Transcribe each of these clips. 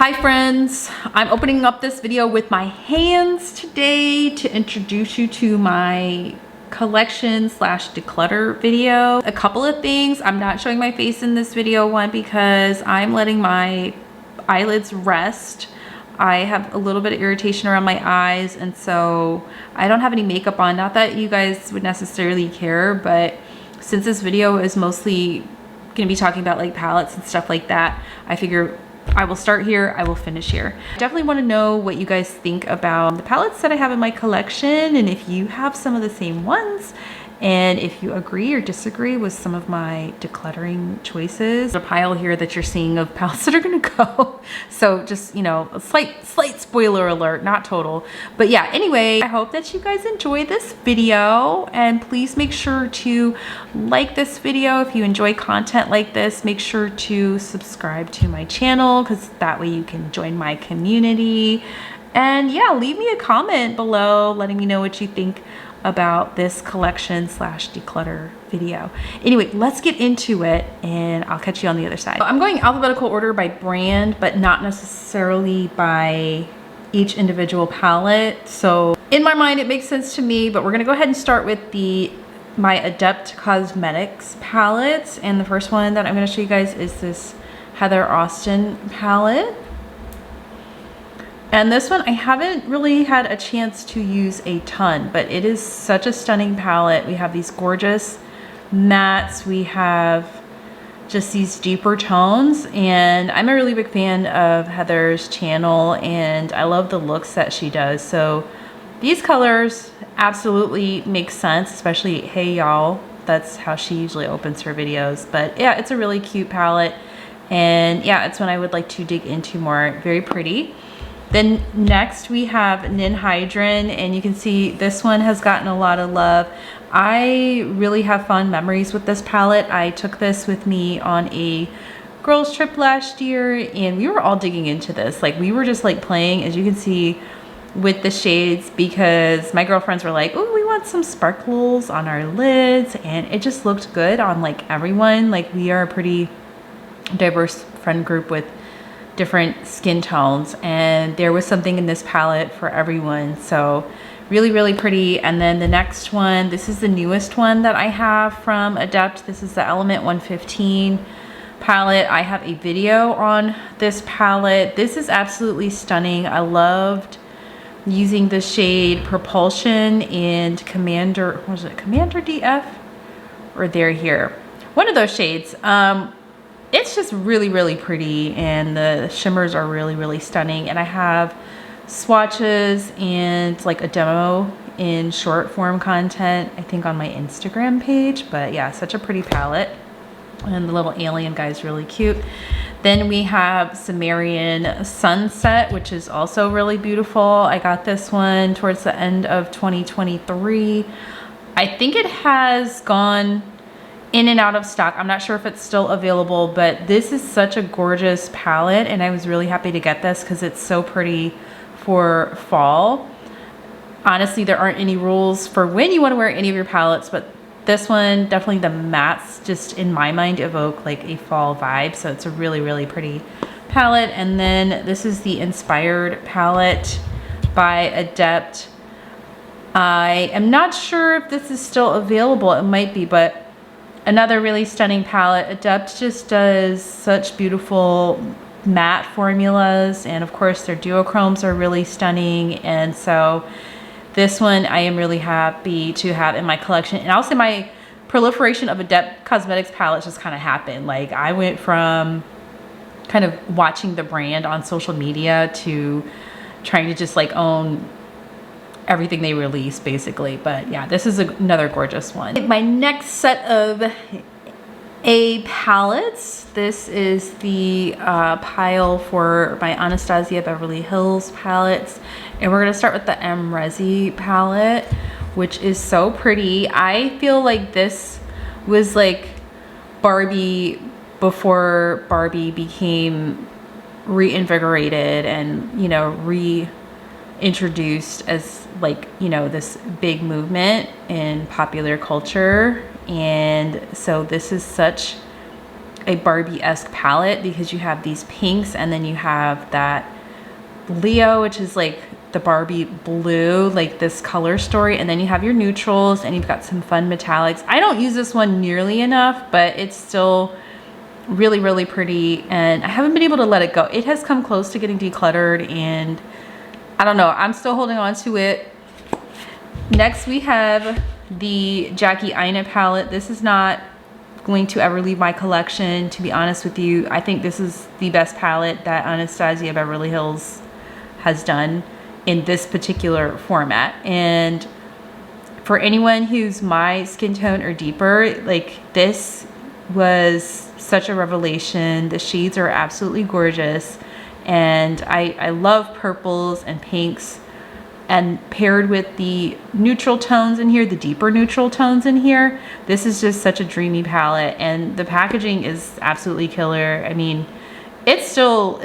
Hi friends, I'm opening up this video with my hands today to introduce you to my collection slash declutter video. A couple of things. I'm not showing my face in this video, one because I'm letting my eyelids rest. I have a little bit of irritation around my eyes, and so I don't have any makeup on. Not that you guys would necessarily care, but since this video is mostly gonna be talking about like palettes and stuff like that, I figure I will start here, I will finish here. Definitely want to know what you guys think about the palettes that I have in my collection, and if you have some of the same ones, and if you agree or disagree with some of my decluttering choices. A pile here that you're seeing of palettes that are gonna go. So just, you know, a slight spoiler alert, not total. But yeah, anyway, I hope that you guys enjoy this video, and please make sure to like this video. If you enjoy content like this, make sure to subscribe to my channel, because that way you can join my community. And yeah, leave me a comment below letting me know what you think about this collection slash declutter video. Anyway, let's get into it and I'll catch you on the other side. I'm going alphabetical order by brand, but not necessarily by each individual palette. So in my mind, it makes sense to me, but we're gonna go ahead and start with my Adept Cosmetics palettes. And the first one that I'm gonna show you guys is this Heather Austin palette. And this one I haven't really had a chance to use a ton, but it is such a stunning palette. We have these gorgeous mattes, we have just these deeper tones, and I'm a really big fan of Heather's channel and I love the looks that she does. So these colors absolutely make sense, especially Hey Y'all. That's how she usually opens her videos. But yeah, it's a really cute palette, and yeah, it's one I would like to dig into more. Very pretty. Then next we have Ninhydrin, and you can see this one has gotten a lot of love. I really have fond memories with this palette. I took this with me on a girls trip last year, and we were all digging into this. Like, we were just like playing, as you can see, with the shades, because my girlfriends were like, oh, we want some sparkles on our lids, and it just looked good on like everyone. Like, we are a pretty diverse friend group with different skin tones, and there was something in this palette for everyone. So really pretty. And then the next one, this is the newest one that I have from Adept. This is the Element 115 palette. I have a video on this palette. This is absolutely stunning. I loved using the shade Propulsion and Commander, what was it, Commander DF? Or they're here. One of those shades. It's just really pretty, and the shimmers are really stunning. And I have swatches and like a demo in short form content, I think, on my Instagram page. But yeah, such a pretty palette, and the little alien guy is really cute. Then we have Sumerian Sunset, which is also really beautiful. I got this one towards the end of 2023. I think it has gone in and out of stock. I'm not sure if it's still available, but this is such a gorgeous palette, and I was really happy to get this because it's so pretty for fall. Honestly, there aren't any rules for when you want to wear any of your palettes, but this one, definitely the mattes, just in my mind, evoke like a fall vibe. So it's a really pretty palette. And then this is the Inspired palette by Adept. I am not sure if this is still available. It might be, but another really stunning palette. Adept just does such beautiful matte formulas, and of course their duochromes are really stunning. And so this one I am really happy to have in my collection. And I'll say my proliferation of Adept Cosmetics palettes just kind of happened. Like, I went from kind of watching the brand on social media to trying to just like own everything they release, basically. But yeah, this is another gorgeous one. My next set of palettes, this is the pile for my Anastasia Beverly Hills palettes, and we're gonna start with the M Resi palette, which is so pretty. I feel like this was like Barbie before Barbie became reinvigorated and, you know, reintroduced as like, you know, this big movement in popular culture. And so this is such a Barbie-esque palette because you have these pinks and then you have that Leo, which is like the Barbie blue, like this color story, and then you have your neutrals and you've got some fun metallics. I don't use this one nearly enough, but it's still really, really pretty, and I haven't been able to let it go. It has come close to getting decluttered, and I don't know, I'm still holding on to it. Next we have the Jackie Aina palette. This is not going to ever leave my collection, to be honest with you. I think this is the best palette that Anastasia Beverly Hills has done in this particular format. And for anyone who's my skin tone or deeper, like this was such a revelation. The shades are absolutely gorgeous, and I love purples and pinks, and paired with the neutral tones in here, the deeper neutral tones in here, this is just such a dreamy palette, and the packaging is absolutely killer. I mean, it still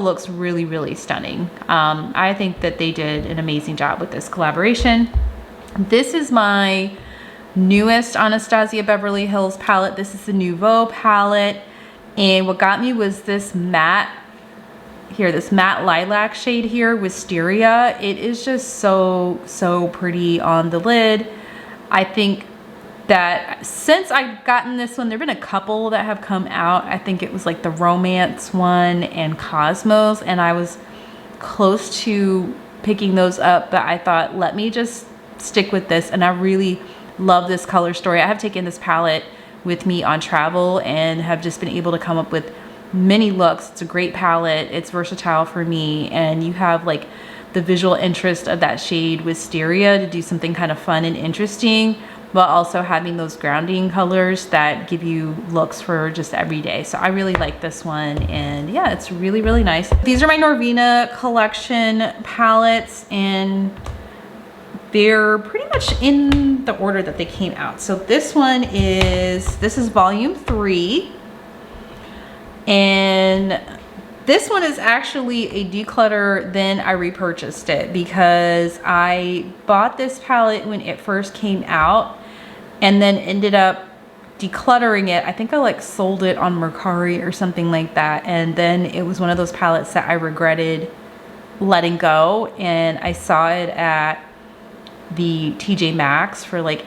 looks really, really stunning. I think that they did an amazing job with this collaboration. This is my newest Anastasia Beverly Hills palette. This is the Nouveau palette, and what got me was this matte here, this matte lilac shade here, Wisteria. It is just so pretty on the lid. I think that since I've gotten this one, there have been a couple that have come out. I think it was like the Romance one and Cosmos, and I was close to picking those up, but I thought, let me just stick with this, and I really love this color story. I have taken this palette with me on travel and have just been able to come up with many looks. It's a great palette. It's versatile for me, and you have like the visual interest of that shade Wisteria to do something kind of fun and interesting, while also having those grounding colors that give you looks for just every day. So I really like this one, and yeah, it's really, really nice. These are my Norvina collection palettes, and they're pretty much in the order that they came out. So this is volume 3, and this one is actually a declutter, then I repurchased it because I bought this palette when it first came out and then ended up decluttering it. I think I like sold it on Mercari or something like that, and then it was one of those palettes that I regretted letting go, and I saw it at the TJ Maxx for like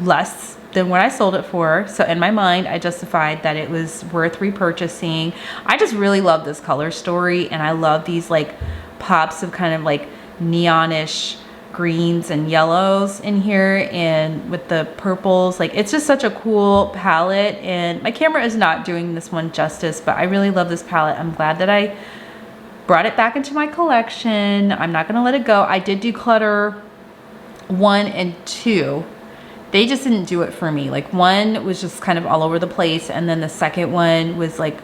less than what I sold it for. So in my mind, I justified that it was worth repurchasing. I just really love this color story, and I love these like pops of kind of like neonish greens and yellows in here, and with the purples. Like, it's just such a cool palette, and my camera is not doing this one justice, but I really love this palette. I'm glad that I brought it back into my collection. I'm not gonna let it go. I did declutter 1 and 2. They just didn't do it for me. Like, 1 was just kind of all over the place, and then the second one was like,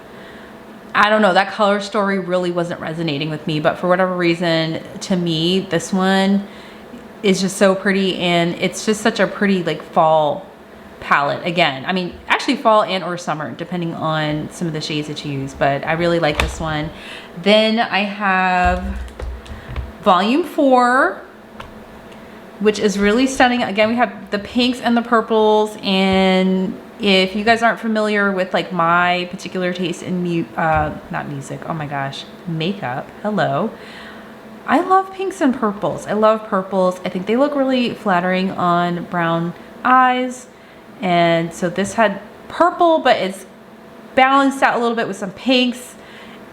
I don't know, that color story really wasn't resonating with me, but for whatever reason, to me, this one is just so pretty, and it's just such a pretty like fall palette. Again, I mean, actually fall and or summer, depending on some of the shades that you use, but I really like this one. Then I have volume 4, which is really stunning. Again, we have the pinks and the purples, and if you guys aren't familiar with like my particular taste in not music, oh my gosh, makeup, hello. I love pinks and purples. I love purples. I think they look really flattering on brown eyes, and so this had purple, but it's balanced out a little bit with some pinks,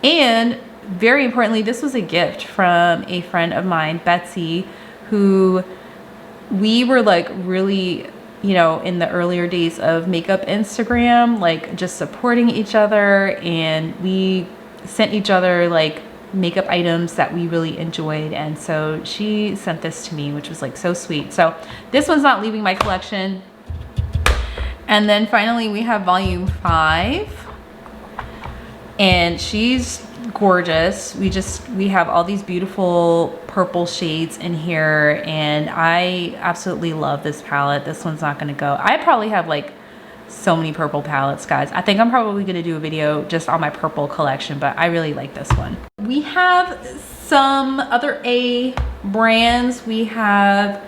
and very importantly, this was a gift from a friend of mine, Betsy, who we were like really, you know, in the earlier days of makeup Instagram, like just supporting each other, and we sent each other like makeup items that we really enjoyed, and so she sent this to me, which was like so sweet. So this one's not leaving my collection. And then finally we have volume 5, and she's gorgeous. We have all these beautiful purple shades in here, and I absolutely love this palette. This one's not gonna go. I probably have like so many purple palettes, guys. I think I'm probably gonna do a video just on my purple collection, but I really like this one. We have some other A brands. We have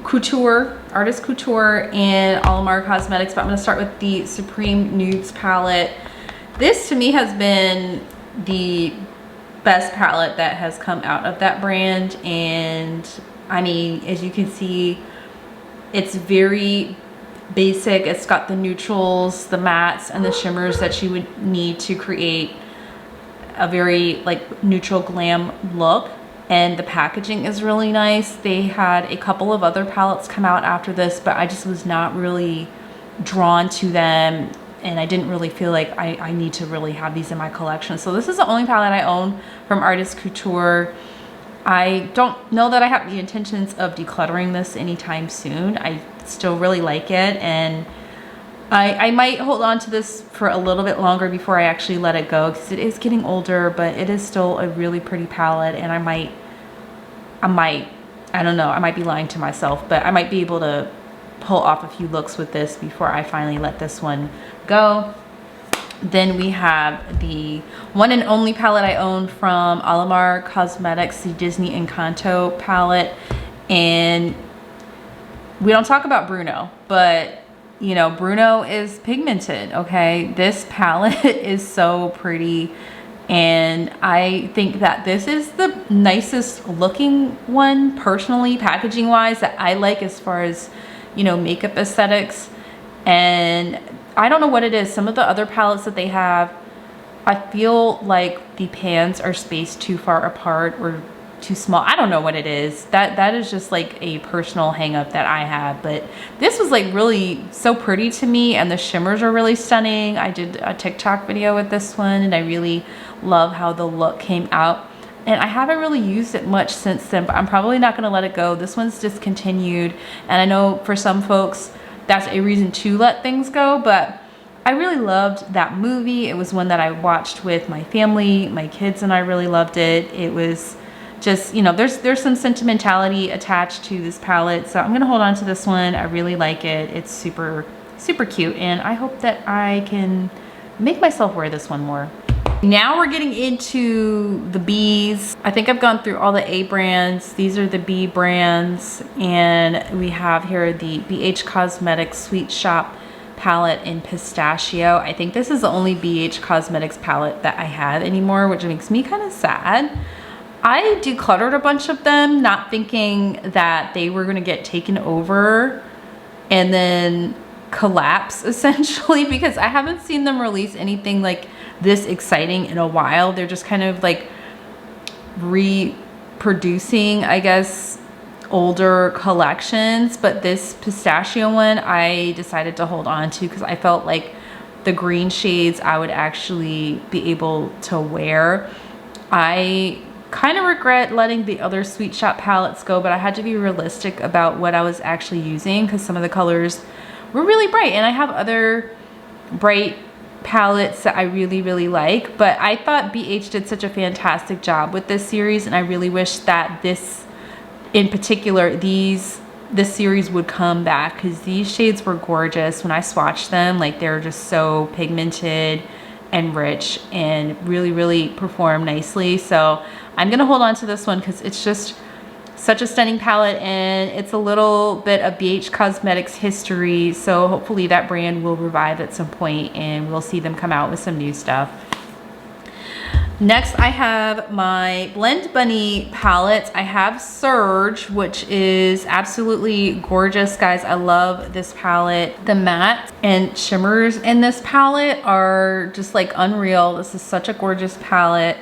Couture, Artist Couture and Aurora Cosmetics, but I'm gonna start with the Supreme Nudes palette. This to me has been the best palette that has come out of that brand, and I mean, as you can see, it's very basic. It's got the neutrals, the mattes, and the shimmers that you would need to create a very like neutral glam look. And the packaging is really nice. They had a couple of other palettes come out after this, but I just was not really drawn to them, and I didn't really feel like I need to really have these in my collection. So this is the only palette I own from Artist Couture. I don't know that I have the intentions of decluttering this anytime soon. I still really like it, and I might hold on to this for a little bit longer before I actually let it go, because it is getting older, but it is still a really pretty palette, and I don't know, I might be lying to myself, but I might be able to pull off a few looks with this before I finally let this one go. Then we have the one and only palette I own from Ele Cosmetics, the Disney Encanto palette. And we don't talk about Bruno, but you know, Bruno is pigmented, okay? This palette is so pretty, and I think that this is the nicest looking one personally, packaging wise, that I like as far as, you know, makeup aesthetics. And I don't know what it is. Some of the other palettes that they have, I feel like the pans are spaced too far apart or too small. I don't know what it is. That is just like a personal hang up that I have, but this was like really so pretty to me, and the shimmers are really stunning. I did a TikTok video with this one, and I really love how the look came out, and I haven't really used it much since then, but I'm probably not going to let it go. This one's discontinued, and I know for some folks that's a reason to let things go, but I really loved that movie. It was one that I watched with my family. My kids and I really loved it. It was just, you know, there's some sentimentality attached to this palette, so I'm gonna hold on to this one. I really like it. It's super cute, and I hope that I can make myself wear this one more. Now we're getting into the B's. I think I've gone through all the A brands. These are the B brands, and we have here the BH Cosmetics Sweet Shop palette in Pistachio. I think this is the only BH Cosmetics palette that I have anymore, which makes me kind of sad. I decluttered a bunch of them, not thinking that they were gonna get taken over and then collapse essentially, because I haven't seen them release anything like this exciting in a while. They're just kind of like reproducing, I guess, older collections. But this Pistachio one I decided to hold on to because I felt like the green shades I would actually be able to wear. I kind of regret letting the other Sweet Shop palettes go, but I had to be realistic about what I was actually using because some of the colors were really bright, and I have other bright palettes that I really like. But I thought BH did such a fantastic job with this series, and I really wish that this in particular, this series would come back, because these shades were gorgeous when I swatched them. Like, they're just so pigmented and rich and really perform nicely. So I'm gonna hold on to this one because it's just such a stunning palette, and it's a little bit of BH Cosmetics history. So hopefully that brand will revive at some point and we'll see them come out with some new stuff. Next, I have my Blend Bunny palette. I have Surge, which is absolutely gorgeous, guys. I love this palette. The matte and shimmers in this palette are just like unreal. This is such a gorgeous palette,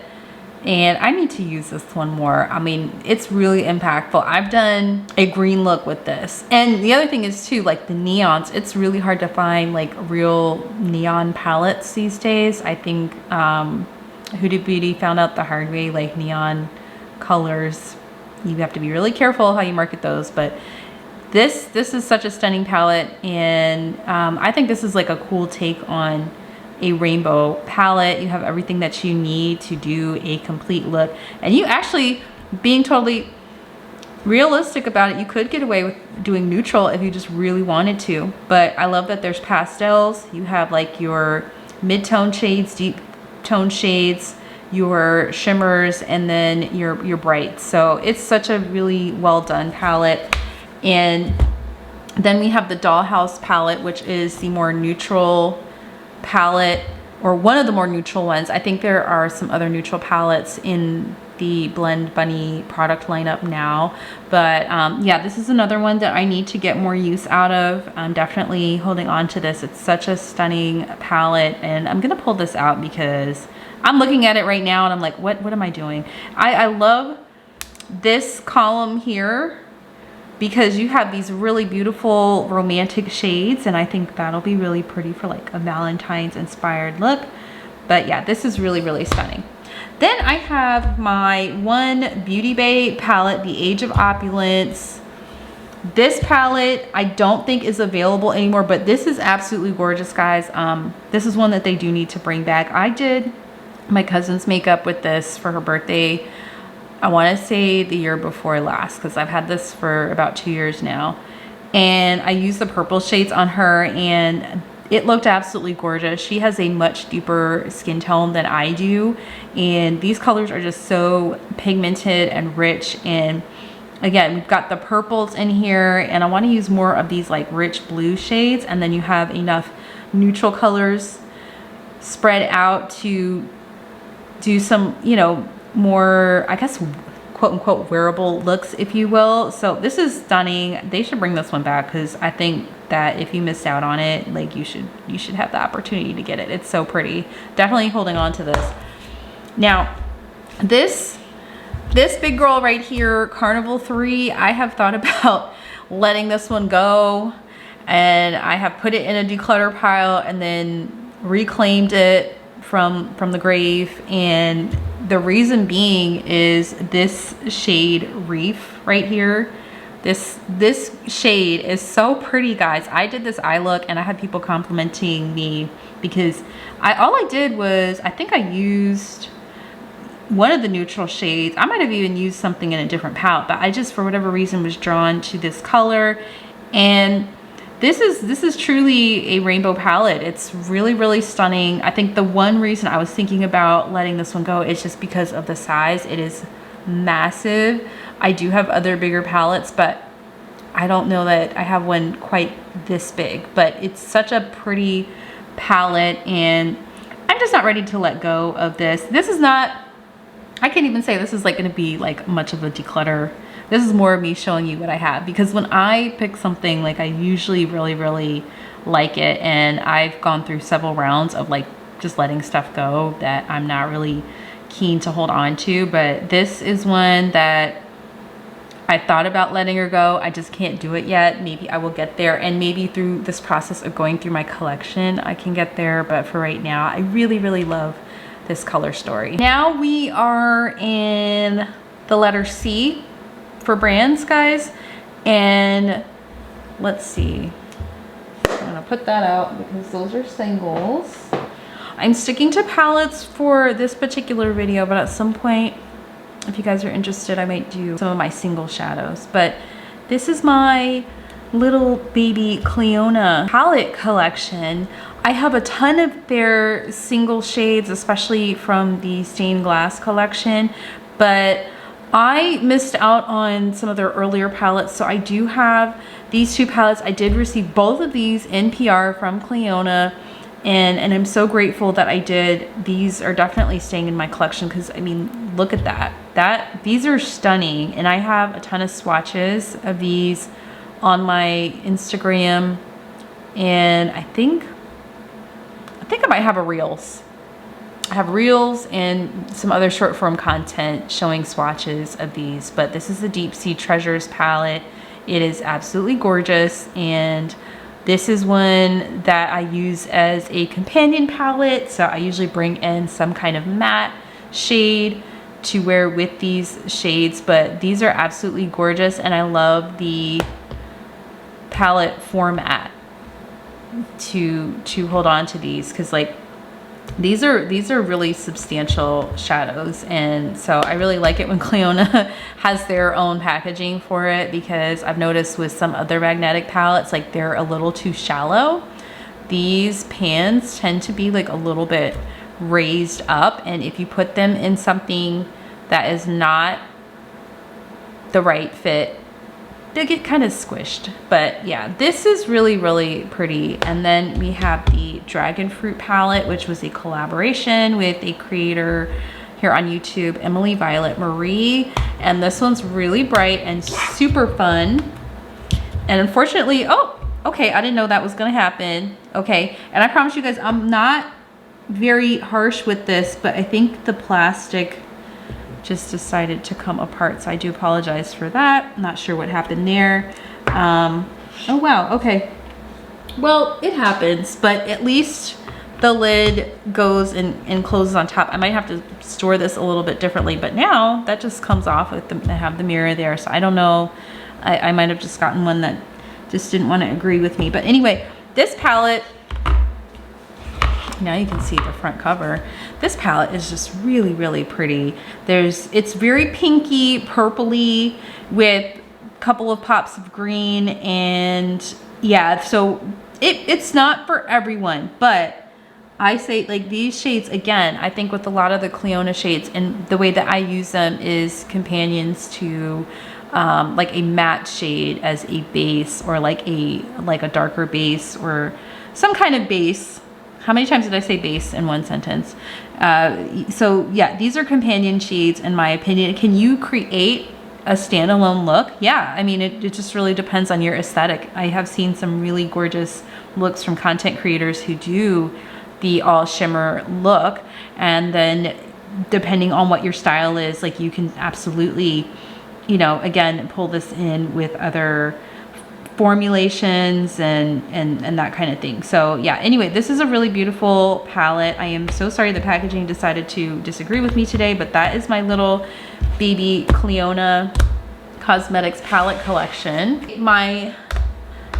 and I need to use this one more. I mean, it's really impactful. I've done a green look with this. And the other thing is too, like the neons, it's really hard to find like real neon palettes these days. I think Huda Beauty found out the hard way, like neon colors. You have to be really careful how you market those, but this is such a stunning palette, and I think this is like a cool take on a rainbow palette. You have everything that you need to do a complete look, and you actually, being totally realistic about it, you could get away with doing neutral if you just really wanted to. But I love that there's pastels. You have like your mid-tone shades, deep tone shades, your shimmers, and then your brights. So it's such a really well done palette, and Then we have the Dollhouse palette, which is the more neutral palette, or one of the more neutral ones. I think there are some other neutral palettes in the Blend Bunny product lineup now, but yeah, this is another one that I need to get more use out of. I'm definitely holding on to this. It's such a stunning palette, and I'm gonna pull this out because I'm looking at it right now and I'm like, what am I doing? I love this column here because you have these really beautiful romantic shades, and I think that'll be really pretty for like a Valentine's inspired look. But yeah, this is really, really stunning. Then I have my one Beauty Bay palette, the Age of Opulence. This palette I don't think is available anymore, but this is absolutely gorgeous, guys. This is one that they do need to bring back. I did my cousin's makeup with this for her birthday, I want to say the year before last, because I've had this for about 2 years now. And I used the purple shades on her, and it looked absolutely gorgeous. She has a much deeper skin tone than I do, and these colors are just so pigmented and rich. And again, we've got the purples in here, and I want to use more of these like rich blue shades, and then you have enough neutral colors spread out to do some, you know, more, I guess, quote unquote wearable looks, if you will. So this is stunning. They should bring this one back, because I think that if you missed out on it, like you should have the opportunity to get it. It's so pretty. Definitely holding on to this. Now this big girl right here, Carnival 3, I have thought about letting this one go, and I have put it in a declutter pile and then reclaimed it from the grave. And the reason being is this shade Reef right here. This shade is so pretty, guys. I did this eye look and I had people complimenting me because all I did was, I think I used one of the neutral shades. I might have even used something in a different palette, but I just, for whatever reason, was drawn to this color. And this is truly a rainbow palette. It's really, really stunning. I think the one reason I was thinking about letting this one go is just because of the size. It is massive. I do have other bigger palettes, but I don't know that I have one quite this big. But it's such a pretty palette, and I'm just not ready to let go of this. This is not, I can't even say this is like going to be like much of a declutter. This is more of me showing you what I have, because when I pick something, like, I usually really, really like it, and I've gone through several rounds of like just letting stuff go that I'm not really keen to hold on to. But this is one that I thought about letting her go. I just can't do it yet. Maybe I will get there, and maybe through this process of going through my collection I can get there. But for right now, I really, really love this color story. Now we are in the letter C for brands, guys, and let's see, I'm gonna put that out because those are singles. I'm sticking to palettes for this particular video, but at some point, if you guys are interested, I might do some of my single shadows. But this is my little baby Cleona palette collection. I have a ton of their single shades, especially from the stained glass collection, but I missed out on some of their earlier palettes, so I do have these two palettes. I did receive both of these in PR from Cleona, and I'm so grateful that I did. These are definitely staying in my collection because, I mean, look at that. These are stunning, and I have a ton of swatches of these on my Instagram, and I think I might have a Reels. I have Reels and some other short form content showing swatches of these, but this is the Deep Sea Treasures palette. It is absolutely gorgeous, and this is one that I use as a companion palette, so I usually bring in some kind of matte shade to wear with these shades. But these are absolutely gorgeous, and I love the palette format to hold on to these, because like these are really substantial shadows, and so I really like it when Cleona has their own packaging for it, because I've noticed with some other magnetic palettes, like, they're a little too shallow. These pans tend to be like a little bit raised up, and if you put them in something that is not the right fit they get kind of squished. But yeah, this is really, really pretty. And then we have the Dragon Fruit palette, which was a collaboration with a creator here on YouTube, Emily Violet Marie. And this one's really bright and super fun. And unfortunately, oh, okay, I didn't know that was gonna happen. Okay, and I promise you guys, I'm not very harsh with this, but I think the plastic just decided to come apart, so I do apologize for that. Not sure what happened there. Oh wow, okay. Well, it happens, but at least the lid goes and closes on top. I might have to store this a little bit differently, but now that just comes off with the, I have the mirror there, so I don't know. I might have just gotten one that just didn't want to agree with me. But anyway, this palette, now you can see the front cover. This palette is just really, really pretty. It's very pinky, purpley with a couple of pops of green, and yeah, so it's not for everyone, but I say like these shades, again, I think with a lot of the Cleona shades, and the way that I use them is companions to like a matte shade as a base, or like a darker base or some kind of base. How many times did I say base in one sentence? So yeah, these are companion shades in my opinion. Can you create a standalone look? Yeah, I mean, it just really depends on your aesthetic. I have seen some really gorgeous looks from content creators who do the all shimmer look, and then depending on what your style is, like you can absolutely, you know, again, pull this in with other formulations and that kind of thing. So yeah, anyway, this is a really beautiful palette. I am so sorry the packaging decided to disagree with me today, but that is my little baby Cleona Cosmetics palette collection. My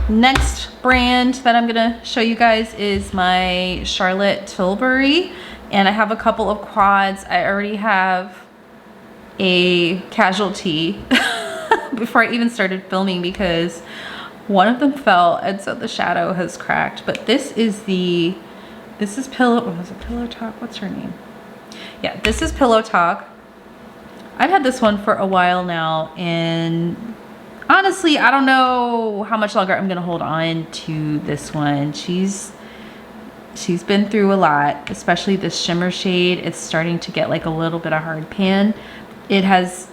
next brand that I'm gonna show you guys is my Charlotte Tilbury, and I have a couple of quads. I already have a casualty before I even started filming because one of them fell, and so the shadow has cracked. But this is Pillow, was it Pillow Talk? What's her name? Yeah, this is Pillow Talk. I've had this one for a while now, and honestly, I don't know how much longer I'm gonna hold on to this one. She's been through a lot, especially this shimmer shade. It's starting to get like a little bit of hard pan. It has,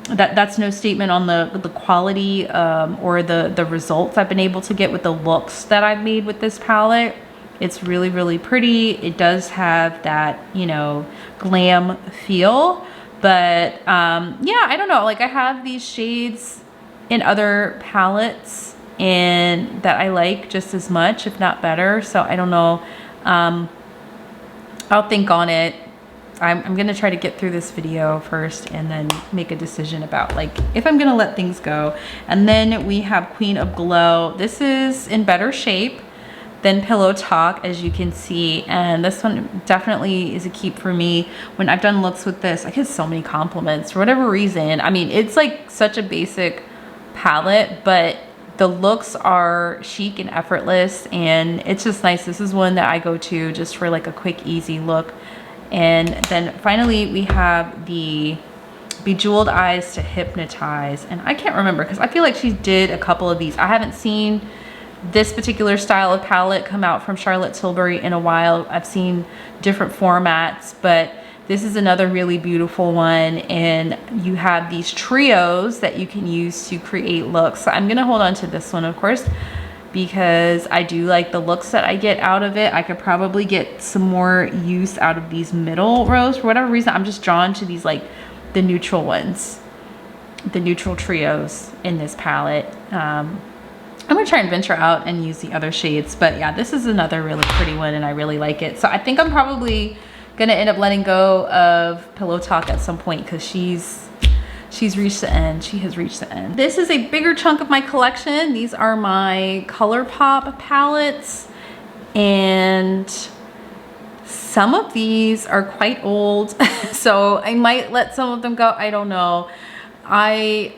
that's no statement on the quality or the results I've been able to get with the looks that I've made with this palette. It's really, really pretty. It does have that, you know, glam feel, but yeah, I don't know, like I have these shades in other palettes and that I like just as much, if not better. So I don't know. I'll think on it. I'm gonna try to get through this video first and then make a decision about like if I'm gonna let things go. And then we have Queen of Glow. This is in better shape than Pillow Talk, as you can see, and this one definitely is a keep for me. When I've done looks with this, I get so many compliments for whatever reason. I mean, it's like such a basic palette, but the looks are chic and effortless, and it's just nice. This is one that I go to just for like a quick, easy look. And then finally we have the Bejeweled Eyes to Hypnotize, and I can't remember because I feel like she did a couple of these. I haven't seen this particular style of palette come out from Charlotte Tilbury in a while. I've seen different formats, but this is another really beautiful one, and you have these trios that you can use to create looks. So I'm gonna hold on to this one, of course, because I do like the looks that I get out of it. I could probably get some more use out of these middle rows. For whatever reason, I'm just drawn to these, like the neutral ones, the neutral trios in this palette. I'm gonna try and venture out and use the other shades, but yeah, this is another really pretty one and I really like it. So I think I'm probably gonna end up letting go of Pillow Talk at some point because she's reached the end. She has reached the end. This is a bigger chunk of my collection. These are my Colourpop palettes, and some of these are quite old, so I might let some of them go. I don't know. I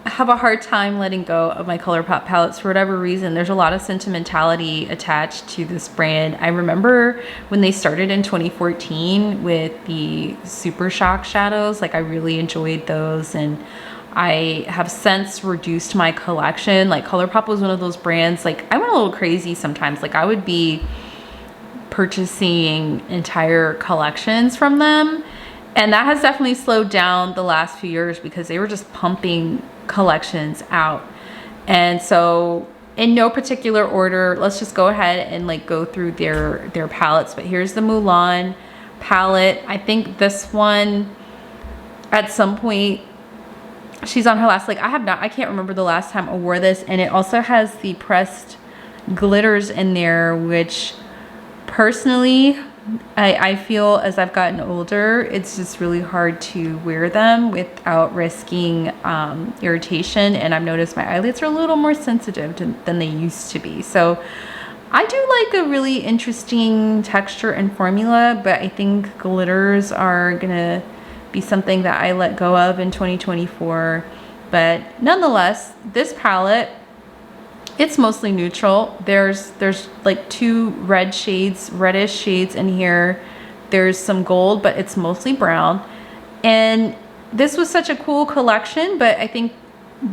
have a hard time letting go of my Colourpop palettes for whatever reason. There's a lot of sentimentality attached to this brand. I remember when they started in 2014 with the Super Shock shadows, like I really enjoyed those, and I have since reduced my collection. Like Colourpop was one of those brands, like I went a little crazy sometimes. Like I would be purchasing entire collections from them. And that has definitely slowed down the last few years because they were just pumping collections out. And so in no particular order, let's just go ahead and like go through their palettes. But here's the Mulan palette. I think this one at some point, she's on her last, like I can't remember the last time I wore this. And it also has the pressed glitters in there, which personally, I feel as I've gotten older, it's just really hard to wear them without risking irritation. And I've noticed my eyelids are a little more sensitive than they used to be. So I do like a really interesting texture and formula, but I think glitters are gonna be something that I let go of in 2024. But nonetheless, this palette, it's mostly neutral. There's like 2 reddish shades in here. There's some gold, but it's mostly brown. And this was such a cool collection, but I think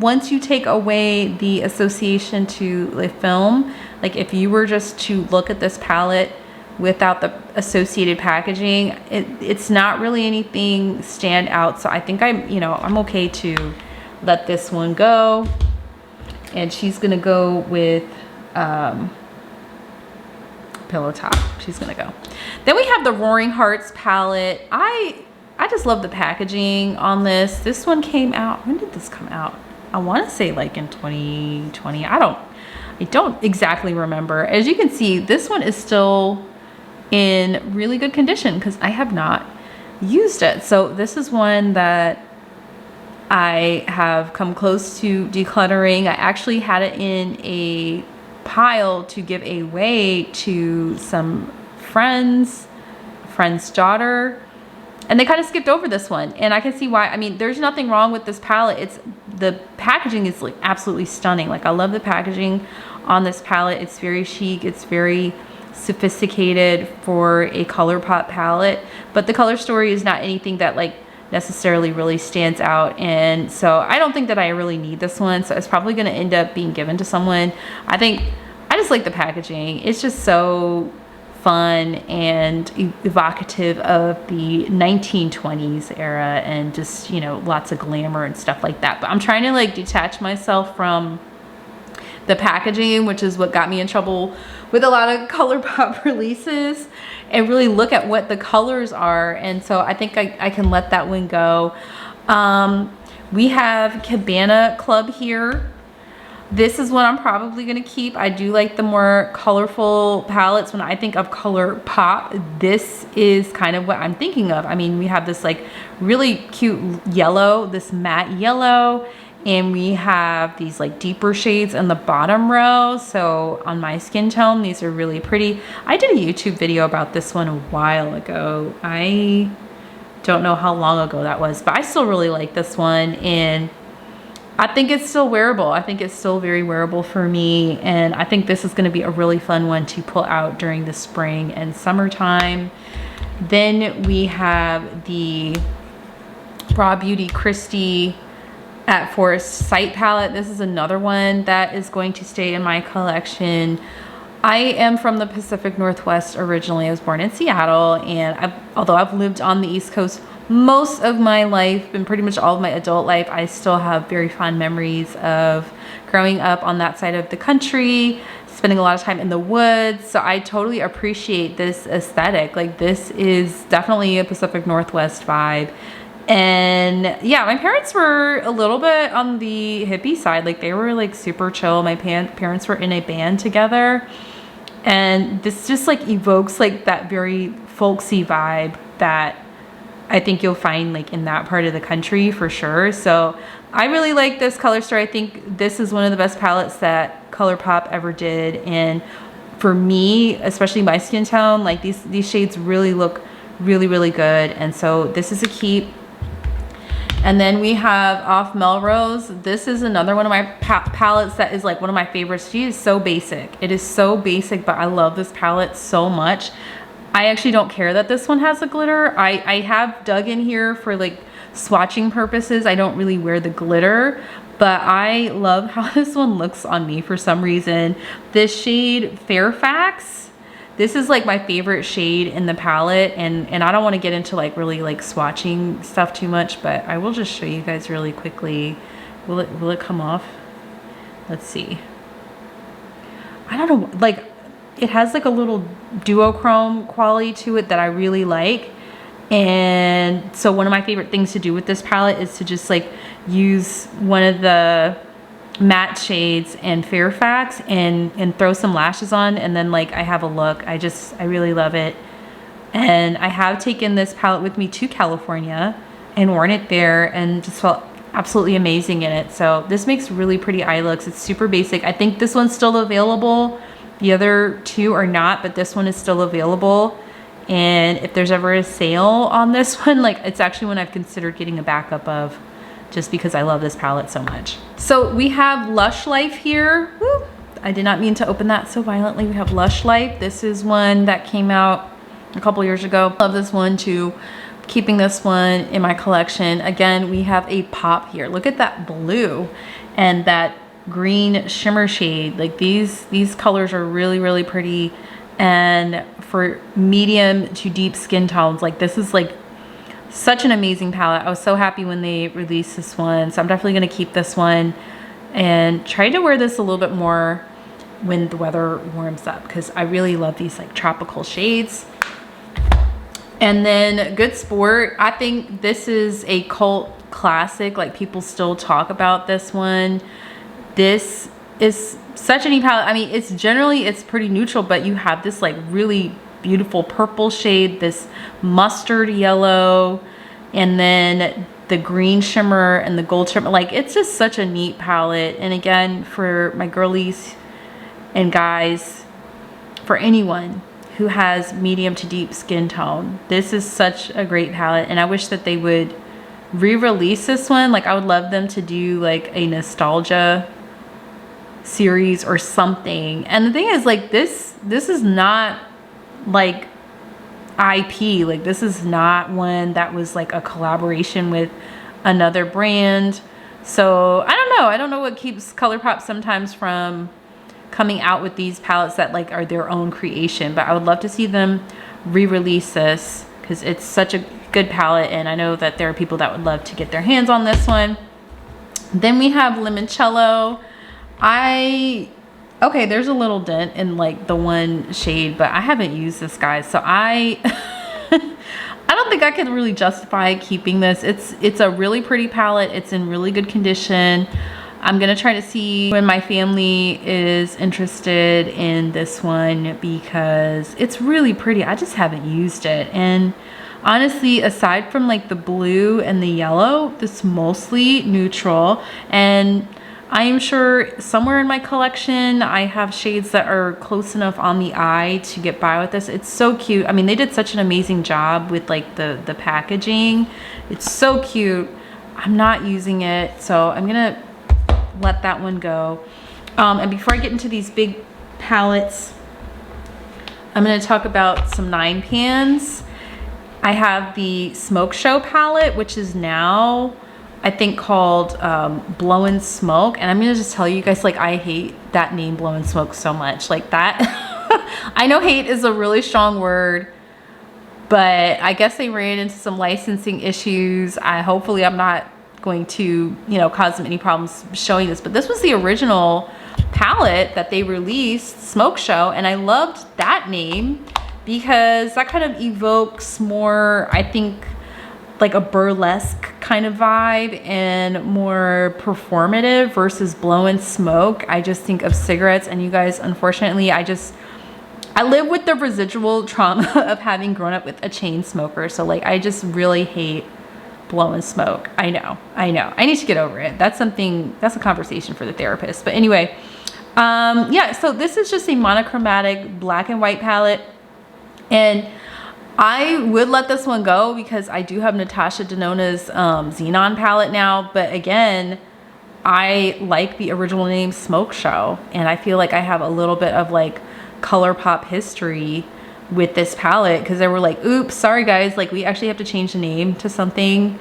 once you take away the association to the film, like if you were just to look at this palette without the associated packaging, it's not really anything stand out. So I think I'm okay to let this one go. And she's gonna go with Pillow Top. She's gonna go. Then we have the Roaring Hearts palette. I just love the packaging on this. This one came out, when did this come out? I wanna say like in 2020. I don't exactly remember. As you can see, this one is still in really good condition because I have not used it. So this is one that I have come close to decluttering. I actually had it in a pile to give away to some friend's daughter, and they kind of skipped over this one. And I can see why. I mean, there's nothing wrong with this palette. The packaging is like absolutely stunning. Like I love the packaging on this palette. It's very chic. It's very sophisticated for a Colourpop palette, but the color story is not anything that like necessarily really stands out. And so I don't think that I really need this one. So it's probably going to end up being given to someone. I just like the packaging. It's just so fun and evocative of the 1920s era and just, lots of glamour and stuff like that. But I'm trying to like detach myself from the packaging, which is what got me in trouble with a lot of Colourpop releases, and really look at what the colors are. And so I think I can let that one go. We have Cabana Club here. This is what I'm probably gonna keep. I do like the more colorful palettes. When I think of Colourpop, this is kind of what I'm thinking of. I mean, we have this like really cute yellow, this matte yellow, and we have these like deeper shades in the bottom row. So on my skin tone, these are really pretty. I did a YouTube video about this one a while ago. I don't know how long ago that was, but I still really like this one. And I think it's still wearable. I think it's still very wearable for me. And I think this is gonna be a really fun one to pull out during the spring and summertime. Then we have the Raw Beauty Christie at Forest Sight palette. This is another one that is going to stay in my collection. I am from the Pacific Northwest originally. I was born in Seattle, and although I've lived on the East Coast most of my life and pretty much all of my adult life, I still have very fond memories of growing up on that side of the country, spending a lot of time in the woods. So I totally appreciate this aesthetic. Like this is definitely a Pacific Northwest vibe. And yeah, my parents were a little bit on the hippie side. Like they were like super chill. My parents were in a band together, and this just like evokes like that very folksy vibe that I think you'll find like in that part of the country for sure. So I really like this color story. I think this is one of the best palettes that Colourpop ever did. And for me, especially my skin tone, like these shades really look really, really good. And so this is a keep. And then we have Off Melrose. This is another one of my palettes that is like one of my favorites. She is so basic. It is so basic, but I love this palette so much. I actually don't care that this one has a glitter. I have dug in here for like swatching purposes. I don't really wear the glitter, but I love how this one looks on me for some reason. This shade Fairfax, this is like my favorite shade in the palette, and I don't want to get into like really like swatching stuff too much, but I will just show you guys really quickly. Will it come off? Let's see. I don't know, like it has like a little duochrome quality to it that I really like. And so one of my favorite things to do with this palette is to just like use one of the matte shades and Fairfax and throw some lashes on, and then like I have a look. I really love it. And I have taken this palette with me to California and worn it there and just felt absolutely amazing in it. So this makes really pretty eye looks. It's super basic. I think this one's still available. The other two are not, but this one is still available. And if there's ever a sale on this one, like it's actually one I've considered getting a backup of, just because I love this palette so much. So we have Lush Life here. Woo! I did not mean to open that so violently. We have Lush Life. This is one that came out a couple years ago. Love this one too. Keeping this one in my collection. Again, we have a pop here. Look at that blue and that green shimmer shade. Like these colors are really, really pretty. And for medium to deep skin tones, like this is like such an amazing palette. I was so happy when they released this one. So I'm definitely going to keep this one and try to wear this a little bit more when the weather warms up, because I really love these like tropical shades. And then Good Sport, I think this is a cult classic. Like people still talk about this one. This is such a neat palette. I mean, it's pretty neutral, but you have this like really beautiful purple shade, this mustard yellow, and then the green shimmer and the gold shimmer. Like it's just such a neat palette. And again, for my girlies and guys, for anyone who has medium to deep skin tone, this is such a great palette. And I wish that they would re-release this one. Like I would love them to do like a nostalgia series or something. And the thing is, like this is not like IP. Like this is not one that was like a collaboration with another brand. So I don't know what keeps Colourpop sometimes from coming out with these palettes that like are their own creation, but I would love to see them re-release this because it's such a good palette, and I know that there are people that would love to get their hands on this one. Then we have Limoncello. Okay, there's a little dent in like the one shade, but I haven't used this, guys, so I don't think I could really justify keeping this. It's a really pretty palette. It's in really good condition. I'm gonna try to see when my family is interested in this one because it's really pretty. I just haven't used it, and honestly, aside from like the blue and the yellow, this mostly neutral. And I am sure somewhere in my collection I have shades that are close enough on the eye to get by with this. It's so cute. I mean, they did such an amazing job with like the packaging. It's so cute. I'm not using it, so I'm gonna let that one go. And before I get into these big palettes, I'm going to talk about some 9 pans. I have the Smoke Show palette, which is now I think called Blowin' Smoke, and I'm going to just tell you guys, like, I hate that name Blowin' Smoke so much. Like that I know hate is a really strong word, but I guess they ran into some licensing issues. Hopefully I'm not going to, you know, cause them any problems showing this, but this was the original palette that they released, Smoke Show, and I loved that name because that kind of evokes more, I think, like a burlesque kind of vibe and more performative versus blowing smoke. I just think of cigarettes, and you guys, unfortunately, I live with the residual trauma of having grown up with a chain smoker, so like I just really hate blowing smoke. I know. I need to get over it. That's a conversation for the therapist. But anyway, yeah, so this is just a monochromatic black and white palette, and I would let this one go because I do have Natasha Denona's Xenon palette now, but again, I like the original name Smoke Show, and I feel like I have a little bit of like Colourpop history with this palette because they were like, oops, sorry guys, like we actually have to change the name to something,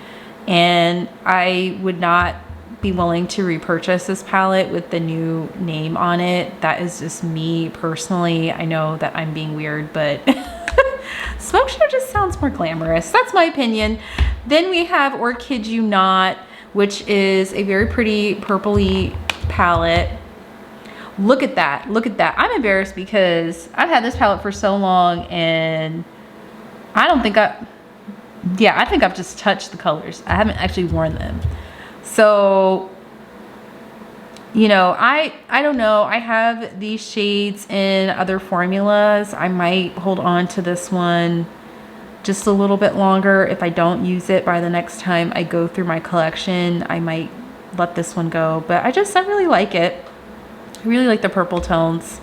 and I would not be willing to repurchase this palette with the new name on it. That is just me personally. I know that I'm being weird, but Smoke Show just sounds more glamorous. That's my opinion. Then we have Or Kid You Not, which is a very pretty purpley palette. Look at that. Look at that. I'm embarrassed because I've had this palette for so long, and I don't think I think I've just touched the colors. I haven't actually worn them. So, you know, I don't know. I have these shades in other formulas. I might hold on to this one just a little bit longer. If I don't use it by the next time I go through my collection, I might let this one go. But I really like it. I really like the purple tones.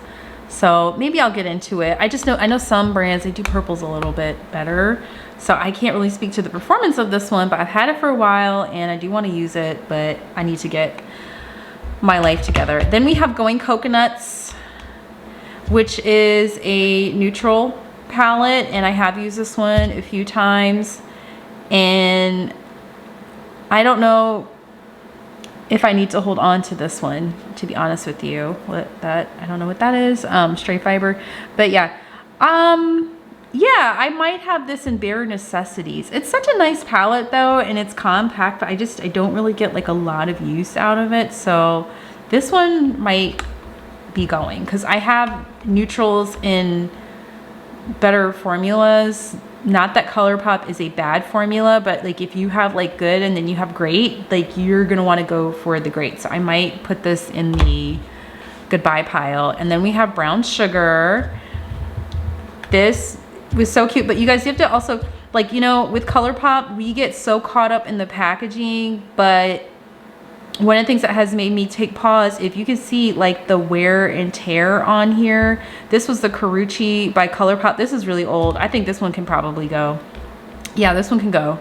So maybe I'll get into it. I know some brands, they do purples a little bit better. So I can't really speak to the performance of this one, but I've had it for a while and I do want to use it, but I need to get my life together. Then we have Going Coconuts, which is a neutral palette, and I have used this one a few times, and I don't know if I need to hold on to this one, to be honest with you. I don't know what that is. Stray fiber, but yeah. Yeah, I might have this in Bare Necessities. It's such a nice palette though, and it's compact, but I don't really get like a lot of use out of it. So this one might be going, because I have neutrals in better formulas. Not that Colourpop is a bad formula, but like if you have like good and then you have great, like you're gonna want to go for the great. So I might put this in the goodbye pile. And then we have Brown Sugar. This was so cute, but you guys, you have to also, like, you know, with Colourpop, we get so caught up in the packaging, but one of the things that has made me take pause, if you can see like the wear and tear on here, this was the Kuchi by Colourpop. This is really old. I think this one can probably go. Yeah, this one can go.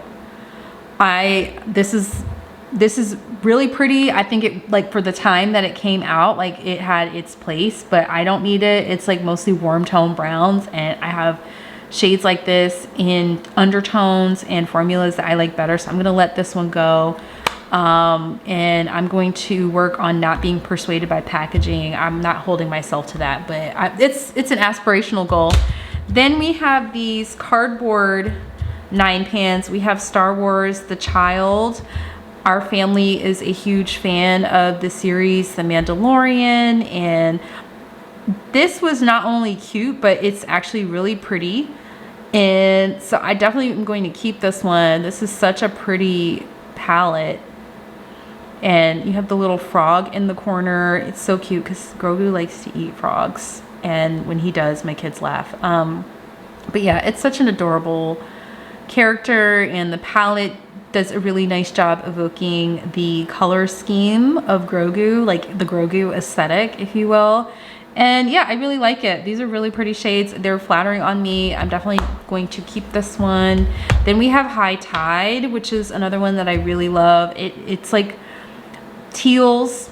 This is really pretty. I think it, like, for the time that it came out, like it had its place, but I don't need it. It's like mostly warm tone browns, and I have shades like this in undertones and formulas that I like better. So I'm gonna let this one go. And I'm going to work on not being persuaded by packaging. I'm not holding myself to that, but it's an aspirational goal. Then we have these cardboard 9 pans. We have Star Wars The Child. Our family is a huge fan of the series The Mandalorian, and this was not only cute, but it's actually really pretty. And so I definitely am going to keep this one. This is such a pretty palette. And you have the little frog in the corner. It's so cute because Grogu likes to eat frogs, and when he does, my kids laugh. But yeah, it's such an adorable character, and the palette does a really nice job evoking the color scheme of Grogu, like the Grogu aesthetic, if you will. And yeah, I really like it. These are really pretty shades. They're flattering on me. I'm definitely going to keep this one. Then we have High Tide, which is another one that I really love. It's like teals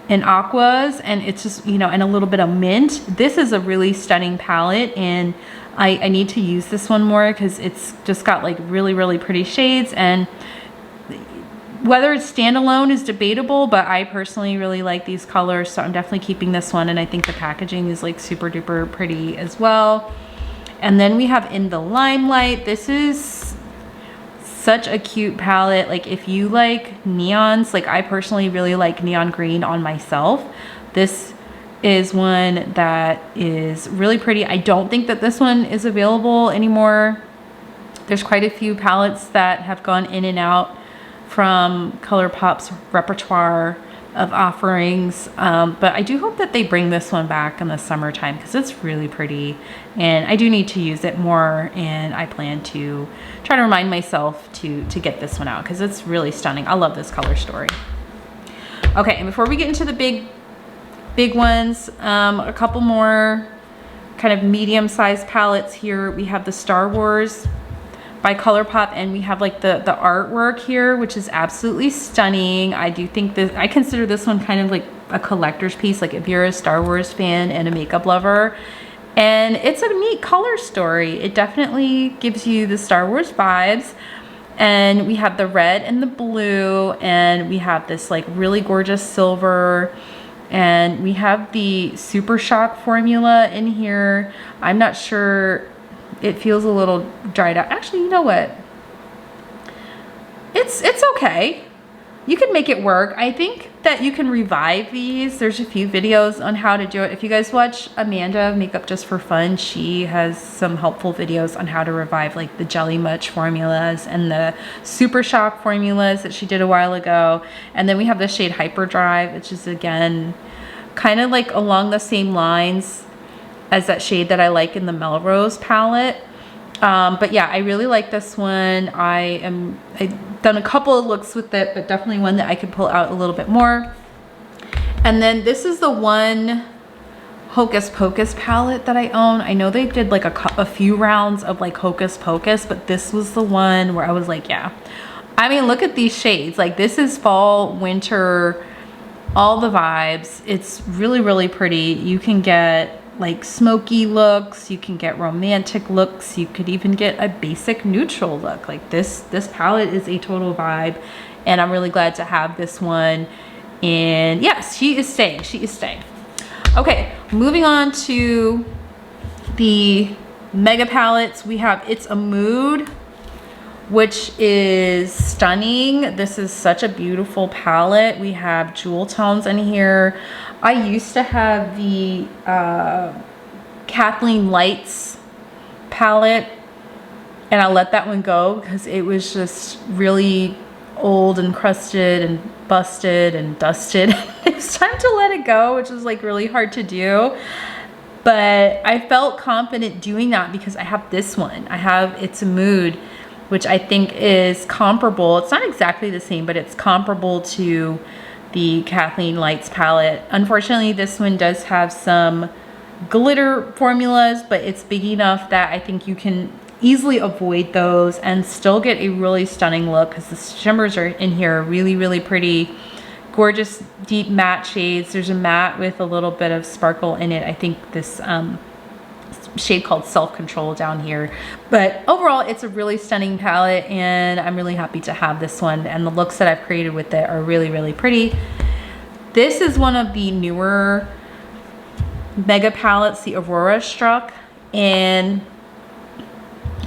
and aquas, and it's just, you know, and a little bit of mint. This is a really stunning palette, and I need to use this one more because it's just got like really, really pretty shades. And whether it's standalone is debatable, but I personally really like these colors, so I'm definitely keeping this one. And I think the packaging is like super duper pretty as well. And then we have In the Limelight. This is such a cute palette. Like if you like neons, like I personally really like neon green on myself. This is one that is really pretty. I don't think that this one is available anymore. There's quite a few palettes that have gone in and out from Colourpop's repertoire of offerings, but I do hope that they bring this one back in the summertime because it's really pretty, and I do need to use it more, and I plan to try to remind myself to get this one out because it's really stunning. I love this color story. Okay, and before we get into the big ones, a couple more kind of medium-sized palettes here. We have the Star Wars by Colourpop, and we have like the artwork here, which is absolutely stunning. I do think that I consider this one kind of like a collector's piece, like if you're a Star Wars fan and a makeup lover. And it's a neat color story. It definitely gives you the Star Wars vibes. And we have the red and the blue, and we have this like really gorgeous silver, and we have the Super Shock formula in here. I'm not sure, it feels a little dried out. Actually, you know what? It's okay. You can make it work. I think that you can revive these. There's a few videos on how to do it. If you guys watch Amanda Makeup Just for Fun, she has some helpful videos on how to revive like the Jelly Much formulas and the Super Shock formulas that she did a while ago. And then we have the shade Hyperdrive, which is again kind of like along the same lines as that shade that I like in the Melrose palette. But yeah, I really like this one. I've done a couple of looks with it, but definitely one that I could pull out a little bit more. And then this is the one Hocus Pocus palette that I own. I know they did like a few rounds of like Hocus Pocus, but this was the one where I was like, yeah. I mean, look at these shades. Like this is fall, winter, all the vibes. It's really, really pretty. You can get like smoky looks, you can get romantic looks, you could even get a basic neutral look. Like this palette is a total vibe, and I'm really glad to have this one. And yes, she is staying. Okay, moving on to the mega palettes. We have It's a Mood, which is stunning. This is such a beautiful palette. We have jewel tones in here. I used to have the Kathleen Lights palette, and I let that one go because it was just really old and crusted and busted and dusted. It was time to let it go, which was like really hard to do. But I felt confident doing that because I have this one. I have It's a Mood, which I think is comparable. It's not exactly the same, but it's comparable to the Kathleen Lights palette. Unfortunately, this one does have some glitter formulas, but it's big enough that I think you can easily avoid those and still get a really stunning look because the shimmers are in here really, really pretty. Gorgeous deep matte shades. There's a matte with a little bit of sparkle in it. I think this shade called Self Control down here. But overall, it's a really stunning palette, and I'm really happy to have this one, and the looks that I've created with it are really, really pretty. This is one of the newer mega palettes, the Aurora Strike, and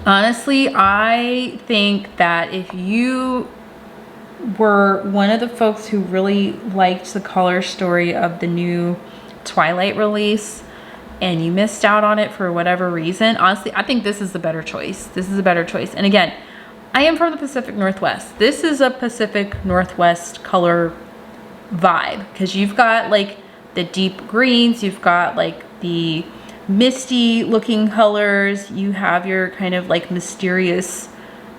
honestly, I think that if you were one of the folks who really liked the color story of the new Twilight release and you missed out on it for whatever reason, honestly, I think this is the better choice. This is a better choice. And again, I am from the Pacific Northwest. This is a Pacific Northwest color vibe because you've got like the deep greens, you've got like the misty looking colors, you have your kind of like mysterious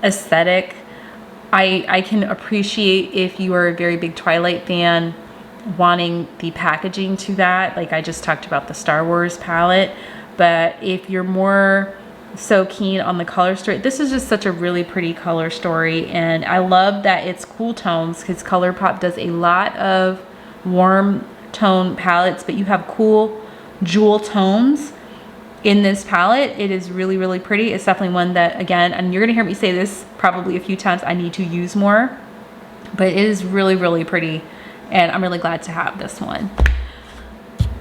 aesthetic. I can appreciate if you are a very big Twilight fan wanting the packaging to that, like I just talked about the Star Wars palette. But if you're more so keen on the color story, this is just such a really pretty color story, and I love that it's cool tones because Colourpop does a lot of warm tone palettes, but you have cool jewel tones in this palette. It is really, really pretty. It's definitely one that, again, and you're gonna hear me say this probably a few times, I need to use more, but it is really, really pretty. And I'm really glad to have this one.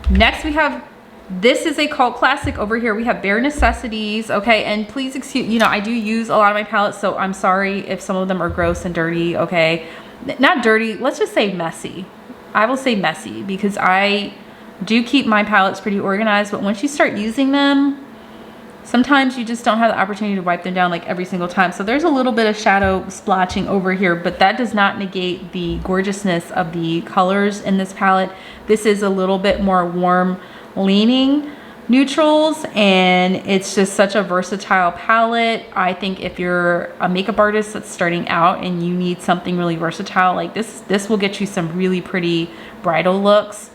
Next we have, this is a cult classic over here. We have Bare Necessities. Okay, and please excuse, you know, I do use a lot of my palettes, so I'm sorry if some of them are gross and dirty, okay? Not dirty, let's just say messy. I will say messy because I do keep my palettes pretty organized, but once you start using them, sometimes you just don't have the opportunity to wipe them down like every single time. So there's a little bit of shadow splotching over here, but that does not negate the gorgeousness of the colors in this palette. This is a little bit more warm leaning neutrals, and it's just such a versatile palette. I think if you're a makeup artist that's starting out and you need something really versatile like this will get you some really pretty bridal looks.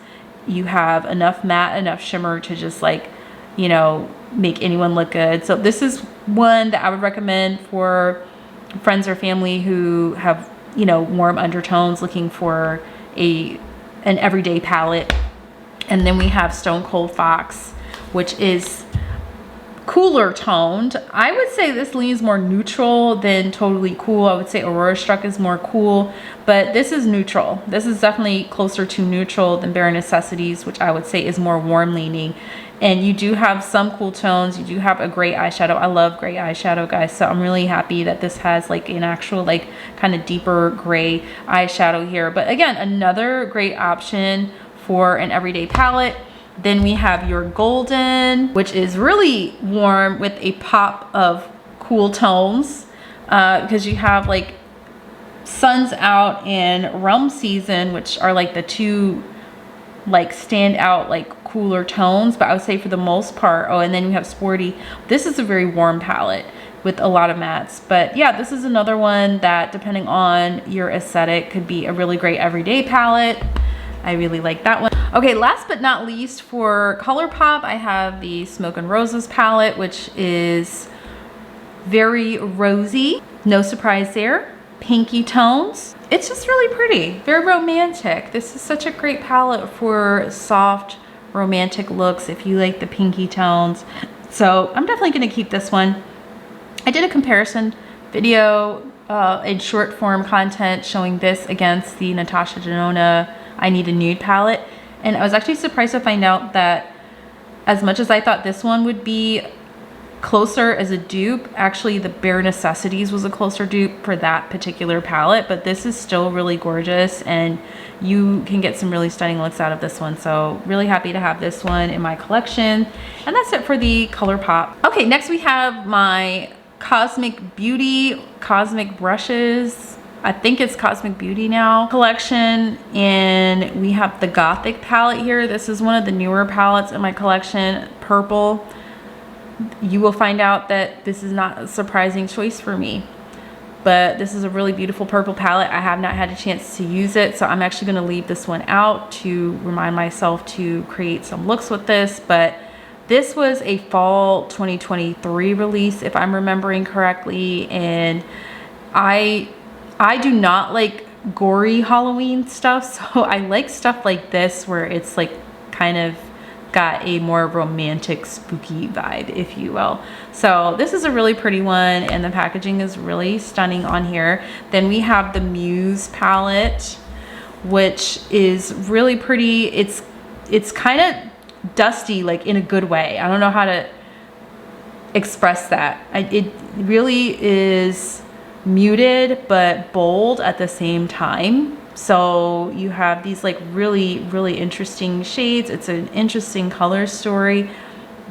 You have enough matte, enough shimmer to just like, you know, make anyone look good. So this is one that I would recommend for friends or family who have, you know, warm undertones, looking for an everyday palette. And then we have Stone Cold Fox, which is cooler toned. I would say this leans more neutral than totally cool. I would say Aurora Strike is more cool, but this is neutral. This is definitely closer to neutral than Bare Necessities, which I would say is more warm leaning. And you do have some cool tones. You do have a gray eyeshadow. I love gray eyeshadow, guys. So I'm really happy that this has like an actual like kind of deeper gray eyeshadow here. But again, another great option for an everyday palette. Then we have your golden, which is really warm with a pop of cool tones, because you have like Sun's Out and Realm Season, which are like the two like stand out like cooler tones. But I would say for the most part, oh, and then we have Sporty. This is a very warm palette with a lot of mattes. But yeah, this is another one that, depending on your aesthetic, could be a really great everyday palette. I really like that one. Okay, last but not least, for Colourpop, I have the Smoky Roses palette, which is very rosy. No surprise there. Pinky tones. It's just really pretty, very romantic. This is such a great palette for soft, romantic looks if you like the pinky tones. So I'm definitely gonna keep this one. I did a comparison video in short form content showing this against the Natasha Denona I Need a Nude palette. And I was actually surprised to find out that as much as I thought this one would be closer as a dupe, actually the Bare Necessities was a closer dupe for that particular palette. But this is still really gorgeous, and you can get some really stunning looks out of this one. So really happy to have this one in my collection. And that's it for the Colourpop. Okay, next we have my Cosmic Beauty Cosmic Brushes. I think it's Cosmic Beauty now collection, and we have the Gothic palette here. This is one of the newer palettes in my collection, purple. You will find out that this is not a surprising choice for me, but this is a really beautiful purple palette. I have not had a chance to use it, so I'm actually going to leave this one out to remind myself to create some looks with this. But this was a fall 2023 release, if I'm remembering correctly, and I do not like gory Halloween stuff, so I like stuff like this where it's like kind of got a more romantic, spooky vibe, if you will. So this is a really pretty one, and the packaging is really stunning on here. Then we have the Muse palette, which is really pretty. It's kind of dusty, like in a good way. I don't know how to express that. It really is muted but bold at the same time. So you have these like really, really interesting shades. It's an interesting color story,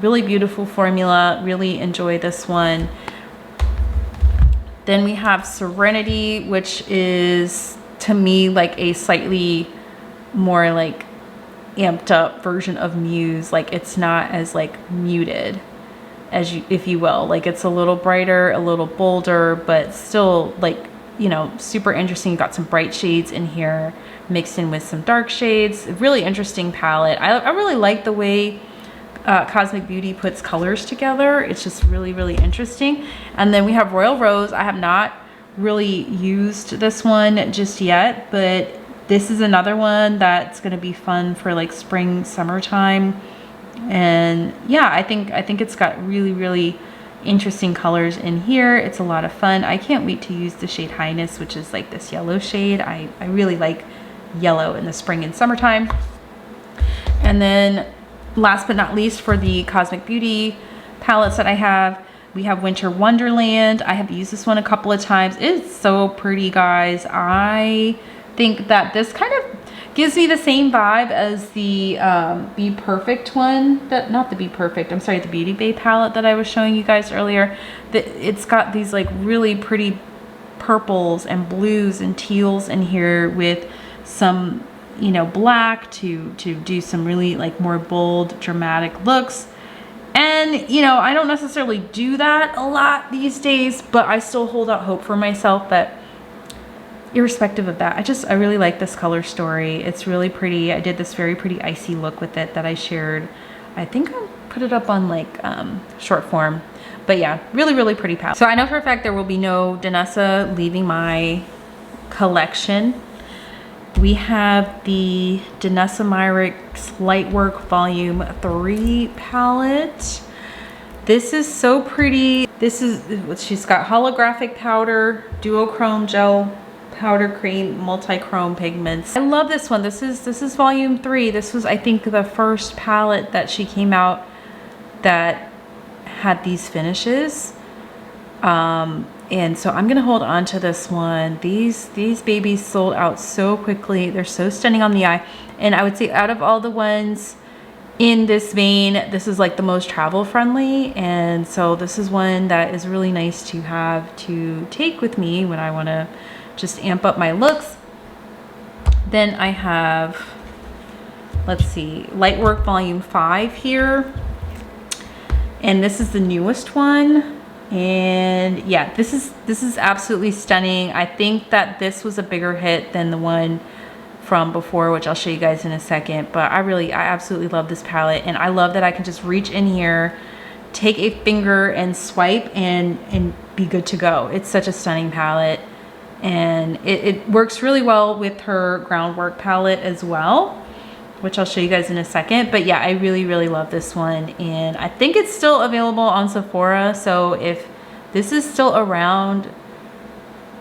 really beautiful formula. Really enjoy this one. Then we have Serenity, which is to me like a slightly more like amped up version of Muse. Like it's not as like muted as you, if you will, like it's a little brighter, a little bolder, but still like, you know, super interesting. You got some bright shades in here mixed in with some dark shades. A really interesting palette. I really like the way Cosmic Beauty puts colors together. It's just really, really interesting. And then we have Royal Rose. I have not really used this one just yet, but this is another one that's going to be fun for like spring, summertime. And yeah, I think it's got really, really interesting colors in here. It's a lot of fun. I can't wait to use the shade Highness, which is like this yellow shade. I really like yellow in the spring and summertime. And then last but not least, for the Cosmic Beauty palettes that I have, we have Winter Wonderland. I have used this one a couple of times. It's so pretty, guys. I think that this kind of gives me the same vibe as the Be Perfect one. Not the Be Perfect, I'm sorry, the Beauty Bay palette that I was showing you guys earlier. It's got these like really pretty purples and blues and teals in here with some, you know, black to do some really like more bold, dramatic looks. And, you know, I don't necessarily do that a lot these days, but I still hold out hope for myself that irrespective of that, I really like this color story. It's really pretty. I did this very pretty icy look with it that I shared. I think I'll put it up on like short form. But yeah, really, really pretty palette. So I know for a fact there will be no Danessa leaving my collection. We have the Danessa Myricks Lightwork Volume 3 palette. This is so pretty. This is, she's got holographic powder, duochrome gel, powder cream, multi-chrome pigments. I love this one. This is volume 3. This was, I think, the first palette that she came out that had these finishes. And so I'm gonna hold on to this one. These babies sold out so quickly. They're so stunning on the eye. And I would say out of all the ones in this vein, this is like the most travel friendly. And so this is one that is really nice to have to take with me when I wanna just amp up my looks. Then I have, let's see, Lightwork Volume 5 here. And this is the newest one. And yeah, this is absolutely stunning. I think that this was a bigger hit than the one from before, which I'll show you guys in a second. But I absolutely love this palette, and I love that I can just reach in here, take a finger and swipe and be good to go. It's such a stunning palette, and it works really well with her Groundwork palette as well, which I'll show you guys in a second. But yeah, I really love this one, and I think it's still available on Sephora. So if this is still around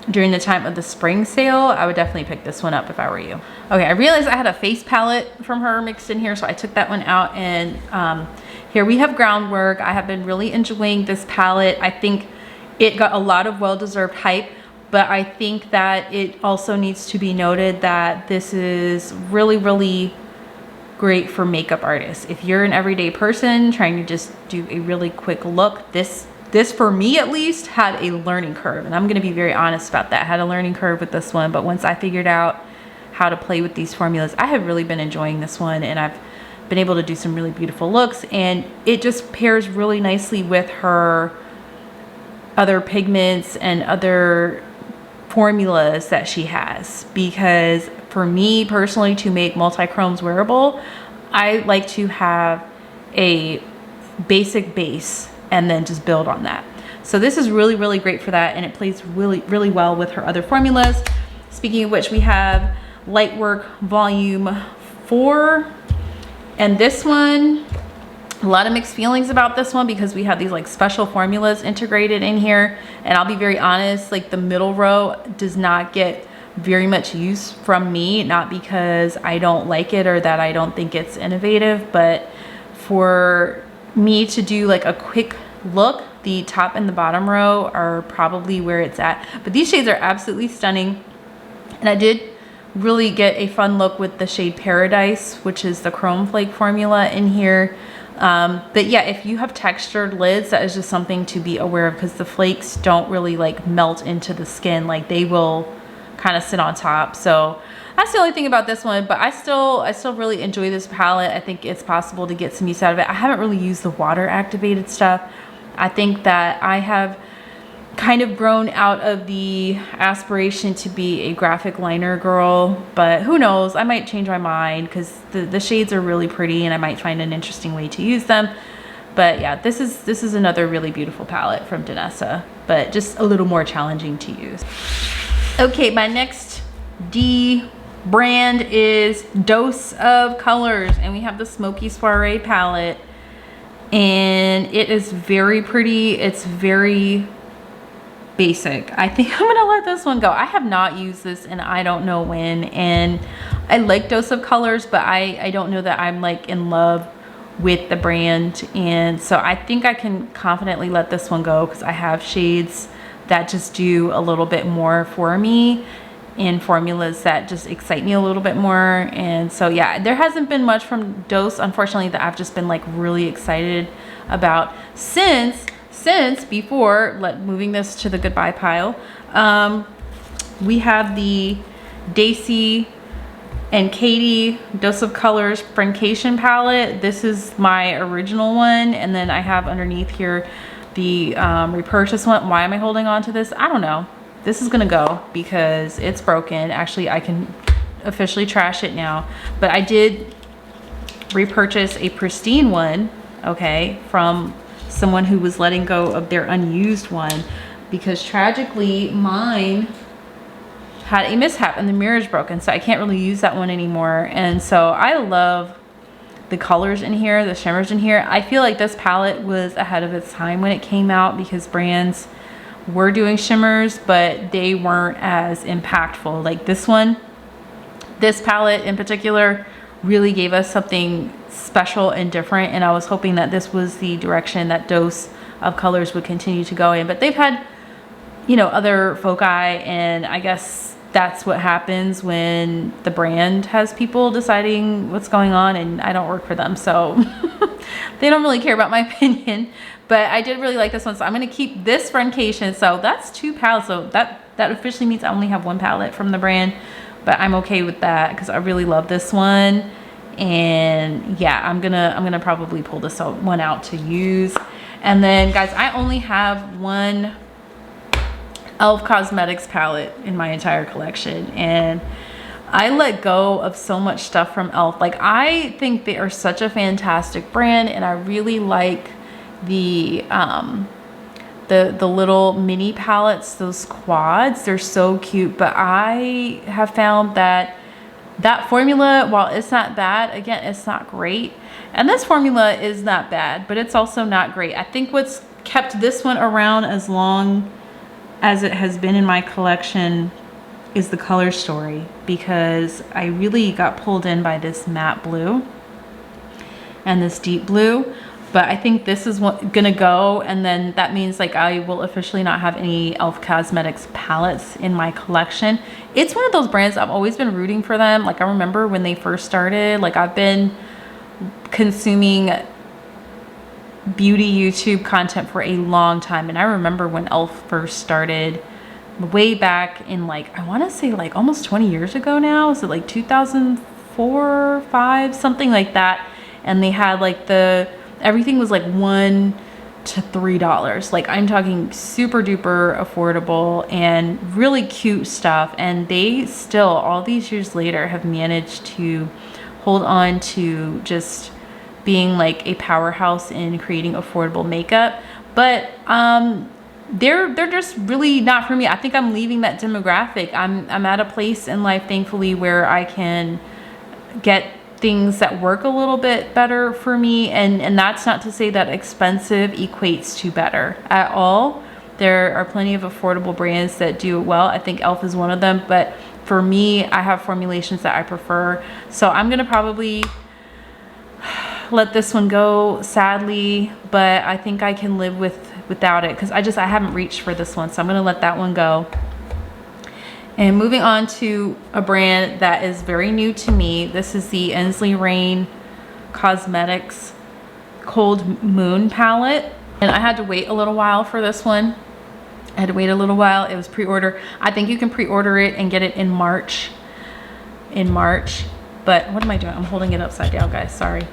during the time of the spring sale, I would definitely pick this one up if I were you. Okay, I realized I had a face palette from her mixed in here, so I took that one out. And here we have Groundwork. I have been really enjoying this palette. I think it got a lot of well-deserved hype, but I think that it also needs to be noted that this is really great for makeup artists. If you're an everyday person trying to just do a really quick look, this for me at least had a learning curve, and I'm going to be very honest about that. I had a learning curve with this one, but once I figured out how to play with these formulas, I have really been enjoying this one, and I've been able to do some really beautiful looks, and it just pairs really nicely with her other pigments and other formulas that she has. Because for me personally, to make multi-chromes wearable, I like to have a basic base and then just build on that. So this is really great for that, and it plays really well with her other formulas. Speaking of which, we have Lightwork Volume 4, and this one, a lot of mixed feelings about this one because we have these like special formulas integrated in here, and I'll be very honest, like the middle row does not get very much use from me, not because I don't like it or that I don't think it's innovative, but for me to do like a quick look, the top and the bottom row are probably where it's at. But these shades are absolutely stunning, and I did really get a fun look with the shade Paradise, which is the chrome flake formula in here. But yeah, if you have textured lids, that is just something to be aware of, because the flakes don't really like melt into the skin, like they will kind of sit on top. So that's the only thing about this one, but I still really enjoy this palette. I think it's possible to get some use out of it. I haven't really used the water activated stuff. I think that I have kind of grown out of the aspiration to be a graphic liner girl, but who knows, I might change my mind because the shades are really pretty and I might find an interesting way to use them. But yeah, this is another really beautiful palette from Denona, but just a little more challenging to use. Okay, my next D brand is Dose of Colors, and we have the Smoky Soiree palette, and it is very pretty. It's very basic. I think I'm gonna let this one go. I have not used this and I don't know when, and I like Dose of Colors, but I don't know that I'm like in love with the brand, and so I think I can confidently let this one go because I have shades that just do a little bit more for me in formulas that just excite me a little bit more. And so yeah, there hasn't been much from Dose, unfortunately, that I've just been like really excited about since before moving this to the goodbye pile. We have the Daisy and Katie Dose of Colors Fanation palette. This is my original one, and then I have underneath here the repurchase one. Why am I holding on to this? I don't know. This is gonna go because it's broken. Actually, I can officially trash it now, but I did repurchase a pristine one, okay, from someone who was letting go of their unused one, because tragically mine had a mishap and the mirror is broken, so I can't really use that one anymore. And so I love the colors in here, the shimmers in here. I feel like this palette was ahead of its time when it came out because brands were doing shimmers, but they weren't as impactful. Like this one, this palette in particular really gave us something special and different, and I was hoping that this was the direction that Dose of Colors would continue to go in. But they've had, you know, other foci, and I guess that's what happens when the brand has people deciding what's going on, and I don't work for them, so they don't really care about my opinion. But I did really like this one, so I'm going to keep this Friendcation. So that's 2 palettes, so that officially means I only have 1 palette from the brand, but I'm okay with that because I really love this one. And yeah, I'm gonna probably pull this one out to use. And then guys, I only have 1 Elf Cosmetics palette in my entire collection, and I let go of so much stuff from Elf. Like, I think they are such a fantastic brand, and I really like the little mini palettes, those quads. They're so cute, but I have found that formula, while it's not bad, again, it's not great. And this formula is not bad, but it's also not great. I think what's kept this one around as long as it has been in my collection is the color story, because I really got pulled in by this matte blue and this deep blue. But I think this is gonna go, and then that means like I will officially not have any Elf Cosmetics palettes in my collection. It's one of those brands I've always been rooting for them. Like, I remember when they first started, like, I've been consuming beauty YouTube content for a long time, and I remember when Elf first started way back in, like, I want to say like almost 20 years ago now. Is it like 2004, 5, something like that? And they had like everything was like $1 to $3. Like, I'm talking super duper affordable and really cute stuff. And they still, all these years later, have managed to hold on to just being like a powerhouse in creating affordable makeup. But they're just really not for me. I think I'm leaving that demographic. I'm at a place in life, thankfully, where I can get things that work a little bit better for me, and that's not to say that expensive equates to better at all. There are plenty of affordable brands that do it well. I think Elf is one of them, but for me, I have formulations that I prefer. So I'm gonna probably let this one go, sadly, but I think I can live without it, because I haven't reached for this one, so I'm gonna let that one go. And moving on to a brand that is very new to me. This is the Ele Rain Cosmetics Cold Moon palette. And I had to wait a little while for this one. I had to wait a little while. It was pre-order. I think you can pre-order it and get it in March. But what am I doing? I'm holding it upside down, guys. Sorry.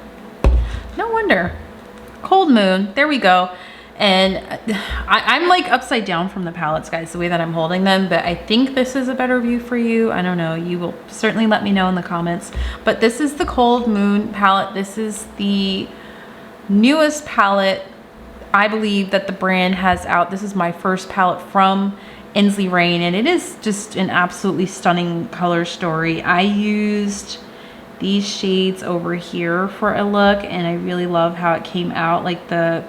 No wonder. Cold Moon. There we go. And I'm like upside down from the palettes, guys, the way that I'm holding them, but I think this is a better view for you. I don't know. You will certainly let me know in the comments. But this is the Cold Moon palette. This is the newest palette I believe that the brand has out. This is my first palette from Ele Rain, and it is just an absolutely stunning color story. I used these shades over here for a look, and I really love how it came out. Like, the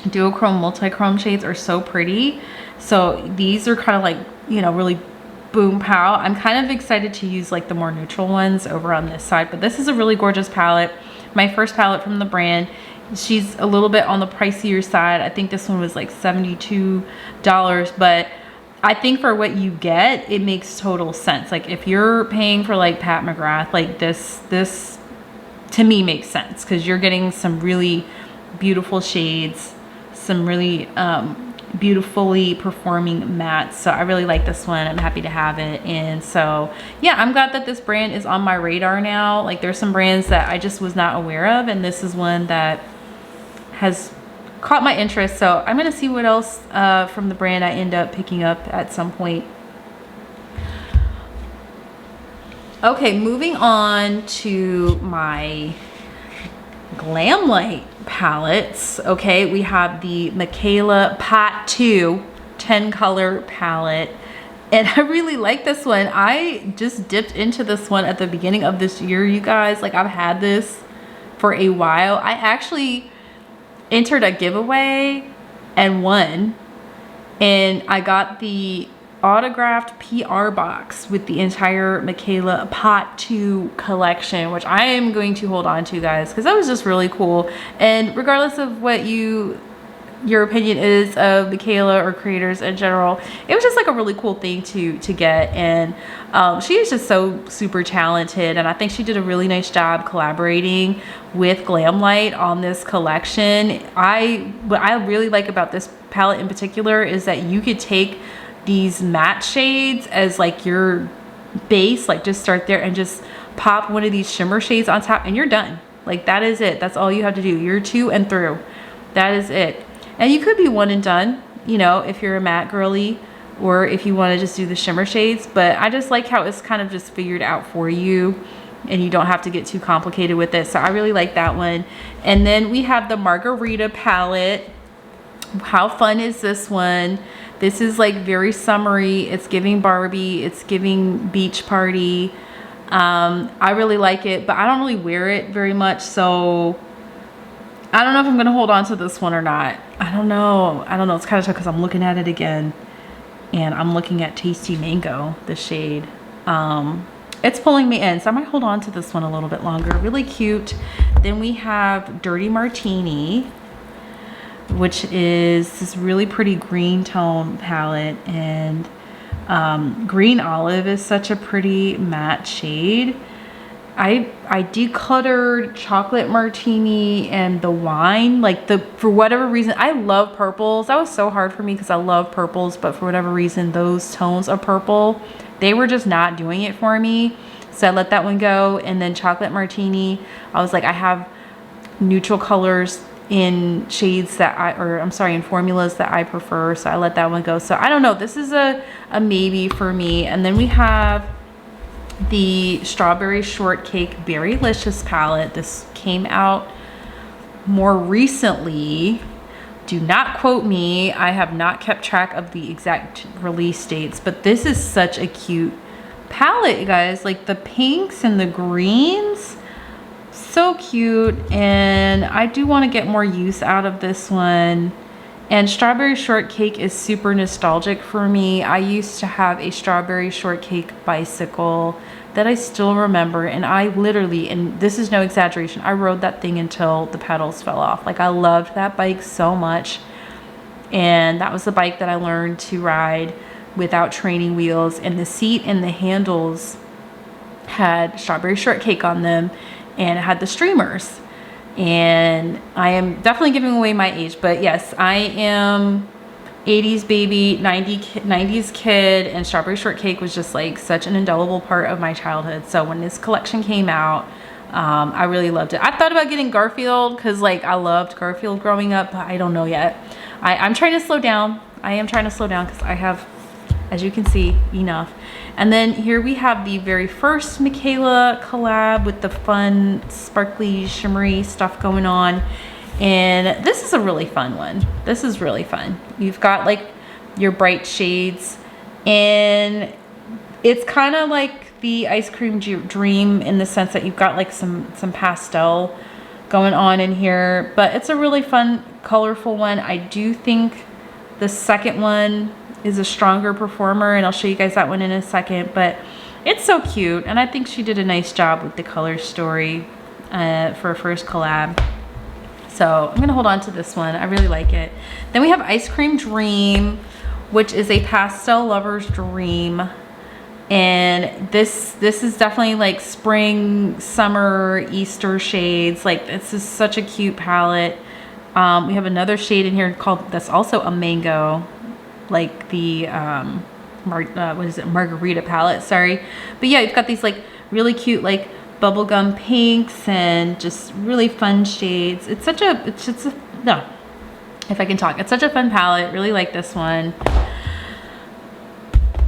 duochrome multi-chrome shades are so pretty. So these are kind of like, you know, really boom pow. I'm kind of excited to use like the more neutral ones over on this side, but this is a really gorgeous palette. My first palette from the brand. She's a little bit on the pricier side. I think this one was like $72, but I think for what you get, it makes total sense. Like, if you're paying for like Pat McGrath, like this to me makes sense, because you're getting some really beautiful shades, some really beautifully performing mattes. So I really like this one. I'm happy to have it. And so yeah, I'm glad that this brand is on my radar now. Like, there's some brands that I just was not aware of, and this is one that has caught my interest. So I'm gonna see what else from the brand I end up picking up at some point. Okay, moving on to my Glam Light palettes. Okay, we have the Michaela Pot 2 10 color palette, and I really like this one. I just dipped into this one at the beginning of this year, you guys. Like, I've had this for a while. I actually entered a giveaway and won, and I got the autographed PR box with the entire Michaela Pot 2 collection, which I am going to hold on to, guys, because that was just really cool. And regardless of what your opinion is of Michaela or creators in general, it was just like a really cool thing to get. And she is just so super talented, and I think she did a really nice job collaborating with Glamlight on this collection. What I really like about this palette in particular is that you could take these matte shades as like your base, like just start there and just pop one of these shimmer shades on top and you're done. Like that is it. That's all you have to do. You're to and through. That is it. And you could be one and done, you know, if you're a matte girly, or if you want to just do the shimmer shades. But I just like how it's kind of just figured out for you and you don't have to get too complicated with it. So I really like that one. And then we have the Margarita palette. How fun is this one? This is like very summery. It's giving Barbie. It's giving beach party. I really like it, but I don't really wear it very much. So I don't know if I'm going to hold on to this one or not. I don't know. It's kind of tough because I'm looking at it again. And I'm looking at Tasty Mango, the shade. It's pulling me in. So I might hold on to this one a little bit longer. Really cute. Then we have Dirty Martini, which is this really pretty green tone palette, and green olive is such a pretty matte shade. I decluttered Chocolate Martini and the wine, like for whatever reason. I love purples. That was so hard for me because I love purples, but for whatever reason those tones of purple, they were just not doing it for me, so I let that one go. And then Chocolate Martini, I was like, I have neutral colors in shades that in formulas that I prefer, so I let that one go. So I don't know, this is a maybe for me. And then we have the Strawberry Shortcake Berrylicious palette. This came out more recently. Do not quote me, I have not kept track of the exact release dates, but this is such a cute palette, you guys. Like the pinks and the greens, so cute. And I do want to get more use out of this one. And Strawberry Shortcake is super nostalgic for me. I used to have a Strawberry Shortcake bicycle that I still remember, and I literally, and this is no exaggeration, I rode that thing until the pedals fell off. Like I loved that bike so much. And that was the bike that I learned to ride without training wheels, and the seat and the handles had Strawberry Shortcake on them, and it had the streamers. And I am definitely giving away my age, but yes, I am 80s baby, 90s kid, and Strawberry Shortcake was just like such an indelible part of my childhood. So when this collection came out, I really loved it. I thought about getting Garfield because like I loved Garfield growing up, but I don't know yet. I'm trying to slow down. I am trying to slow down because I have, as you can see, enough. And then here we have the very first Michaela collab with the fun, sparkly, shimmery stuff going on. And this is a really fun one. This is really fun. You've got like your bright shades, and it's kind of like the Ice Cream Dream in the sense that you've got like some pastel going on in here, but it's a really fun, colorful one. I do think the second one is a stronger performer, and I'll show you guys that one in a second, but it's so cute. And I think she did a nice job with the color story for a first collab. So I'm gonna hold on to this one. I really like it. Then we have Ice Cream Dream, which is a pastel lover's dream. And this is definitely like spring, summer, Easter shades. Like this is such a cute palette. We have another shade in here called, that's also a mango, like the what is it, Margarita palette, sorry. But yeah, you've got these like really cute like bubblegum pinks and just really fun shades. It's such a, no, if I can talk, it's such a fun palette. Really like this one.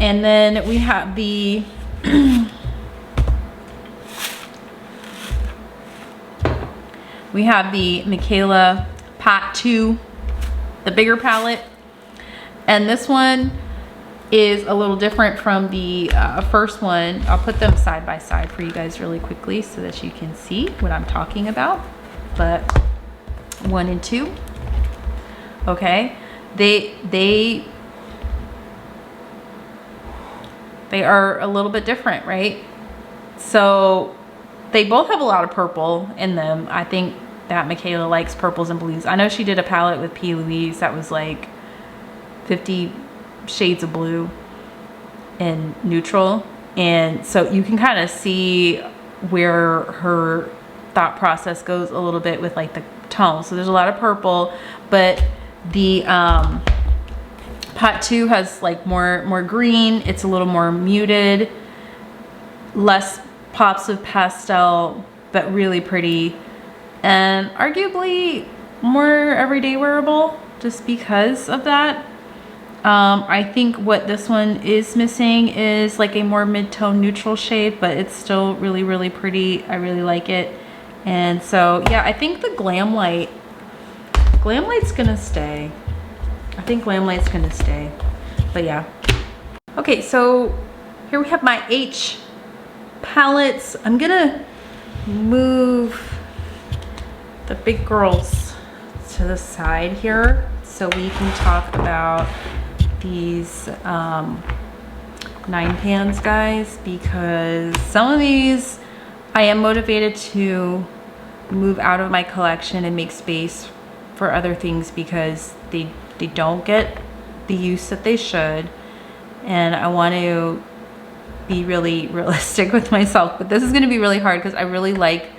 And then we have the we have the Michaela Pot 2, the bigger palette. And this one is a little different from the first one. I'll put them side by side for you guys really quickly so that you can see what I'm talking about. but 1 and 2. Okay, they are a little bit different, right? So they both have a lot of purple in them. I think that Michaela likes purples and blues. I know she did a palette with P. Louise that was like 50 shades of blue and neutral. And so you can kind of see where her thought process goes a little bit with like the tones. So there's a lot of purple, but the pot 2 has like more green. It's a little more muted, less pops of pastel, but really pretty, and arguably more everyday wearable just because of that. I think what this one is missing is like a more mid-tone neutral shade, but it's still really pretty. I really like it. And so yeah, I think the Glam Light's gonna stay. I think Glam Light's gonna stay, but yeah. Okay, so here we have my H palettes. I'm gonna move the big girls to the side here so we can talk about these 9 pans, guys, because some of these I am motivated to move out of my collection and make space for other things because they don't get the use that they should, and I want to be really realistic with myself. But this is going to be really hard because I really like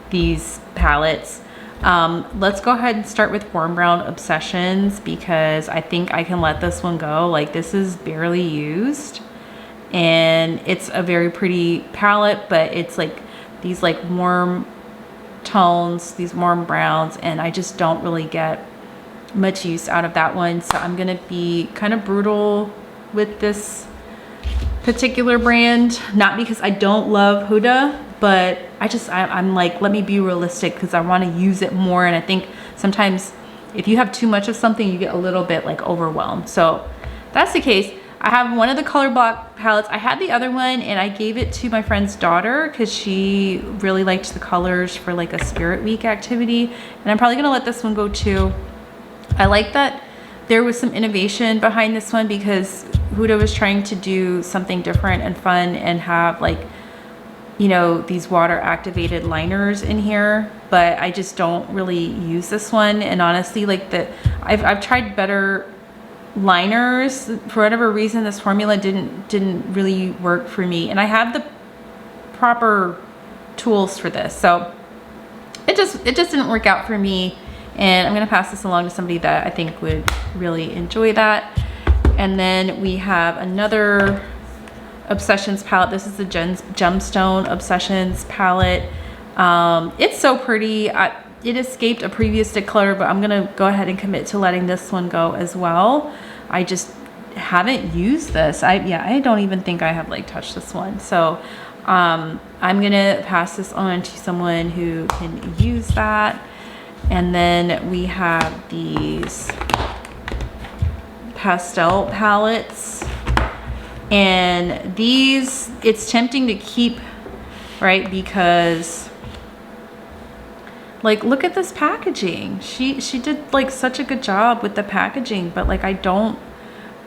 these palettes. Let's go ahead and start with Warm Brown Obsessions because I think I can let this one go. Like, this is barely used and it's a very pretty palette, but it's like these like warm tones, these warm browns, and I just don't really get much use out of that one. So I'm gonna be kind of brutal with this particular brand, not because I don't love Huda, but I'm like, let me be realistic because I want to use it more. And I think sometimes if you have too much of something, you get a little bit like overwhelmed. So that's the case. I have one of the color block palettes. I had the other one and I gave it to my friend's daughter because she really liked the colors for like a Spirit Week activity, and I'm probably gonna let this one go too. I like that there was some innovation behind this one because Huda was trying to do something different and fun and have like, you know, these water activated liners in here, but I just don't really use this one. And honestly, like I've tried better liners. For whatever reason, this formula didn't really work for me, and I have the proper tools for this, so it just didn't work out for me. And I'm gonna pass this along to somebody that I think would really enjoy that. And then we have another Obsessions palette. This is the Gemstone Obsessions palette. It's so pretty. It escaped a previous declutter, but I'm gonna go ahead and commit to letting this one go as well. I just haven't used this. I don't even think I have like touched this one. So I'm gonna pass this on to someone who can use that. And then we have these pastel palettes, and these, it's tempting to keep, right? Because like, look at this packaging. She did like such a good job with the packaging, but like I don't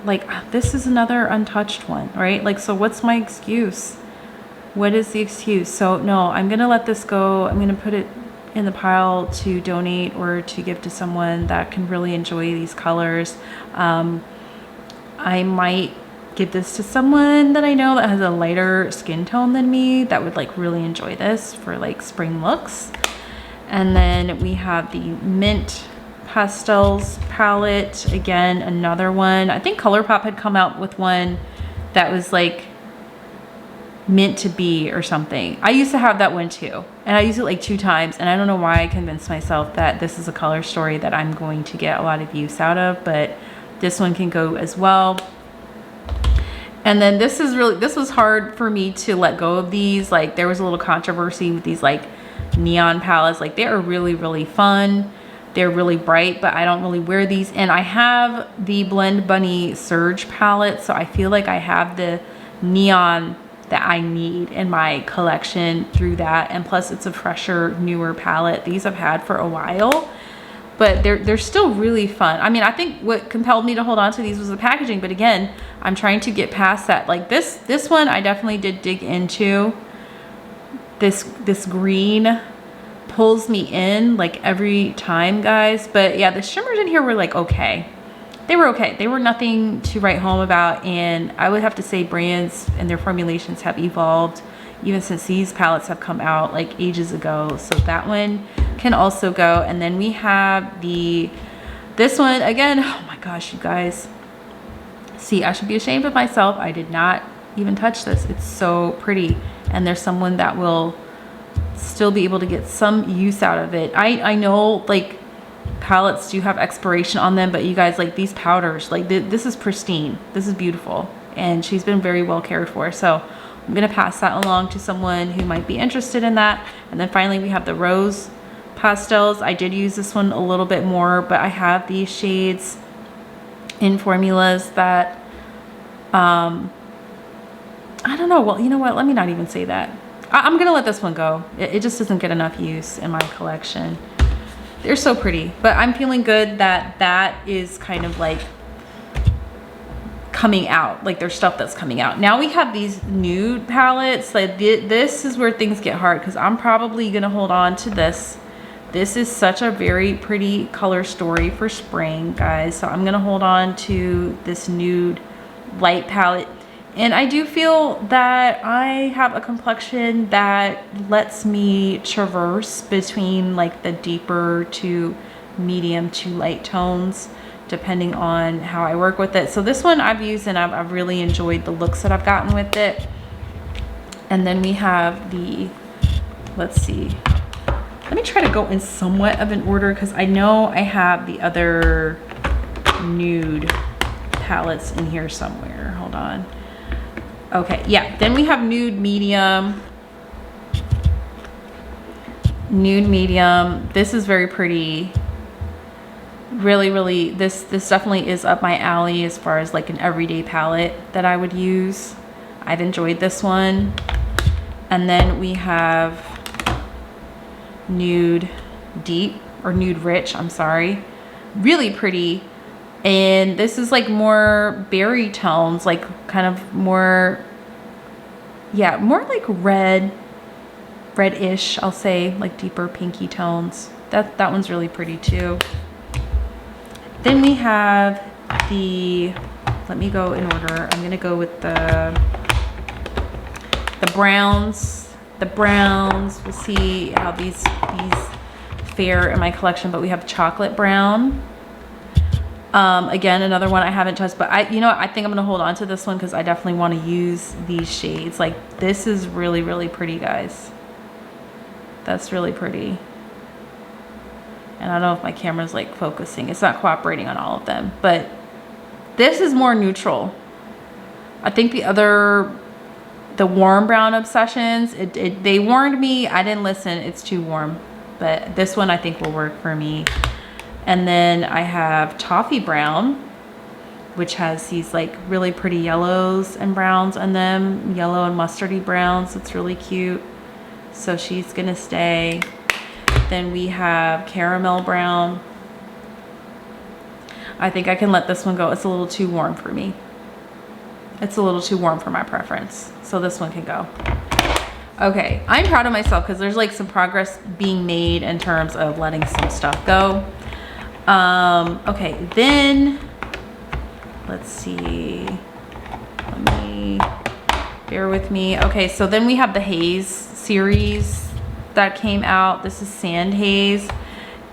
like, this is another untouched one, right? Like, so what's my excuse? What is the excuse? So no, I'm gonna let this go. I'm gonna put it in the pile to donate or to give to someone that can really enjoy these colors. I might give this to someone that I know that has a lighter skin tone than me that would like really enjoy this for like spring looks. And then we have the Mint Pastels palette. Again, another one. I think Colourpop had come out with one that was like Mint to Be or something. I used to have that one too, and I used it like 2 times, and I don't know why I convinced myself that this is a color story that I'm going to get a lot of use out of, but this one can go as well. And then this was hard for me to let go of these. Like, there was a little controversy with these like neon palettes. Like, they are really fun, they're really bright, but I don't really wear these. And I have the Blend Bunny Surge palette, so I feel like I have the neon that I need in my collection through that. And plus it's a fresher, newer palette. These I've had for a while, but they're still really fun. I mean, I think what compelled me to hold on to these was the packaging, but again, I'm trying to get past that. Like this one, I definitely did dig into. This green pulls me in like every time, guys. But yeah, the shimmers in here were like, okay. They were okay. They were nothing to write home about. And I would have to say brands and their formulations have evolved even since these palettes have come out like ages ago. So that one can also go. And then we have this one again. Oh my gosh, you guys. See, I should be ashamed of myself. I did not even touch this. It's so pretty. And there's someone that will still be able to get some use out of it. I know like palettes do have expiration on them, but you guys, like these powders, like this is pristine. This is beautiful. And she's been very well cared for. So I'm going to pass that along to someone who might be interested in that. And then finally we have the rose pastels. I did use this one a little bit more, but I have these shades in formulas that I don't know. Well, you know what? Let me not even say that. I'm going to let this one go. It just doesn't get enough use in my collection. They're so pretty, but I'm feeling good that that is kind of like coming out. Like there's stuff that's coming out. Now we have these nude palettes. Like this is where things get hard because I'm probably going to hold on to this. This is such a very pretty color story for spring, guys. So I'm going to hold on to this nude light palette. And I do feel that I have a complexion that lets me traverse between like the deeper to medium to light tones, depending on how I work with it. So this one I've used and I've really enjoyed the looks that I've gotten with it. And then we have let's see. Let me try to go in somewhat of an order because I know I have the other nude palettes in here somewhere. Hold on. Okay, yeah, then we have nude medium. Nude medium. This is very pretty. Really, this definitely is up my alley as far as like an everyday palette that I would use. I've enjoyed this one. And then we have nude deep or nude rich, I'm sorry. Really pretty. And this is like more berry tones, like kind of more, yeah, more like reddish, I'll say, like deeper pinky tones. That one's really pretty too. Then we have let me go in order. I'm gonna go with the browns. The browns, we'll see how these fare in my collection, but we have chocolate brown. Again, another one I haven't touched, but I think I'm gonna hold on to this one because I definitely want to use these shades. Like this is really pretty, guys. That's really pretty. And I don't know if my camera's like focusing. It's not cooperating on all of them, but this is more neutral. I think the warm brown obsessions, they warned me. I didn't listen. It's too warm, but this one I think will work for me. And then I have toffee brown, which has these like really pretty yellows and browns on them, yellow and mustardy browns. It's really cute. So she's gonna stay. Then we have caramel brown. I think I can let this one go. It's a little too warm for me. It's a little too warm for my preference. So this one can go. Okay, I'm proud of myself because there's like some progress being made in terms of letting some stuff go. Okay, then let's see. Let me bear with me. Okay, so then we have the Haze series that came out. This is Sand Haze,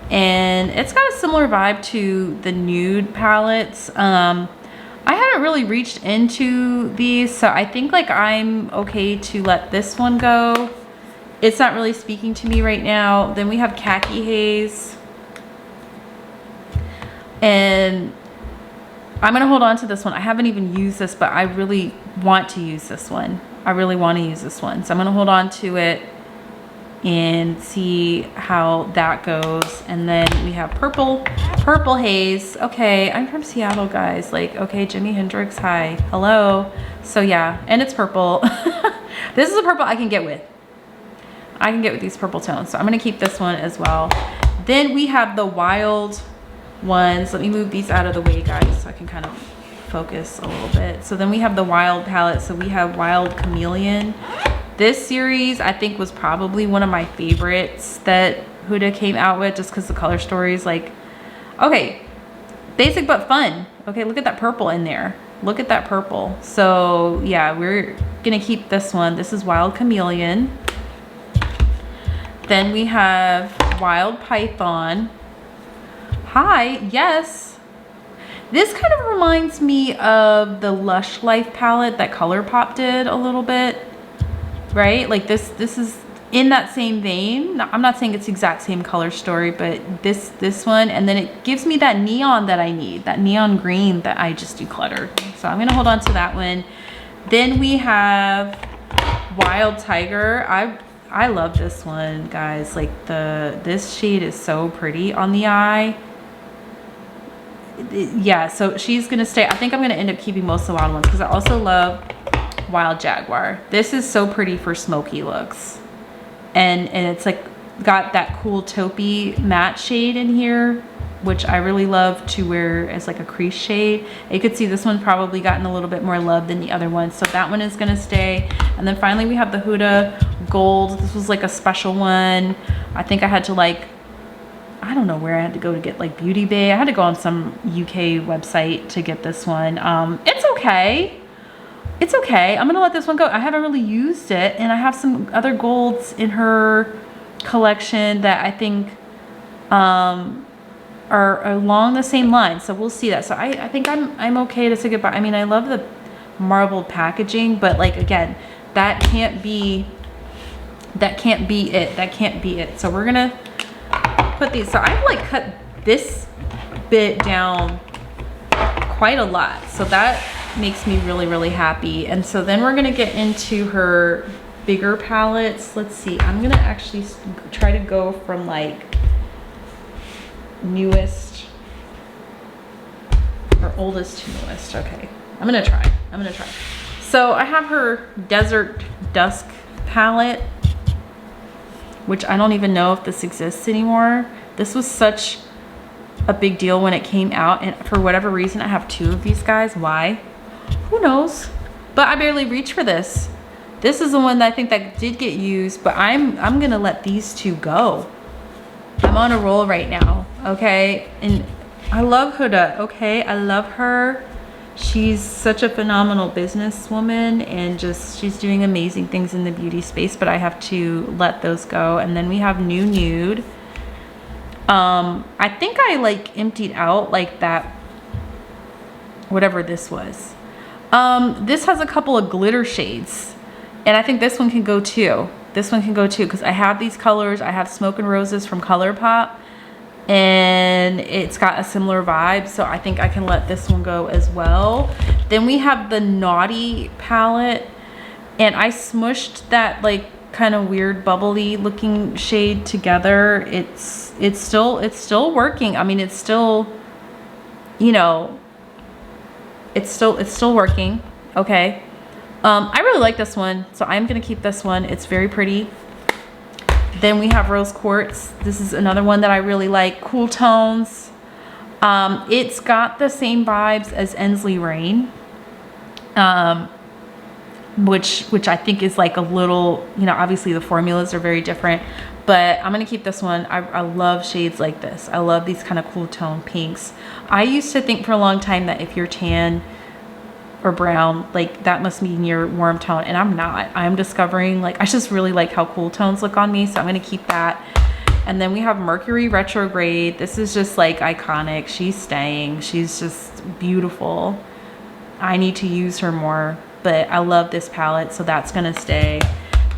and it's got a similar vibe to the nude palettes. I haven't really reached into these, so I think like I'm okay to let this one go. It's not really speaking to me right now. Then we have Khaki Haze, and I'm gonna hold on to this one. I haven't even used this, but I really want to use this one. I really want to use this one, so I'm gonna hold on to it and see how that goes. And then we have purple haze. Okay, I'm from Seattle, guys. Like, okay, Jimi Hendrix, hi, hello. So yeah, and it's purple. This is a purple I can get with. I can get with these purple tones. So I'm gonna keep this one as well. Then we have the wild ones. Let me move these out of the way, guys, so I can kind of focus a little bit. So then we have the wild palette. So we have Wild Chameleon. This series I think was probably one of my favorites that Huda came out with, just because the color story is like, okay, basic but fun. Okay, look at that purple in there. Look at that purple. So yeah, we're gonna keep this one. This is Wild Chameleon. Then we have Wild Python. Hi, yes. This kind of reminds me of the Lush Life palette that Colourpop did a little bit, right? Like this is in that same vein. I'm not saying it's the exact same color story, but this one, and then it gives me that neon that I need, that neon green that I just decluttered. So I'm gonna hold on to that one. Then we have Wild Tiger. I love this one, guys. Like this shade is so pretty on the eye. Yeah, so she's gonna stay. I think I'm gonna end up keeping most of the wild ones because I also love Wild Jaguar. This is so pretty for smoky looks, and it's like got that cool taupey matte shade in here, which I really love to wear as like a crease shade. You could see this one probably gotten a little bit more love than the other one, so that one is gonna stay. And then finally we have the Huda Gold. This was like a special one. I think I had to like, I don't know where I had to go to get, like Beauty Bay. I had to go on some UK website to get this one. It's okay. It's okay. I'm gonna let this one go. I haven't really used it, and I have some other golds in her collection that I think are along the same line. So we'll see that. So I think I'm okay to say goodbye. I mean, I love the marbled packaging, but like again, that can't be it. That can't be it. So we're gonna put these. So I've like cut this bit down quite a lot, so that makes me really happy. And so then we're gonna get into her bigger palettes. Let's see, I'm gonna actually try to go from like newest or oldest to newest. Okay, I'm gonna try. So I have her Desert Dusk palette, which I don't even know if this exists anymore. This was such a big deal when it came out, and for whatever reason I have two of these guys. Why? Who knows? But I barely reached for this. This is the one that I think that did get used, but I'm gonna let these two go. I'm on a roll right now, okay? And I love Huda, okay? I love her. She's such a phenomenal businesswoman, and just she's doing amazing things in the beauty space, but I have to let those go. And then we have New Nude. I think I like emptied out like that, whatever this was. This has a couple of glitter shades, and I think this one can go too. This one can go too, because I have these colors. I have Smoky Roses from Colourpop, and it's got a similar vibe, so I think I can let this one go as well. Then we have the Naughty palette, and I smushed that like kind of weird bubbly looking shade together. It's still working. I mean, it's still, you know, it's still working. Okay. I really like this one, so I'm gonna keep this one. It's very pretty. Then we have Rose Quartz. This is another one that I really like. Cool tones. It's got the same vibes as Ele Rain, which I think is like a little, you know, obviously the formulas are very different, but I'm gonna keep this one. I love shades like this. I love these kind of cool tone pinks. I used to think for a long time that if you're tan or brown, like that must mean you're warm tone, and I'm not. I'm discovering like I just really like how cool tones look on me, so I'm gonna keep that. And then we have Mercury Retrograde. This is just like iconic. She's staying. She's just beautiful. I need to use her more, but I love this palette, so that's gonna stay.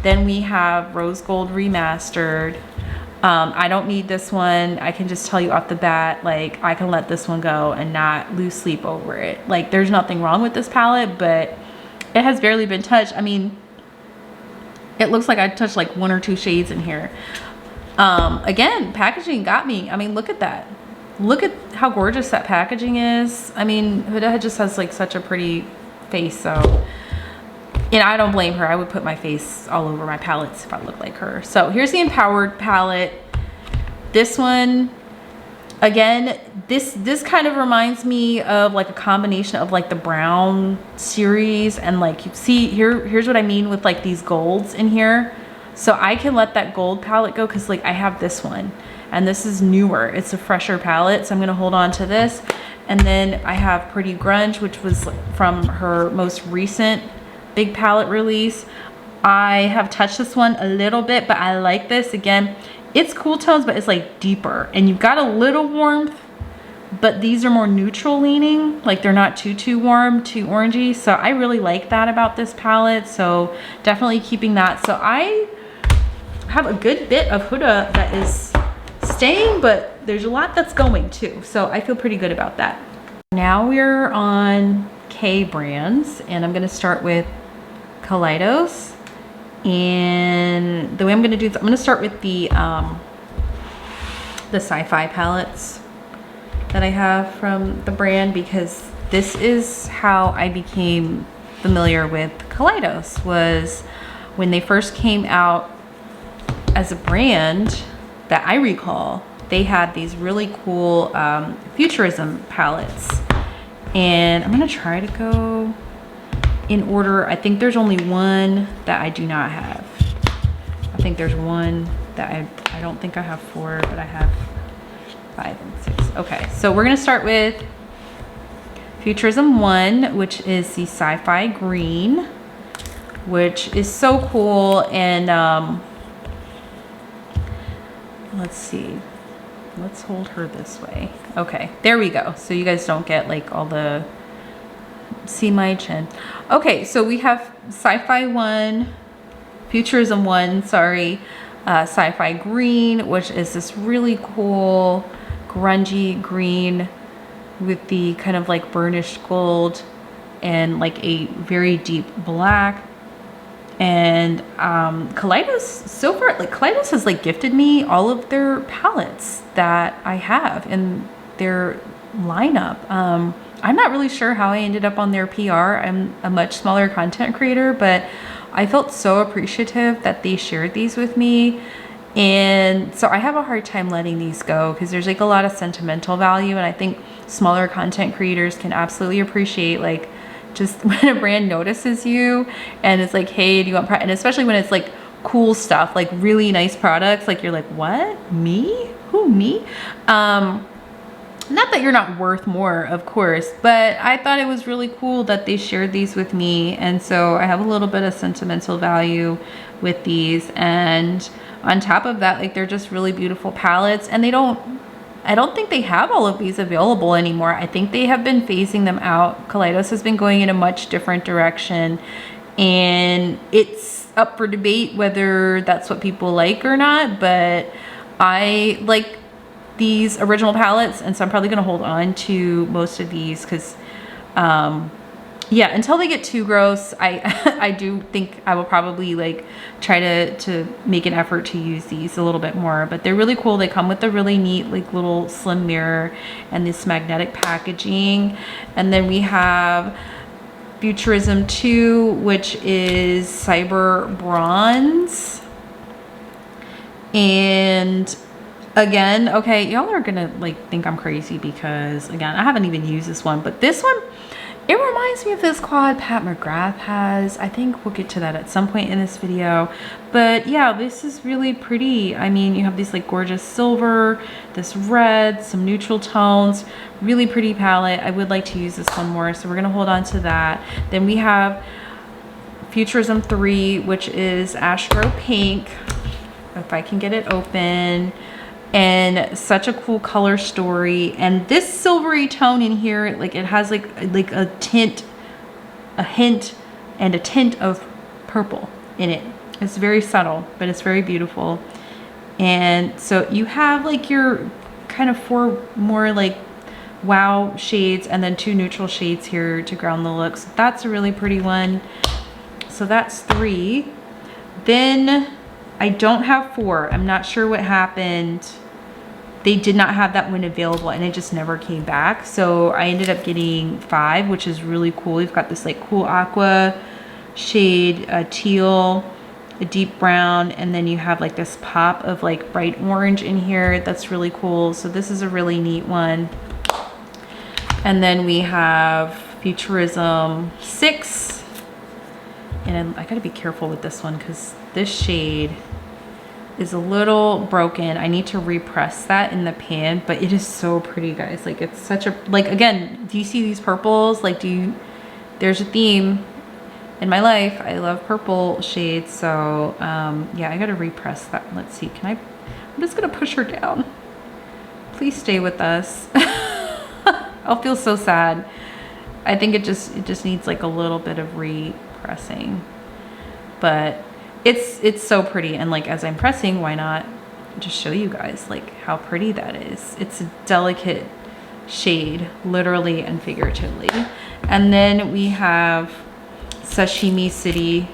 Then we have Rose Gold Remastered. I don't need this one. I can just tell you off the bat, like I can let this one go and not lose sleep over it. Like there's nothing wrong with this palette, but it has barely been touched. I mean, it looks like I touched like one or two shades in here. Again, packaging got me. I mean, look at that. Look at how gorgeous that packaging is. I mean, Huda just has like such a pretty face, so And I don't blame her. I would put my face all over my palettes if I looked like her. So here's the Empowered palette. This one, again, this kind of reminds me of like a combination of like the brown series and like, you see here's what I mean with like these golds in here. So I can let that gold palette go because like I have this one and this is newer. It's a fresher palette. So I'm gonna hold on to this. And then I have Pretty Grunge, which was from her most recent big palette release. I have touched this one a little bit, but I like this. Again, it's cool tones, but it's like deeper and you've got a little warmth, but these are more neutral leaning. Like they're not too warm, too orangey. So I really like that about this palette. So definitely keeping that. So I have a good bit of Huda that is staying, but there's a lot that's going too. So I feel pretty good about that. Now we're on K brands and I'm gonna start with Kaleidos. And the way I'm gonna do this, I'm gonna start with the sci-fi palettes that I have from the brand, because this is how I became familiar with Kaleidos. Was when they first came out as a brand that I recall, they had these really cool futurism palettes. And I'm gonna try to go in order. I think there's only one that I do not have. I think there's one that I don't think I have 4, but I have 5 and 6. Okay, so we're gonna start with Futurism 1, which is the Sci-Fi Green, which is so cool. And let's see, let's hold her this way. Okay, there we go. So you guys don't get like all the, see my chin. Okay, so we have Sci-Fi 1, Futurism 1, sorry, Sci-Fi Green, which is this really cool grungy green with the kind of like burnished gold and like a very deep black. And Kaleidos, so far, like Kaleidos has like gifted me all of their palettes that I have in their lineup. I'm not really sure how I ended up on their PR. I'm a much smaller content creator, but I felt so appreciative that they shared these with me. And so I have a hard time letting these go because there's like a lot of sentimental value. And I think smaller content creators can absolutely appreciate like just when a brand notices you and it's like, hey, do you want, and especially when it's like cool stuff, like really nice products, like you're like, what, me? Who, me? Not that you're not worth more, of course, but I thought it was really cool that they shared these with me. And so I have a little bit of sentimental value with these. And on top of that, like they're just really beautiful palettes, and I don't think they have all of these available anymore. I think they have been phasing them out. Kaleidos has been going in a much different direction, and it's up for debate whether that's what people like or not, but I like these original palettes, and so I'm probably gonna hold on to most of these because yeah, until they get too gross, I do think I will probably like try to make an effort to use these a little bit more. But they're really cool. They come with a really neat like little slim mirror and this magnetic packaging. And then we have Futurism 2, which is Cyber Bronze. And again, okay, y'all are gonna like think I'm crazy because again, I haven't even used this one, but this one, it reminds me of this quad Pat McGrath has. I think we'll get to that at some point in this video. But yeah, this is really pretty. I mean, you have these like gorgeous silver, this red, some neutral tones, really pretty palette. I would like to use this one more, so we're gonna hold on to that. Then we have Futurism 3, which is Astro Pink. If I can get it open. And such a cool color story, and this silvery tone in here, like it has like a hint and a tint of purple in it. It's very subtle, but it's very beautiful. And so you have like your kind of 4 more like wow shades and then 2 neutral shades here to ground the look. So that's a really pretty one. So that's 3. Then I don't have 4. I'm not sure what happened. They did not have that one available and it just never came back. So I ended up getting 5, which is really cool. We've got this like cool aqua shade, a teal, a deep brown, and then you have like this pop of like bright orange in here. That's really cool. So this is a really neat one. And then we have Futurism 6. And I gotta be careful with this one because this shade is a little broken. I need to repress that in the pan, but it is so pretty, guys. Like it's such a, like, again, do you see these purples? Like, there's a theme in my life. I love purple shades. So yeah, I gotta repress that. Let's see, I'm just gonna push her down. Please stay with us. I'll feel so sad. I think it just needs like a little bit of repressing, but it's so pretty. And like, as I'm pressing, why not just show you guys like how pretty that is. It's a delicate shade, literally and figuratively. And then we have Sashimi City.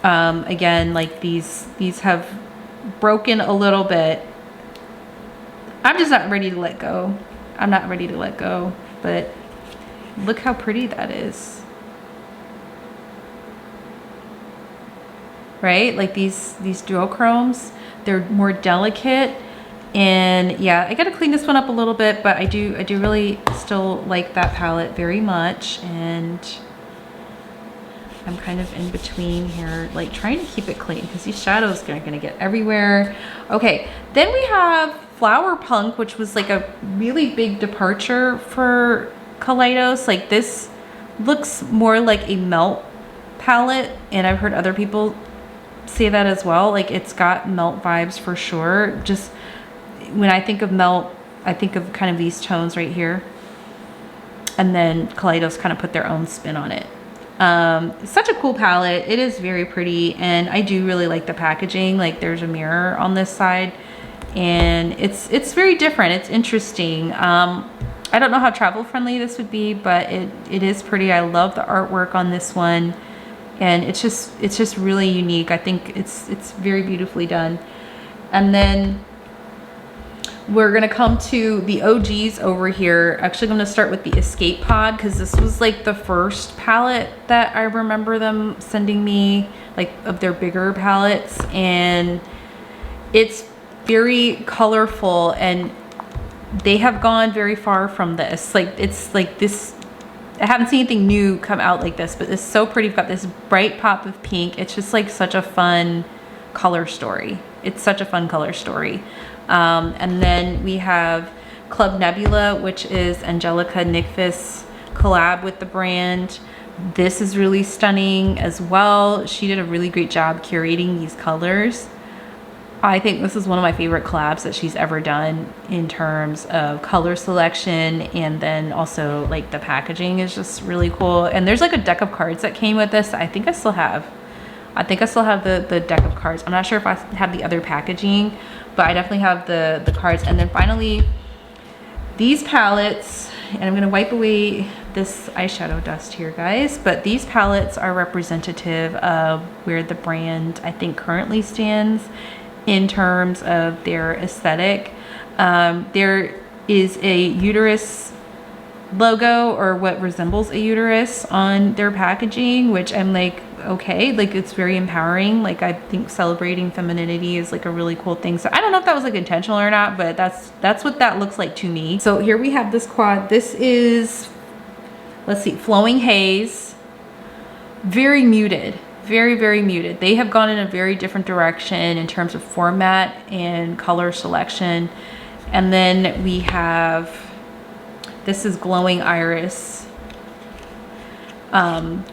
Again, like these have broken a little bit. I'm just not ready to let go. I'm not ready to let go, but look how pretty that is. Right? Like these duochromes, they're more delicate. And yeah, I gotta clean this one up a little bit, but I do really still like that palette very much. And I'm kind of in between here, like trying to keep it clean because these shadows are gonna get everywhere. Okay, then we have Flower Punk, which was like a really big departure for Kaleidos. Like this looks more like a melt palette, and I've heard other people say that as well. Like it's got melt vibes for sure. Just when I think of melt, I think of kind of these tones right here, and then Kaleidos kind of put their own spin on it. It's such a cool palette. It is very pretty, and I do really like the packaging. Like there's a mirror on this side, and it's very different. It's interesting. I don't know how travel friendly this would be, but it is pretty. I love the artwork on this one, and it's just really unique. I think it's very beautifully done. And then we're gonna come to the OGs over here. Actually, I'm gonna start with the Escape Pod because this was like the first palette that I remember them sending me, like of their bigger palettes, and it's very colorful, and they have gone very far from this. Like it's like this, I haven't seen anything new come out like this, but it's so pretty. You've got this bright pop of pink. It's just like such a fun color story. It's such a fun color story. And then we have Club Nebula, which is Angelica Nyquist's collab with the brand. This is really stunning as well. She did a really great job curating these colors. I think this is one of my favorite collabs that she's ever done in terms of color selection, and then also like the packaging is just really cool. And there's like a deck of cards that came with this. I think I still have. I think I still have the deck of cards. I'm not sure if I have the other packaging, but I definitely have the cards. And then finally, these palettes, and I'm gonna wipe away this eyeshadow dust here, guys, but these palettes are representative of where the brand, I think, currently stands in terms of their aesthetic. There is a uterus logo, or what resembles a uterus, on their packaging, which I'm like, okay, like it's very empowering. Like I think celebrating femininity is like a really cool thing. So I don't know if that was like intentional or not, but that's what that looks like to me. So here we have this quad. This is, let's see, Flowing Haze. Very muted, very muted. They have gone in a very different direction in terms of format and color selection. And then we have, this is Glowing Iris,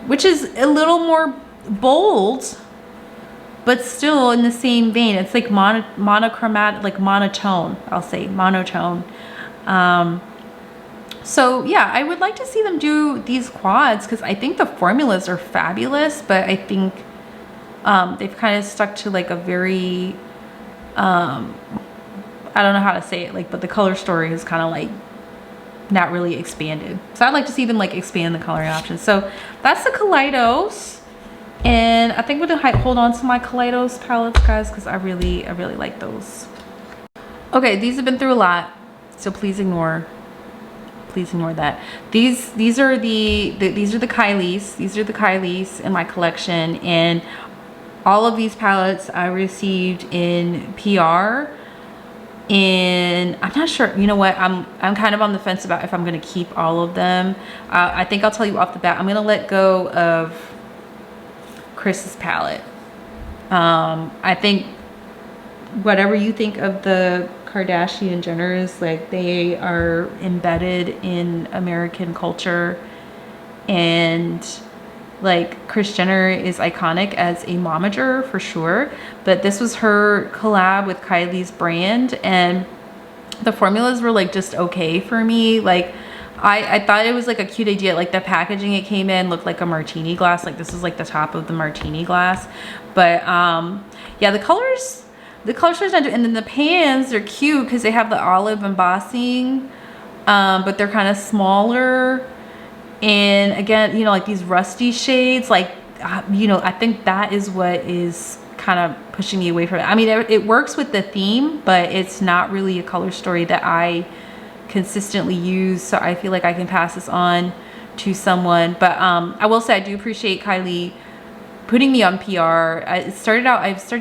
which is a little more bold, but still in the same vein. It's like monochromatic, like monotone, I'll say monotone. So yeah, I would like to see them do these quads because I think the formulas are fabulous, but I think they've kind of stuck to like a very, I don't know how to say it, like, but the color story is kind of like not really expanded. So I'd like to see them like expand the coloring options. So that's the Kaleidos, and I think I'm gonna hold on to my Kaleidos palettes, guys, because I really like those. Okay, these have been through a lot, so please ignore. please ignore that. These are the Kylie's. These are the Kylie's in my collection, and all of these palettes I received in PR. And I'm not sure, you know what, I'm kind of on the fence about if I'm going to keep all of them. I think I'll tell you off the bat, I'm going to let go of Chris's palette. I think whatever you think of the Kardashian Jenners, like, they are embedded in American culture, and like Kris Jenner is iconic as a momager for sure, but this was her collab with Kylie's brand, and the formulas were like just okay for me. Like I thought it was like a cute idea. Like the packaging it came in looked like a martini glass. Like this is like the top of the martini glass, but yeah, the colors are not, and then the pans, they're cute because they have the olive embossing, but they're kind of smaller. And again, you know, like these rusty shades, like, you know, I think that is what is kind of pushing me away from it. I mean, it works with the theme, but it's not really a color story that I consistently use. So I feel like I can pass this on to someone. But I will say I do appreciate Kylie putting me on PR. I started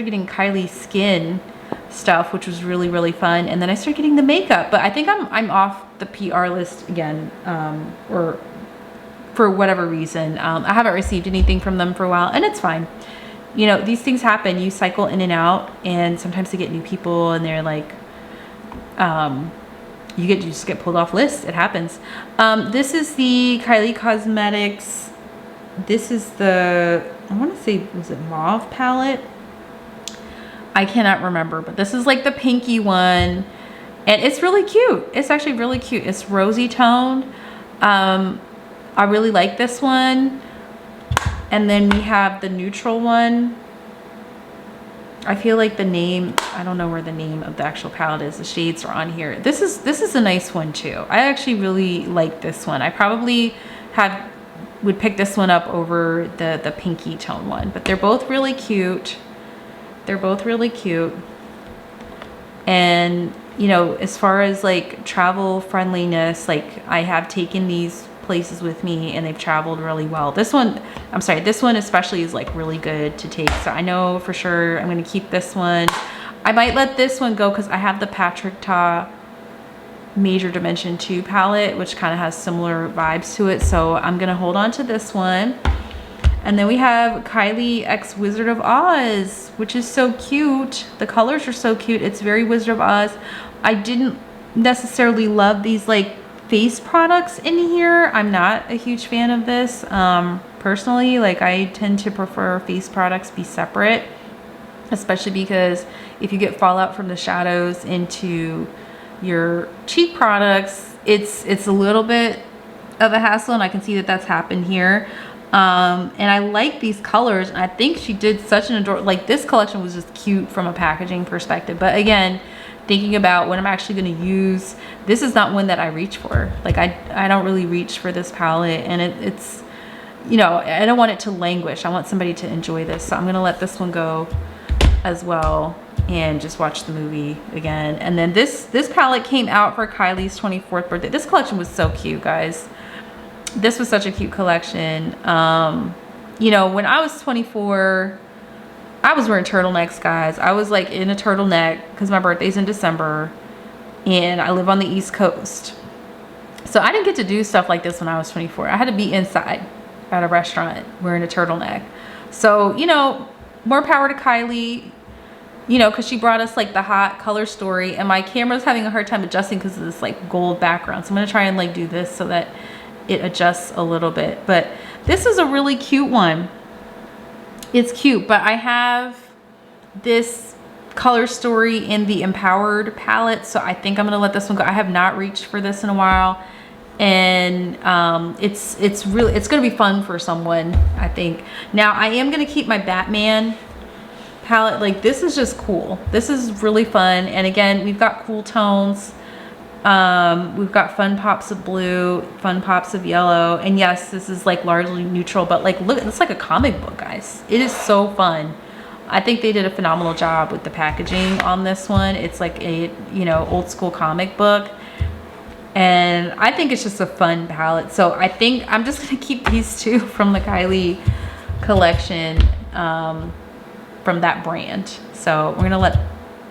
getting Kylie skin stuff, which was really, really fun. And then I started getting the makeup, but I think I'm off the PR list again, or for whatever reason. I haven't received anything from them for a while, and it's fine. You know, these things happen. You cycle in and out, and sometimes they get new people, and they're like, you just get pulled off lists. It happens. This is the Kylie Cosmetics. This is the, I want to say, was it mauve palette? I cannot remember, but this is like the pinky one, and it's really cute. It's actually really cute. It's rosy toned. I really like this one. And then we have the neutral one. I feel like the name, I don't know where the name of the actual palette is. The shades are on here. This is a nice one too. I actually really like this one. I probably would pick this one up over the pinky tone one, but they're both really cute. They're both really cute. And, you know, as far as like travel friendliness, like I have taken these places with me and they've traveled really well. This one, I'm sorry, this one especially is like really good to take. So I know for sure I'm going to keep this one. I might let this one go because I have the Patrick Ta Major Dimension 2 palette, which kind of has similar vibes to it. So I'm going to hold on to this one. And then we have Kylie X Wizard of Oz, which is so cute. The colors are so cute. It's very Wizard of Oz. I didn't necessarily love these like face products in here. I'm not a huge fan of this. Personally, like I tend to prefer face products be separate, especially because if you get fallout from the shadows into your cheek products, it's a little bit of a hassle, and I can see that that's happened here. And I like these colors, and I think she did such an adorable, like this collection was just cute from a packaging perspective. But again, thinking about when I'm actually going to use, this is not one that I reach for. Like I don't really reach for this palette, and it's, you know, I don't want it to languish. I want somebody to enjoy this. So I'm going to let this one go as well and just watch the movie again. And then this palette came out for Kylie's 24th birthday. This collection was so cute, guys. This was such a cute collection. You know, when I was 24, I was wearing turtlenecks, guys. I was like in a turtleneck because my birthday's in December and I live on the East Coast. So I didn't get to do stuff like this when I was 24. I had to be inside at a restaurant wearing a turtleneck. So, you know, more power to Kylie, you know, because she brought us like the hot color story, and my camera's having a hard time adjusting because of this like gold background. So I'm going to try and like do this so that it adjusts a little bit. But this is a really cute one. It's cute, but I have this color story in the Empowered palette, so I think I'm gonna let this one go. I have not reached for this in a while, and it's gonna be fun for someone, I think. Now I am gonna keep my Batman palette. Like this is just cool. This is really fun, and again, we've got cool tones. We've got fun pops of blue, fun pops of yellow, and yes, this is like largely neutral, but like look, it's like a comic book, guys. It is so fun. I think they did a phenomenal job with the packaging on this one. It's like a, you know, old school comic book. And I think it's just a fun palette. So I think I'm just gonna keep these two from the Kylie collection, from that brand. So we're gonna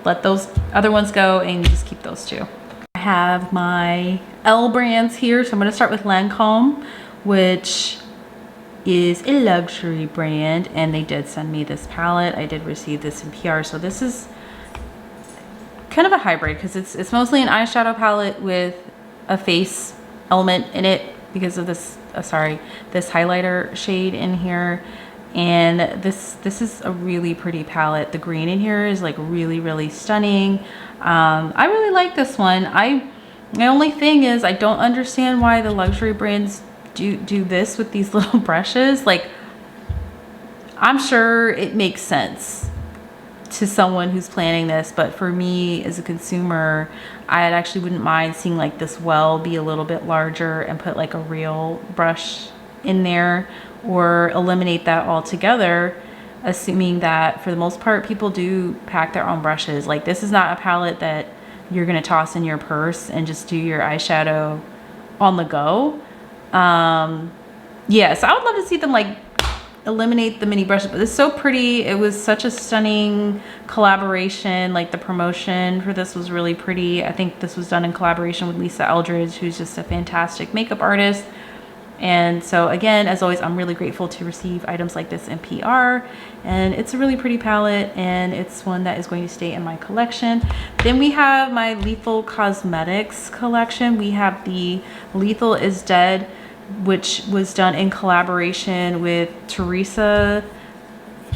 let those other ones go and just keep those two. I have my L brands here. So I'm gonna start with Lancome, which is a luxury brand, and they did send me this palette. I did receive this in PR. So this is kind of a hybrid because it's mostly an eyeshadow palette with a face element in it because of this this highlighter shade in here. And this is a really pretty palette. The green in here is like really stunning. I really like this one. My only thing is I don't understand why the luxury brands do this with these little brushes. Like, I'm sure it makes sense to someone who's planning this, but for me as a consumer, I actually wouldn't mind seeing like this well be a little bit larger and put like a real brush in there, or eliminate that altogether, assuming that for the most part people do pack their own brushes. Like, this is not a palette that you're gonna toss in your purse and just do your eyeshadow on the go. Yeah, so I would love to see them like eliminate the mini brushes, but it's so pretty. It was such a stunning collaboration. Like, the promotion for this was really pretty. I think this was done in collaboration with Lisa Eldridge, who's just a fantastic makeup artist. And so again, as always, I'm really grateful to receive items like this in PR, and it's a really pretty palette, and it's one that is going to stay in my collection. Then we have my Lethal Cosmetics collection. We have the Lethal is Dead, which was done in collaboration with Teresa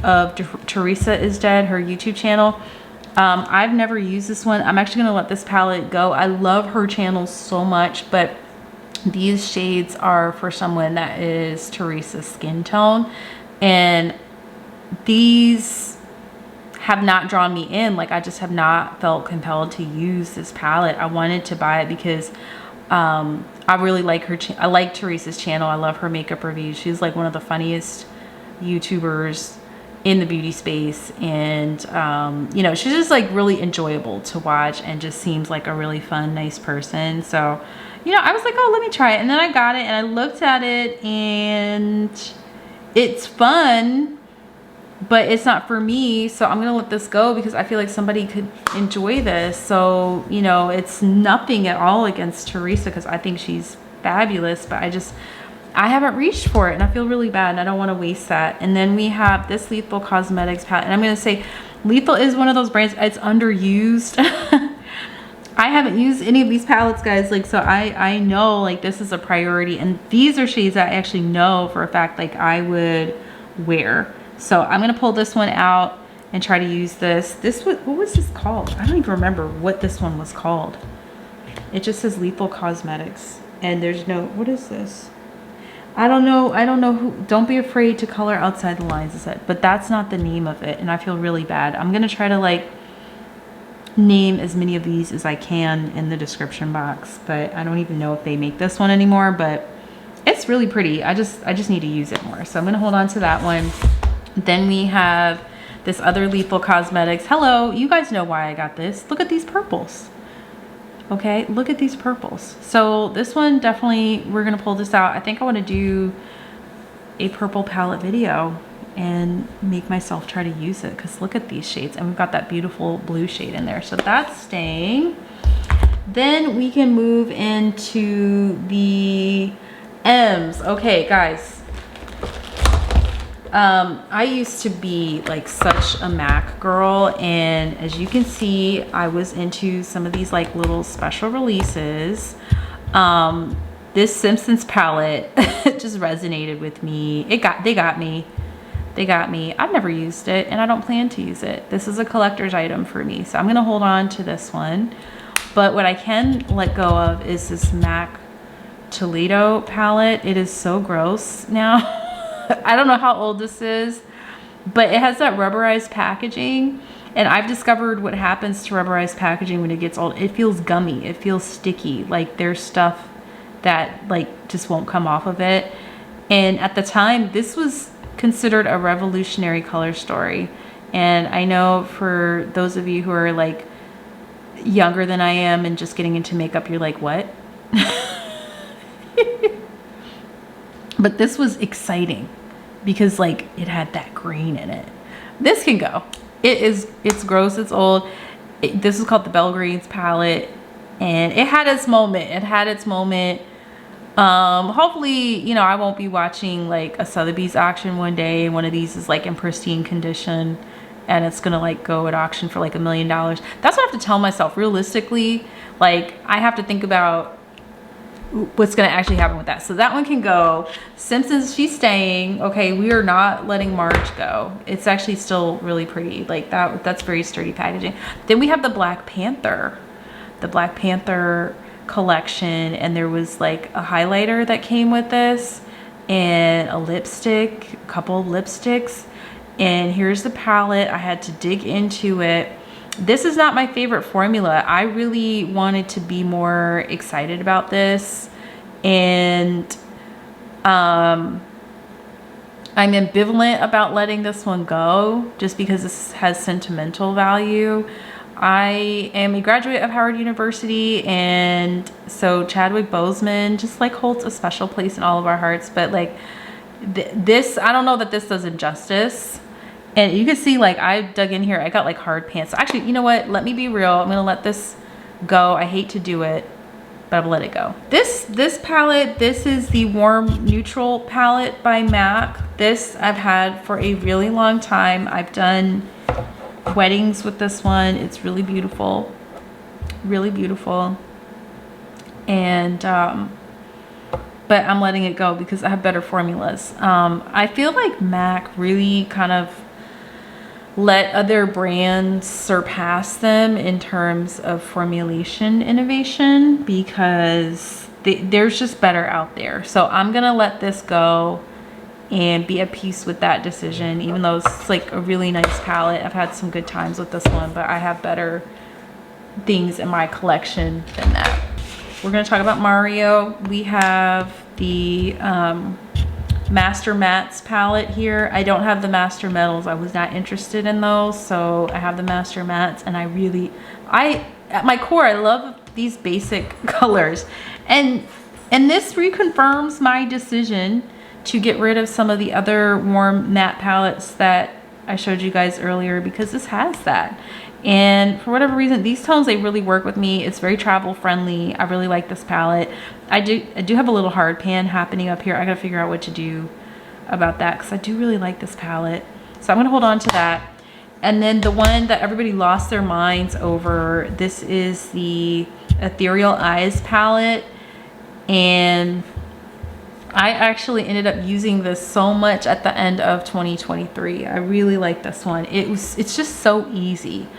of Teresa is Dead, her YouTube channel. I've never used this one. I'm actually gonna let this palette go. I love her channel so much, but these shades are for someone that is Teresa's skin tone, and these have not drawn me in. Like, I just have not felt compelled to use this palette. I wanted to buy it because I really like her. I like Teresa's channel. I love her makeup reviews. She's like one of the funniest YouTubers in the beauty space, and you know, she's just like really enjoyable to watch and just seems like a really fun, nice person. So, you know, I was like, oh, let me try it. And then I got it and I looked at it, and it's fun, but it's not for me. So I'm gonna let this go because I feel like somebody could enjoy this. So, you know, it's nothing at all against Teresa because I think she's fabulous, but I haven't reached for it and I feel really bad and I don't want to waste that. And then we have this Lethal Cosmetics palette, and I'm gonna say Lethal is one of those brands, it's underused. I haven't used any of these palettes, guys. Like, so I know like this is a priority, and these are shades that I actually know for a fact like I would wear. So I'm gonna pull this one out and try to use this. What was this called? I don't even remember what this one was called. It just says Lethal Cosmetics, and there's no, what is this? I don't know who. Don't be afraid to color outside the lines, it said, but that's not the name of it, and I feel really bad. I'm gonna try to like name as many of these as I can in the description box, but I don't even know if they make this one anymore, but it's really pretty. I just need to use it more. So I'm gonna hold on to that one. Then we have this other Lethal Cosmetics. Hello, you guys know why I got this. Look at these purples. Okay, look at these purples. So this one, definitely, we're gonna pull this out. I think I wanna do a purple palette video and make myself try to use it, because look at these shades, and we've got that beautiful blue shade in there, so that's staying. Then we can move into the M's. Okay, guys, I used to be like such a MAC girl, and as you can see, I was into some of these like little special releases. This Simpsons palette just resonated with me. They got me. I've never used it, and I don't plan to use it. This is a collector's item for me, so I'm gonna hold on to this one. But what I can let go of is this MAC Toledo palette. It is so gross now. I don't know how old this is, but it has that rubberized packaging, and I've discovered what happens to rubberized packaging when it gets old. It feels gummy, it feels sticky, like there's stuff that like just won't come off of it. And at the time, this was considered a revolutionary color story, and I know for those of you who are like younger than I am and just getting into makeup, you're like, what? But this was exciting because like it had that green in it. This can go. It's gross, it's old. This is called the Belgrade's palette, and it had its moment. It had its moment. Hopefully, you know, I won't be watching like a Sotheby's auction one day. One of these is like in pristine condition and it's gonna like go at auction for like $1 million. That's what I have to tell myself. Realistically, like I have to think about what's gonna actually happen with that. So that one can go. Simpsons, she's staying. Okay, we are not letting Marge go. It's actually still really pretty. Like that's very sturdy packaging. Then we have the Black Panther. The Black Panther collection, and there was like a highlighter that came with this and a lipstick, a couple of lipsticks. And here's the palette. I had to dig into it. This is not my favorite formula. I really wanted to be more excited about this, and I'm ambivalent about letting this one go just because this has sentimental value. I am a graduate of Howard University, and so Chadwick Boseman just like holds a special place in all of our hearts. But like this, I don't know that this does it justice. And you can see like I dug in here, I got like hard pants. Actually, you know what? Let me be real. I'm gonna let this go. I hate to do it, but I'm gonna let it go. This palette, this is the Warm Neutral palette by MAC. This I've had for a really long time. I've done weddings with this one. It's really beautiful, really beautiful. And but I'm letting it go because I have better formulas. I feel like MAC really kind of let other brands surpass them in terms of formulation innovation because there's just better out there. So I'm gonna let this go and be at peace with that decision, even though it's like a really nice palette. I've had some good times with this one, but I have better things in my collection than that. We're gonna talk about Mario. We have the Master Mattes palette here. I don't have the Master Metals. I was not interested in those, so I have the Master Mattes, and at my core, I love these basic colors. And this reconfirms my decision to get rid of some of the other warm matte palettes that I showed you guys earlier, because this has that. And for whatever reason, these tones, they really work with me. It's very travel friendly. I really like this palette. I do have a little hard pan happening up here. I gotta figure out what to do about that because I do really like this palette. So I'm gonna hold on to that. And then the one that everybody lost their minds over, this is the Ethereal Eyes palette. And I actually ended up using this so much at the end of 2023. I really like this one. It's just so easy.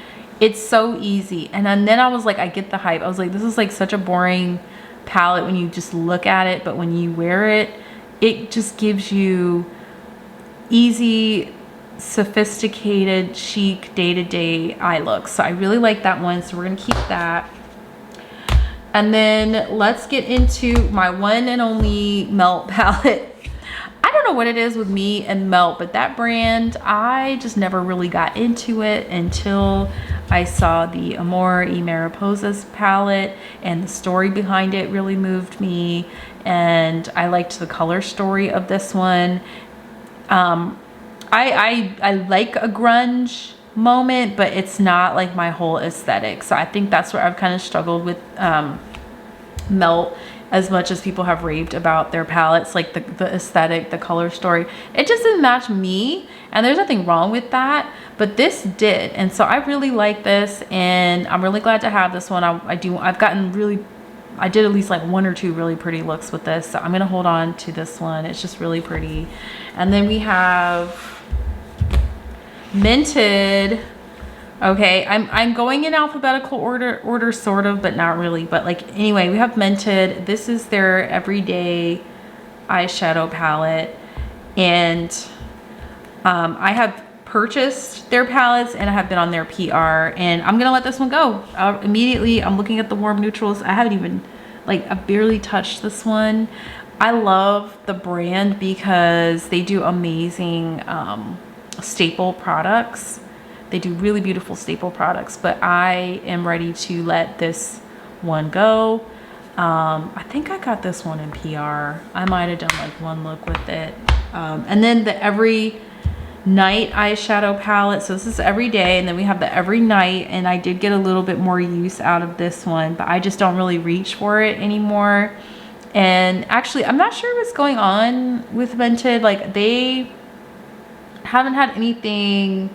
It's so easy. And then I was like, I get the hype. I was like, this is like such a boring palette when you just look at it, but when you wear it, it just gives you easy, sophisticated, chic, day-to-day eye looks. So I really like that one. So we're gonna keep that. And then let's get into my one and only Melt palette. I don't know what it is with me and Melt, but that brand, I just never really got into it until I saw the Amor y Mariposas palette, and the story behind it really moved me. And I liked the color story of this one. I like a grunge moment, but it's not like my whole aesthetic. So I think that's where I've kind of struggled with Melt. As much as people have raved about their palettes, like the aesthetic, the color story, it just didn't match me, and there's nothing wrong with that, but this did. And so I really like this, and I'm really glad to have this one. I did at least like one or two really pretty looks with this, so I'm gonna hold on to this one. It's just really pretty. And then we have Mented. Okay, I'm going in alphabetical order sort of, but not really. But like, anyway, we have Mented. This is their everyday eyeshadow palette, and I have purchased their palettes and I have been on their PR, and I'm gonna let this one go. Immediately, I'm looking at the warm neutrals. I haven't even, like, I barely touched this one. I love the brand because they do amazing staple products. They do really beautiful staple products, but I am ready to let this one go. I think I got this one in PR. I might have done like one look with it. And then the Every Night eyeshadow palette. So this is every day, and then we have the Every Night, and I did get a little bit more use out of this one, but I just don't really reach for it anymore. And actually, I'm not sure what's going on with Mented. Like, they haven't had anything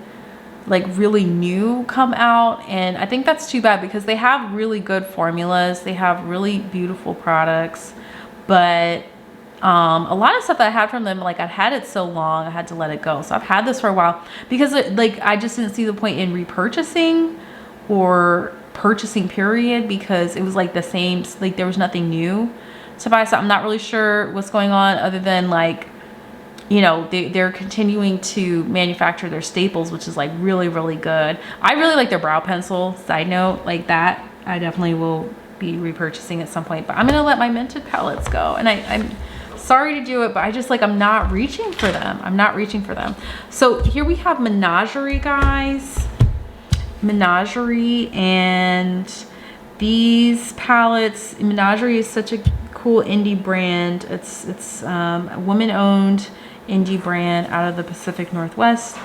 like really new come out, and I think that's too bad because they have really good formulas, they have really beautiful products, but a lot of stuff that I had from them, like I've had it so long, I had to let it go. So I've had this for a while because like I just didn't see the point in repurchasing or purchasing period, because it was like the same, like there was nothing new to buy. So I'm not really sure what's going on, other than like, you know, they're continuing to manufacture their staples, which is like really, really good. I really like their brow pencil, side note, like that. I definitely will be repurchasing at some point, but I'm gonna let my Mented palettes go. And I'm sorry to do it, but I just like, I'm not reaching for them. I'm not reaching for them. So here we have Menagerie, guys. Menagerie, and these palettes, Menagerie is such a cool indie brand. It's a woman-owned indie brand out of the Pacific Northwest,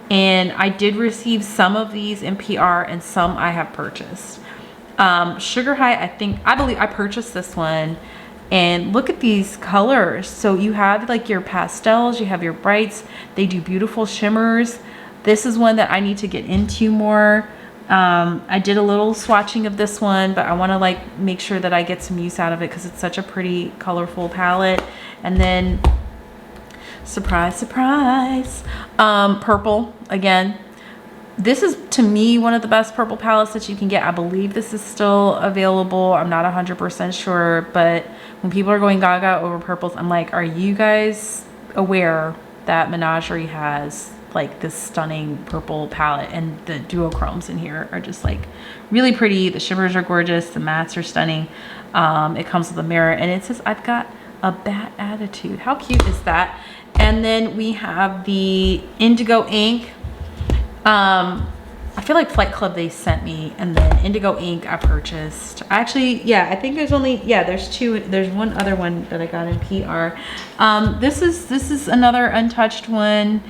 and I did receive some of these in PR and some I have purchased. Sugar High, I believe I purchased this one, and look at these colors. So you have like your pastels, you have your brights, they do beautiful shimmers. This is one that I need to get into more. I did a little swatching of this one, but I want to like make sure that I get some use out of it because it's such a pretty colorful palette. And then surprise, surprise, purple again. This is, to me, one of the best purple palettes that you can get. I believe this is still available. I'm not 100% sure, but when people are going gaga over purples, I'm like, are you guys aware that Menagerie has like this stunning purple palette? And the duochromes in here are just like really pretty. The shimmers are gorgeous. The mattes are stunning. It comes with a mirror, and it says, I've got a bad attitude. How cute is that? And then we have the Indigo Ink. I feel like Flight Club they sent me, and then Indigo Ink I purchased. Actually, yeah, I think there's only, yeah, there's two. There's one other one that I got in PR. This is another untouched one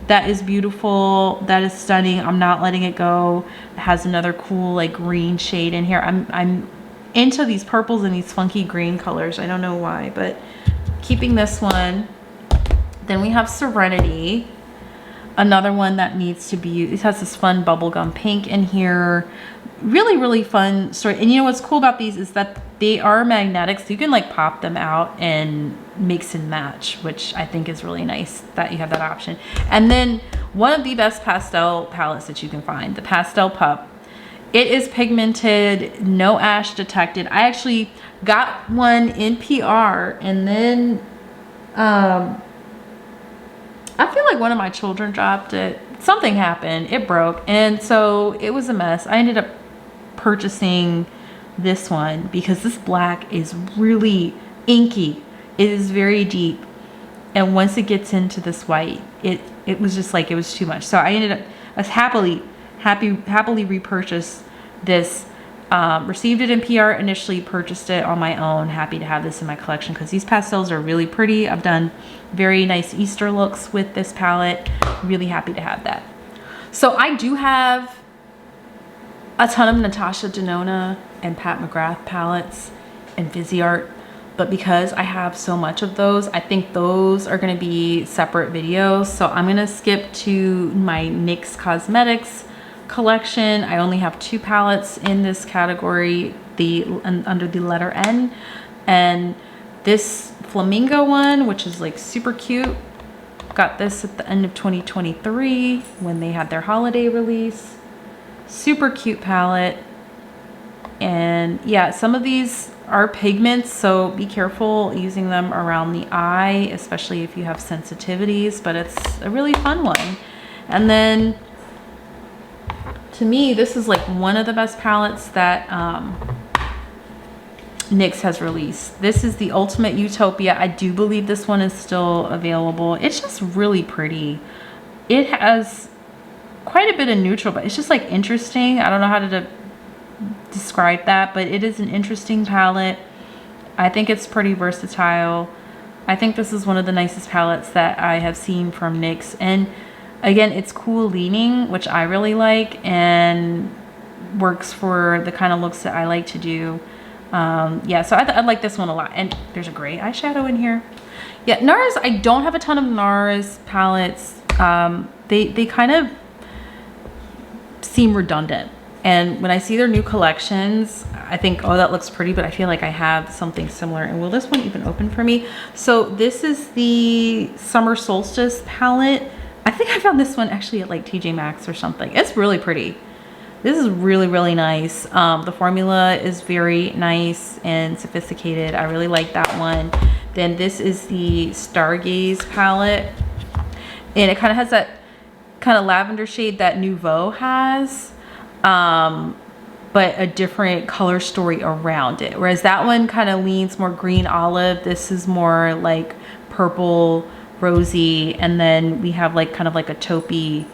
that is beautiful, that is stunning. I'm not letting it go. It has another cool like green shade in here. I'm into these purples and these funky green colors. I don't know why, but keeping this one. Then we have Serenity, another one that needs to be used. It has this fun bubblegum pink in here. Really, really fun story. And you know what's cool about these is that they are magnetic, so you can like pop them out and mix and match, which I think is really nice that you have that option. And then one of the best pastel palettes that you can find, the Pastel Pup. It is pigmented, no ash detected. I actually got one in PR, and then I feel like one of my children dropped it. Something happened, it broke, and so it was a mess. I ended up purchasing this one because this black is really inky. It is very deep, and once it gets into this white, it was just like, it was too much. So I ended up happily repurchased this. Received it in PR initially, purchased it on my own. Happy to have this in my collection because these pastels are really pretty. I've done very nice Easter looks with this palette. Really happy to have that. So I do have a ton of Natasha Denona and Pat McGrath palettes and Viseart, but because I have so much of those, I think those are going to be separate videos. So I'm going to skip to my NYX Cosmetics collection. I only have 2 palettes in this category, under the letter N, and this flamingo one, which is like super cute. Got this at the end of 2023 when they had their holiday release. Super cute palette. And yeah, some of these are pigments, so be careful using them around the eye, especially if you have sensitivities, but it's a really fun one. And then to me, this is like one of the best palettes that NYX has released. This is the Ultimate Utopia. I do believe this one is still available. It's just really pretty. It has quite a bit of neutral, but it's just like interesting. I don't know how to describe that, but it is an interesting palette. I think it's pretty versatile. I think this is one of the nicest palettes that I have seen from NYX. And again, it's cool leaning, which I really like, and works for the kind of looks that I like to do. Yeah, so I like this one a lot. And there's a gray eyeshadow in here. Yeah, NARS, I don't have a ton of NARS palettes. They kind of seem redundant. And when I see their new collections, I think, oh, that looks pretty, but I feel like I have something similar. And will this one even open for me? So this is the Summer Solstice palette. I think I found this one actually at like TJ Maxx or something. It's really pretty. This is really, really nice. The formula is very nice and sophisticated. I really like that one. Then this is the Stargaze palette. And it kind of has that kind of lavender shade that Nouveau has. But a different color story around it. Whereas that one kind of leans more green olive. This is more like purple, rosy. And then we have like kind of like a taupey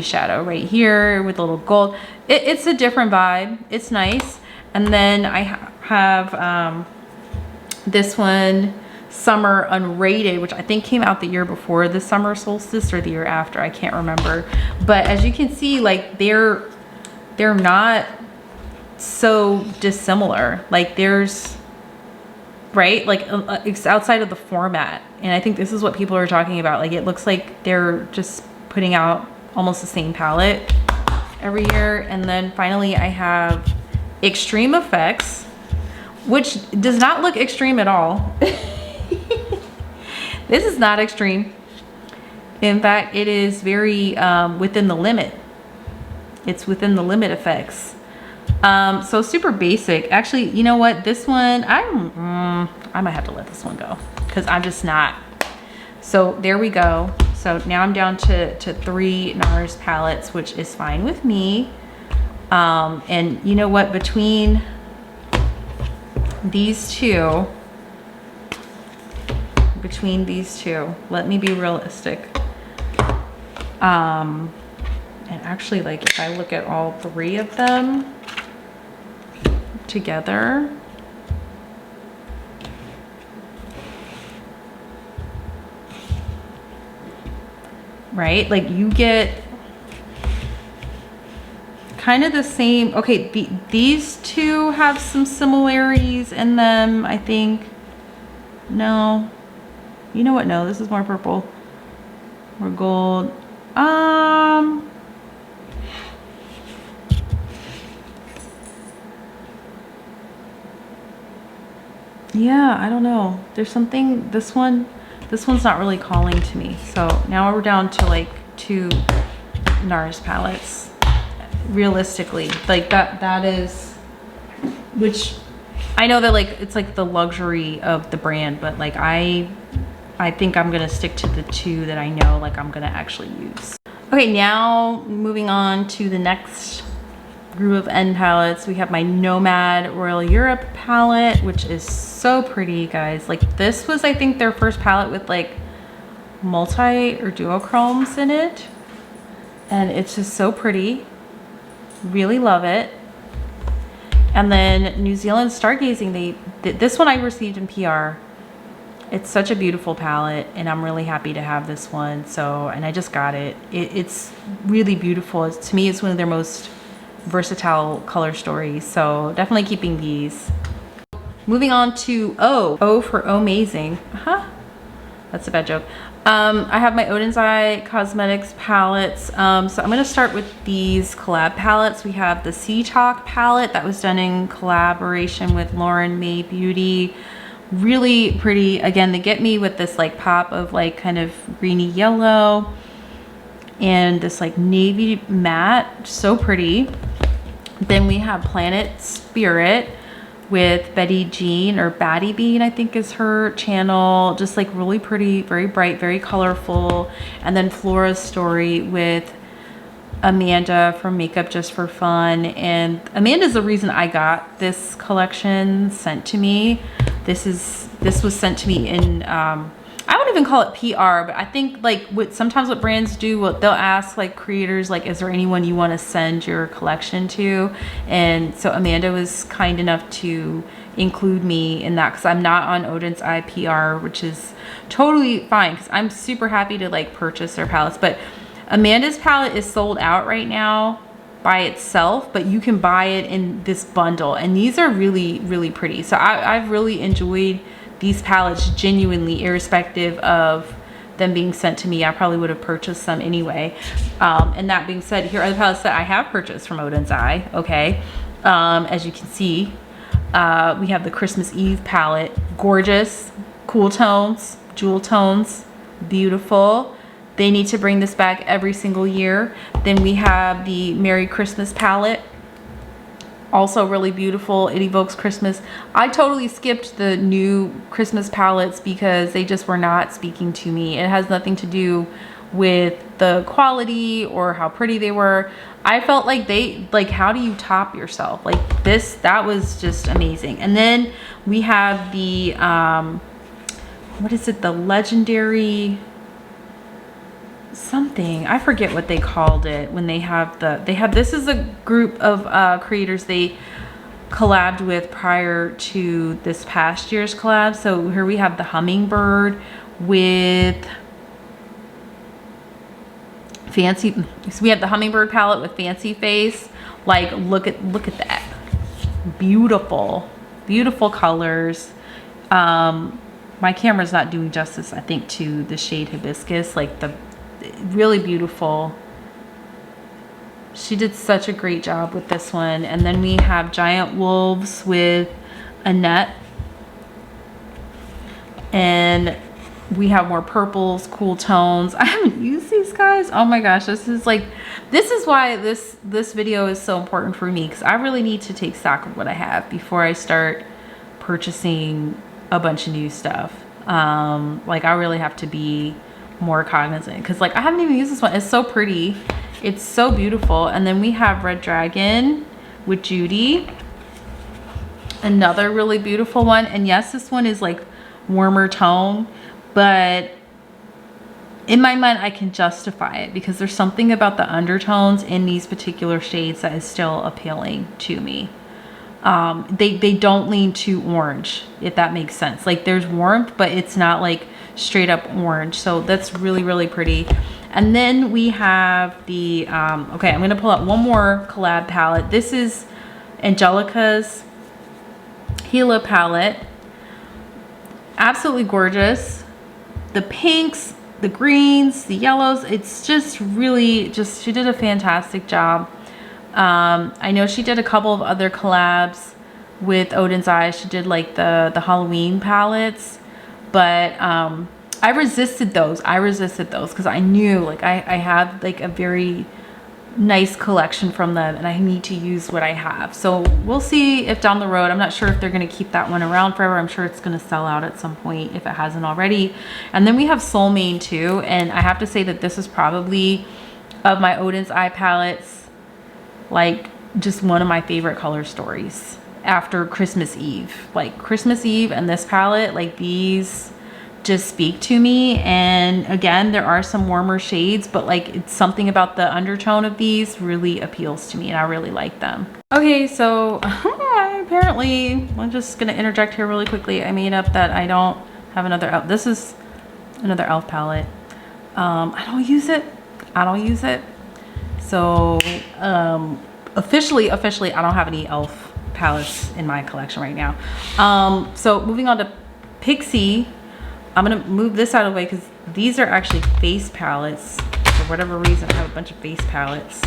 shadow right here with a little gold. It's a different vibe. It's nice. And then I have this one, Summer Unrated, which I think came out the year before the Summer Solstice or the year after. I can't remember. But as you can see, like they're not so dissimilar. Like there's, right? Like it's outside of the format. And I think this is what people are talking about. Like it looks like they're just putting out almost the same palette every year. And then finally I have Extreme Effects, which does not look extreme at all. This is not extreme. In fact, it is very within the limit. It's within the limit effects. So super basic. Actually, you know what? This one, I might have to let this one go because I'm just not. So there we go. So now I'm down to 3 NARS palettes, which is fine with me. And you know what? Between these two, let me be realistic. And actually, like, if I look at all 3 of them together, right? Like, you get kind of the same. Okay, these 2 have some similarities in them, I think. No. You know what? No, this is more purple or gold. Yeah, I don't know. There's something, this one's not really calling to me. So now we're down to like 2 NARS palettes. Realistically, like that is, which I know that like it's like the luxury of the brand, but like I think I'm gonna stick to the 2 that I know like I'm gonna actually use. Okay, now moving on to the next group of end palettes. We have my Nomad Royal Europe palette, which is so pretty, guys. Like this was, I think, their first palette with like multi or duochromes in it, and it's just so pretty. Really love it. And then New Zealand Stargazing, this one I received in PR. It's such a beautiful palette, and I'm really happy to have this one. So, and I just got it. It's really beautiful. To me, it's one of their most versatile color stories. So definitely keeping these. Moving on to O for Amazing. That's a bad joke. I have my Odin's Cosmetics palettes. So I'm going to start with these collab palettes. We have the TIK TOK palette that was done in collaboration with Lauren May Beauty. Really pretty. Again, they get me with this like pop of like kind of greeny yellow and this like navy matte. So pretty. Then we have Planet Spirit with Betty Jean, or Batty Bean, I think is her channel. Just like really pretty, very bright, very colorful. And then Flora's Story with Amanda from Makeup Just for Fun. And Amanda's the reason I got this collection sent to me. This was sent to me in I wouldn't even call it PR, but I think like sometimes what brands do, they'll ask like creators, like, is there anyone you want to send your collection to? And so Amanda was kind enough to include me in that because I'm not on Odin's Eye PR, which is totally fine because I'm super happy to like purchase their palettes. But Amanda's palette is sold out right now by itself, but you can buy it in this bundle, and these are really, really pretty. So I've really enjoyed these palettes genuinely, irrespective of them being sent to me. I probably would have purchased some anyway. And that being said, here are the palettes that I have purchased from Odin's Eye. Okay, as you can see, we have the Christmas Eve palette, gorgeous, cool tones, jewel tones, beautiful. They need to bring this back every single year. Then we have the Merry Christmas palette, also really beautiful. It evokes Christmas. I totally skipped the new Christmas palettes because they just were not speaking to me. It has nothing to do with the quality or how pretty they were. I felt like how do you top yourself? Like this, that was just amazing. And then we have the, what is it? The legendary something, I forget what they called it when they have this is a group of creators they collabed with prior to this past year's collab. So here we have the hummingbird with fancy, so we have the hummingbird palette with fancy face. Like look at that, beautiful colors. My camera's not doing justice, I think, to the shade hibiscus. Like the really beautiful. She did such a great job with this one. And then we have Giant Wolves with Annette, and we have more purples, cool tones. I haven't used these, guys. Oh my gosh, this is why this video is so important for me, because I really need to take stock of what I have before I start purchasing a bunch of new stuff. Like I really have to be more cognizant, because like I haven't even used this one. It's so pretty, it's so beautiful. And then we have Red Dragon with Judy, another really beautiful one. And yes, this one is like warmer tone, but in my mind I can justify it because there's something about the undertones in these particular shades that is still appealing to me. They don't lean too orange, if that makes sense. Like there's warmth, but it's not like straight up orange. So that's really, really pretty. And then we have the okay, I'm gonna pull out one more collab palette. This is Angelica's Gila palette. Absolutely gorgeous. The pinks, the greens, the yellows, it's just really she did a fantastic job. I know she did a couple of other collabs with Odin's Eye. She did like the Halloween palettes, but I resisted those because I knew like I have like a very nice collection from them and I need to use what I have. So we'll see if down the road, I'm not sure if they're going to keep that one around forever. I'm sure it's going to sell out at some point if it hasn't already. And then we have Soul Mane too, and I have to say that this is probably, of my Odin's Eye palettes, like just one of my favorite color stories after Christmas Eve. Like Christmas Eve and this palette, like these just speak to me. And again, there are some warmer shades, but like it's something about the undertone of these really appeals to me and I really like them. Okay, so apparently I'm just gonna interject here really quickly. I made up that I don't have another elf. This is another elf palette. I don't use it. So officially I don't have any elf palettes in my collection right now. So moving on to Pixie, I'm gonna move this out of the way because these are actually face palettes. For whatever reason, I have a bunch of face palettes,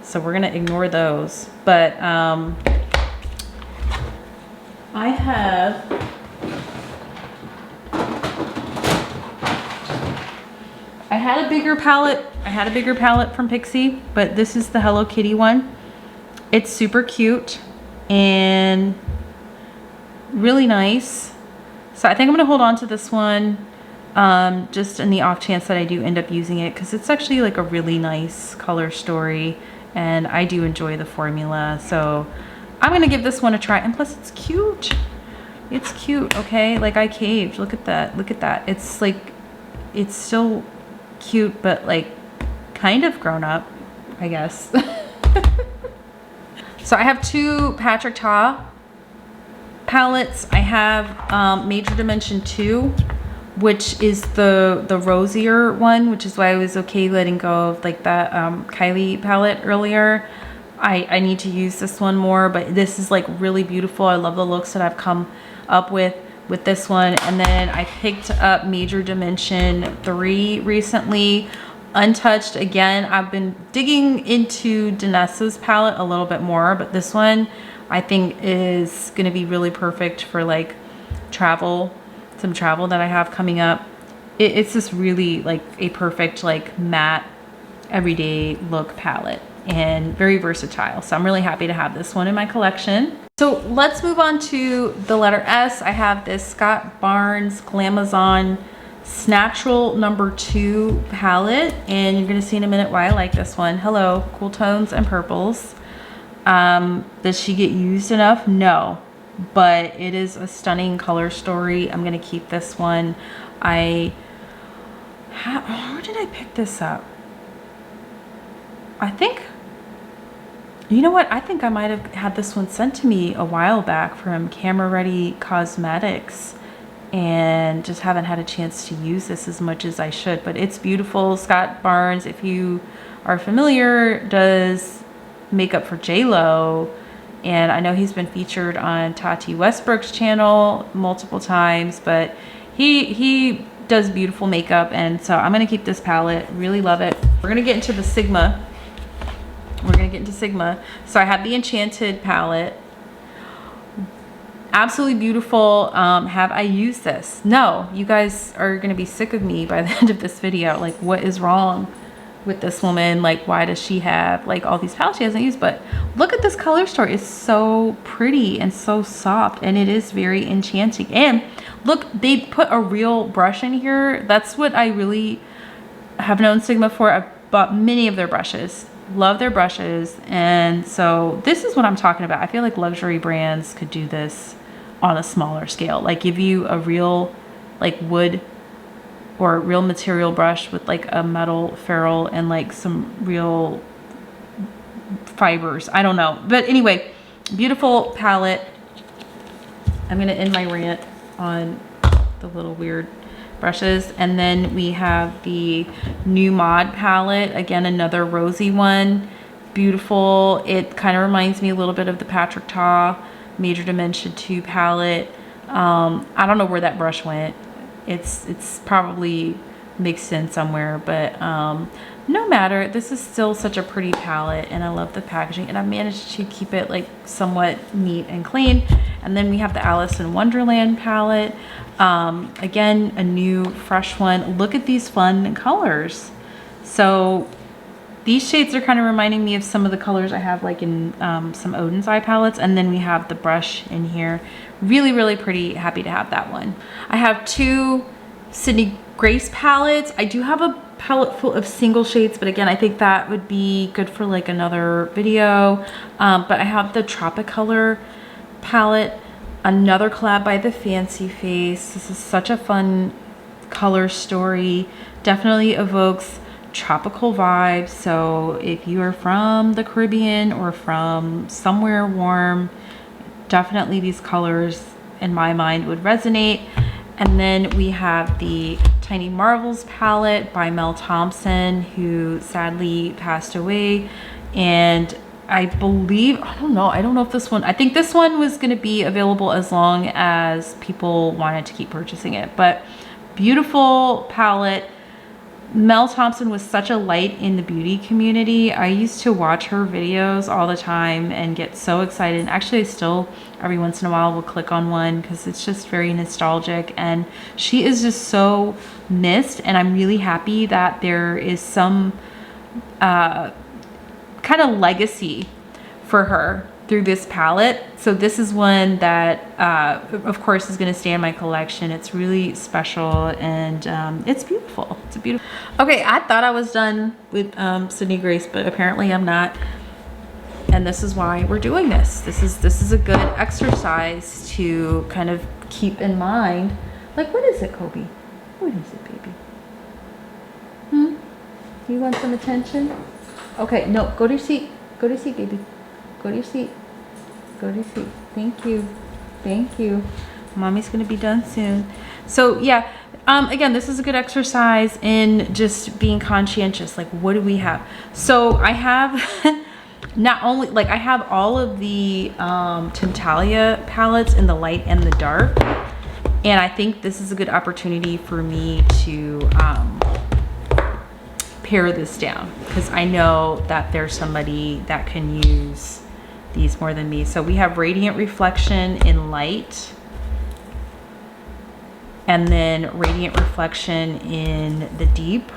so we're gonna ignore those. But I had a bigger palette from Pixie, but this is the Hello Kitty one. It's super cute and really nice. So I think I'm gonna hold on to this one just in the off chance that I do end up using it, because it's actually like a really nice color story and I do enjoy the formula. So I'm gonna give this one a try, and plus it's cute. It's cute, okay? Like I caved, look at that. It's like, it's still cute, but like kind of grown up, I guess. So I have two Patrick Ta palettes. I have Major Dimension 2, which is the rosier one, which is why I was okay letting go of like that Kylie palette earlier. I need to use this one more, but this is like really beautiful. I love the looks that I've come up with this one. And then I picked up Major Dimension 3 recently, untouched again. I've been digging into Danessa's palette a little bit more, but this one I think is going to be really perfect for like travel, some travel that I have coming up. It's just really like a perfect like matte everyday look palette and very versatile. So I'm really happy to have this one in my collection. So let's move on to the letter S. I have this Scott Barnes Glamazon Snatchel number 2 palette, and you're gonna see in a minute why I like this one. Hello, cool tones and purples. Does she get used enough? No, but it is a stunning color story. I'm gonna keep this one. Where did I pick this up? I think, you know what? I think I might have had this one sent to me a while back from Camera Ready Cosmetics, and just haven't had a chance to use this as much as I should, but it's beautiful. Scott Barnes, if you are familiar, does makeup for J-Lo, and I know he's been featured on Tati Westbrook's channel multiple times, but he does beautiful makeup, and so I'm gonna keep this palette. Really love it. We're gonna get into the Sigma. So I have the Enchanted palette. Absolutely beautiful. Have I used this? No. You guys are gonna be sick of me by the end of this video. Like, what is wrong with this woman? Like, why does she have like all these palettes she hasn't used? But look at this color story. It's so pretty and so soft, and it is very enchanting. And look, they put a real brush in here. That's what I really have known Sigma for. I've bought many of their brushes. Love their brushes. And so this is what I'm talking about. I feel like luxury brands could do this on a smaller scale. Like give you a real like wood or real material brush with like a metal ferrule and like some real fibers. I don't know. But anyway, beautiful palette. I'm going to end my rant on the little weird brushes. And then we have the new Mod palette. Again, another rosy one. Beautiful. It kind of reminds me a little bit of the Patrick Ta Major Dimension 2 palette. I don't know where that brush went. It's probably mixed in somewhere, but no matter. This is still such a pretty palette, and I love the packaging, and I managed to keep it like somewhat neat and clean. And then we have the Alice in Wonderland palette. Again, a new fresh one. Look at these fun colors. So these shades are kind of reminding me of some of the colors I have like in some Odin's Eye palettes. And then we have the brush in here. Really, really pretty. Happy to have that one. I have 2 Sydney Grace palettes. I do have a palette full of single shades, but again, I think that would be good for like another video. But I have the Tropicolor palette, another collab by the Fancy Face. This is such a fun color story. Definitely evokes tropical vibes. So if you are from the Caribbean or from somewhere warm, definitely these colors in my mind would resonate. And then we have the Tiny Marvels palette by Mel Thompson, who sadly passed away. And I believe, I don't know if this one, I think this one was going to be available as long as people wanted to keep purchasing it. But beautiful palette. Mel Thompson was such a light in the beauty community. I used to watch her videos all the time and get so excited. And actually, I still every once in a while will click on one because it's just very nostalgic. And she is just so missed. And I'm really happy that there is some kind of legacy for her through this palette. So this is one that of course is going to stay in my collection. It's really special, and it's beautiful. It's a beautiful. Okay, I thought I was done with Sydney Grace, but apparently I'm not, and this is why we're doing this. This is a good exercise to kind of keep in mind. Like, what is it, Kobe? What is it, baby? You want some attention? Okay, no, go to your seat. Go to your seat, baby. Go to your seat. Go to your seat. Thank you. Thank you. Mommy's gonna be done soon. So yeah, again, this is a good exercise in just being conscientious. Like, what do we have? So I have not only, like, I have all of the Tintalia palettes in the light and the dark. And I think this is a good opportunity for me to pare this down, because I know that there's somebody that can use these more than me. So we have Radiant Reflection in light, and then Radiant Reflection in the deep.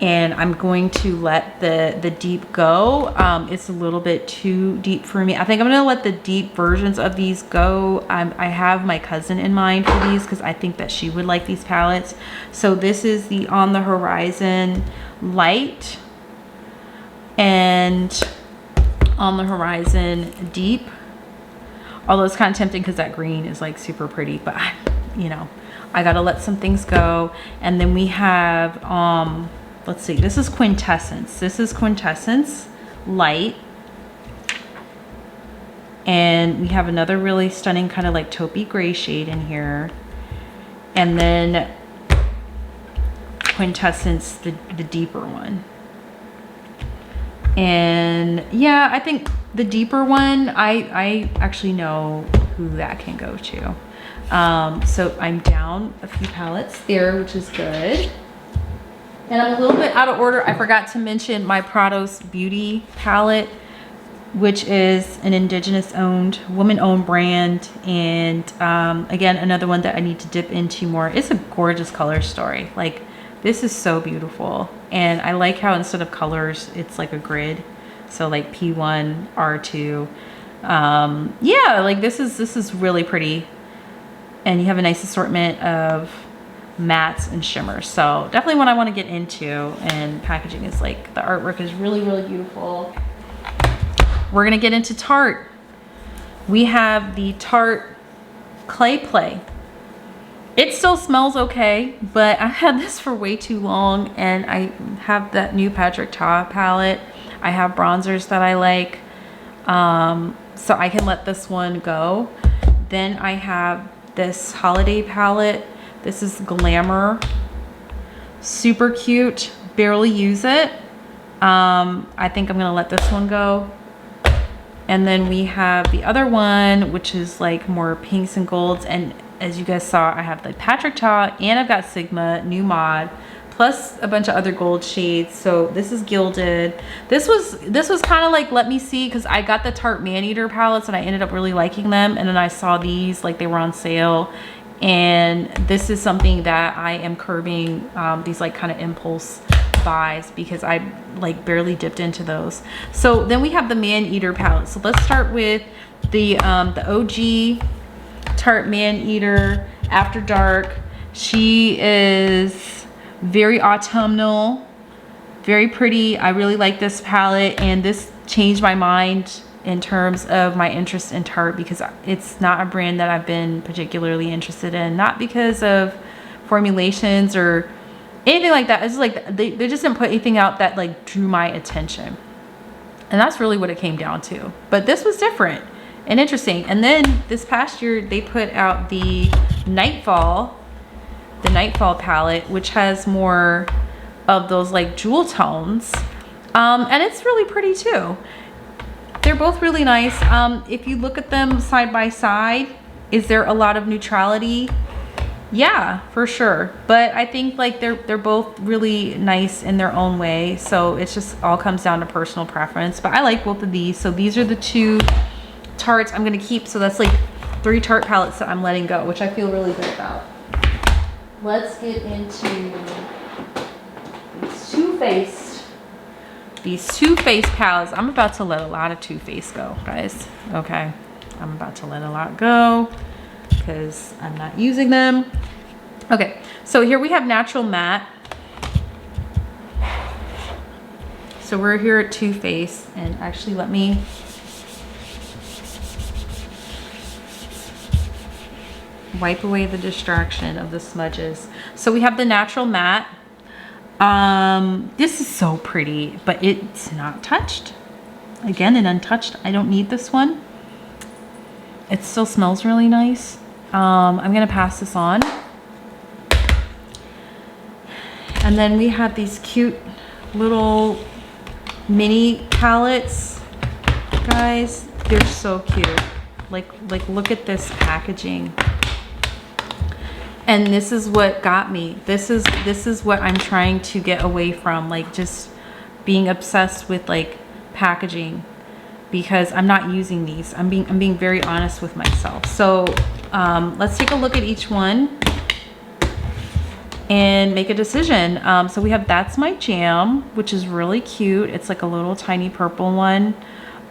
And I'm going to let the deep go. It's a little bit too deep for me. I think I'm gonna let the deep versions of these go. I have my cousin in mind for these because I think that she would like these palettes. So this is the On the Horizon light and On the Horizon deep. Although it's kind of tempting because that green is like super pretty, but you know, I gotta let some things go. And then we have, let's see, this is Quintessence. This is Quintessence light. And we have another really stunning kind of like taupey gray shade in here. And then Quintessence, the deeper one. And yeah, I think the deeper one, I actually know who that can go to. So I'm down a few palettes there, which is good. And I'm a little bit out of order. I forgot to mention my Prados Beauty palette, which is an indigenous owned, woman owned brand. And again, another one that I need to dip into more. It's a gorgeous color story. Like, this is so beautiful. And I like how instead of colors, it's like a grid. So like P1, R2. Yeah, like this is really pretty. And you have a nice assortment of mattes and shimmers. So definitely one I want to get into, and packaging is like, the artwork is really, really beautiful. We're gonna get into Tarte. We have the Tarte Clay Play. It still smells okay, but I had this for way too long, and I have that new Patrick Ta palette. I have bronzers that I like, so I can let this one go. Then I have this holiday palette. This is Glamour. Super cute. Barely use it. I think I'm gonna let this one go. And then we have the other one, which is like more pinks and golds. And as you guys saw, I have the Patrick Ta, and I've got Sigma, New Mod, plus a bunch of other gold shades. So this is Gilded. This was kind of like, let me see, because I got the Tarte Maneater palettes and I ended up really liking them. And then I saw these, like they were on sale. And this is something that I am curbing, these like kind of impulse buys, because I like barely dipped into those. So then we have the Maneater palette. So let's start with the OG Tarte Maneater After Dark. She is very autumnal, very pretty. I really like this palette, and this changed my mind in terms of my interest in Tarte, because it's not a brand that I've been particularly interested in, not because of formulations or anything like that. It's just like they just didn't put anything out that like drew my attention, and that's really what it came down to. But this was different and interesting. And then this past year they put out the Nightfall palette, which has more of those like jewel tones, and it's really pretty too. They're both really nice. If you look at them side by side, is there a lot of neutrality? Yeah, for sure. But I think like they're both really nice in their own way. So it's just all comes down to personal preference. But I like both of these. So these are the two Tartes I'm gonna keep. So that's like 3 Tarte palettes that I'm letting go, which I feel really good about. Let's get into these Too Faced palettes. I'm about to let a lot of Too Faced go, guys. Okay, I'm about to let a lot go because I'm not using them. Okay, so here we have Natural Matte. So we're here at Too Faced, and actually let me wipe away the distraction of the smudges. So we have the Natural Matte. This is so pretty, but it's not touched. Again, an untouched. I don't need this one. It still smells really nice. I'm gonna pass this on. And then we have these cute little mini palettes, guys. They're so cute. Like look at this packaging. And this is what got me. This is what I'm trying to get away from, like just being obsessed with like packaging, because I'm not using these. I'm being very honest with myself. So let's take a look at each one and make a decision. So we have That's My Jam, which is really cute. It's like a little tiny purple one.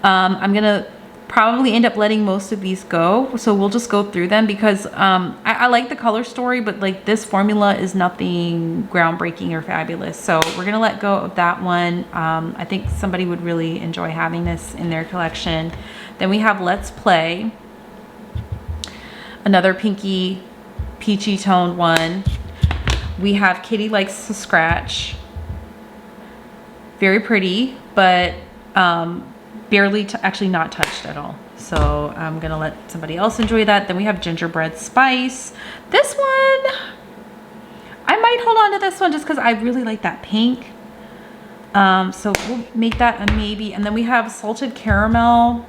I'm gonna probably end up letting most of these go, so we'll just go through them because I like the color story, but like this formula is nothing groundbreaking or fabulous, so we're gonna let go of that one. I think somebody would really enjoy having this in their collection. Then we have Let's Play, another pinky peachy toned one. We have Kitty Likes to Scratch, very pretty, but barely actually not touched at all. So I'm gonna let somebody else enjoy that. Then we have Gingerbread Spice. This one, I might hold on to this one just because I really like that pink. So we'll make that a maybe. And then we have Salted Caramel.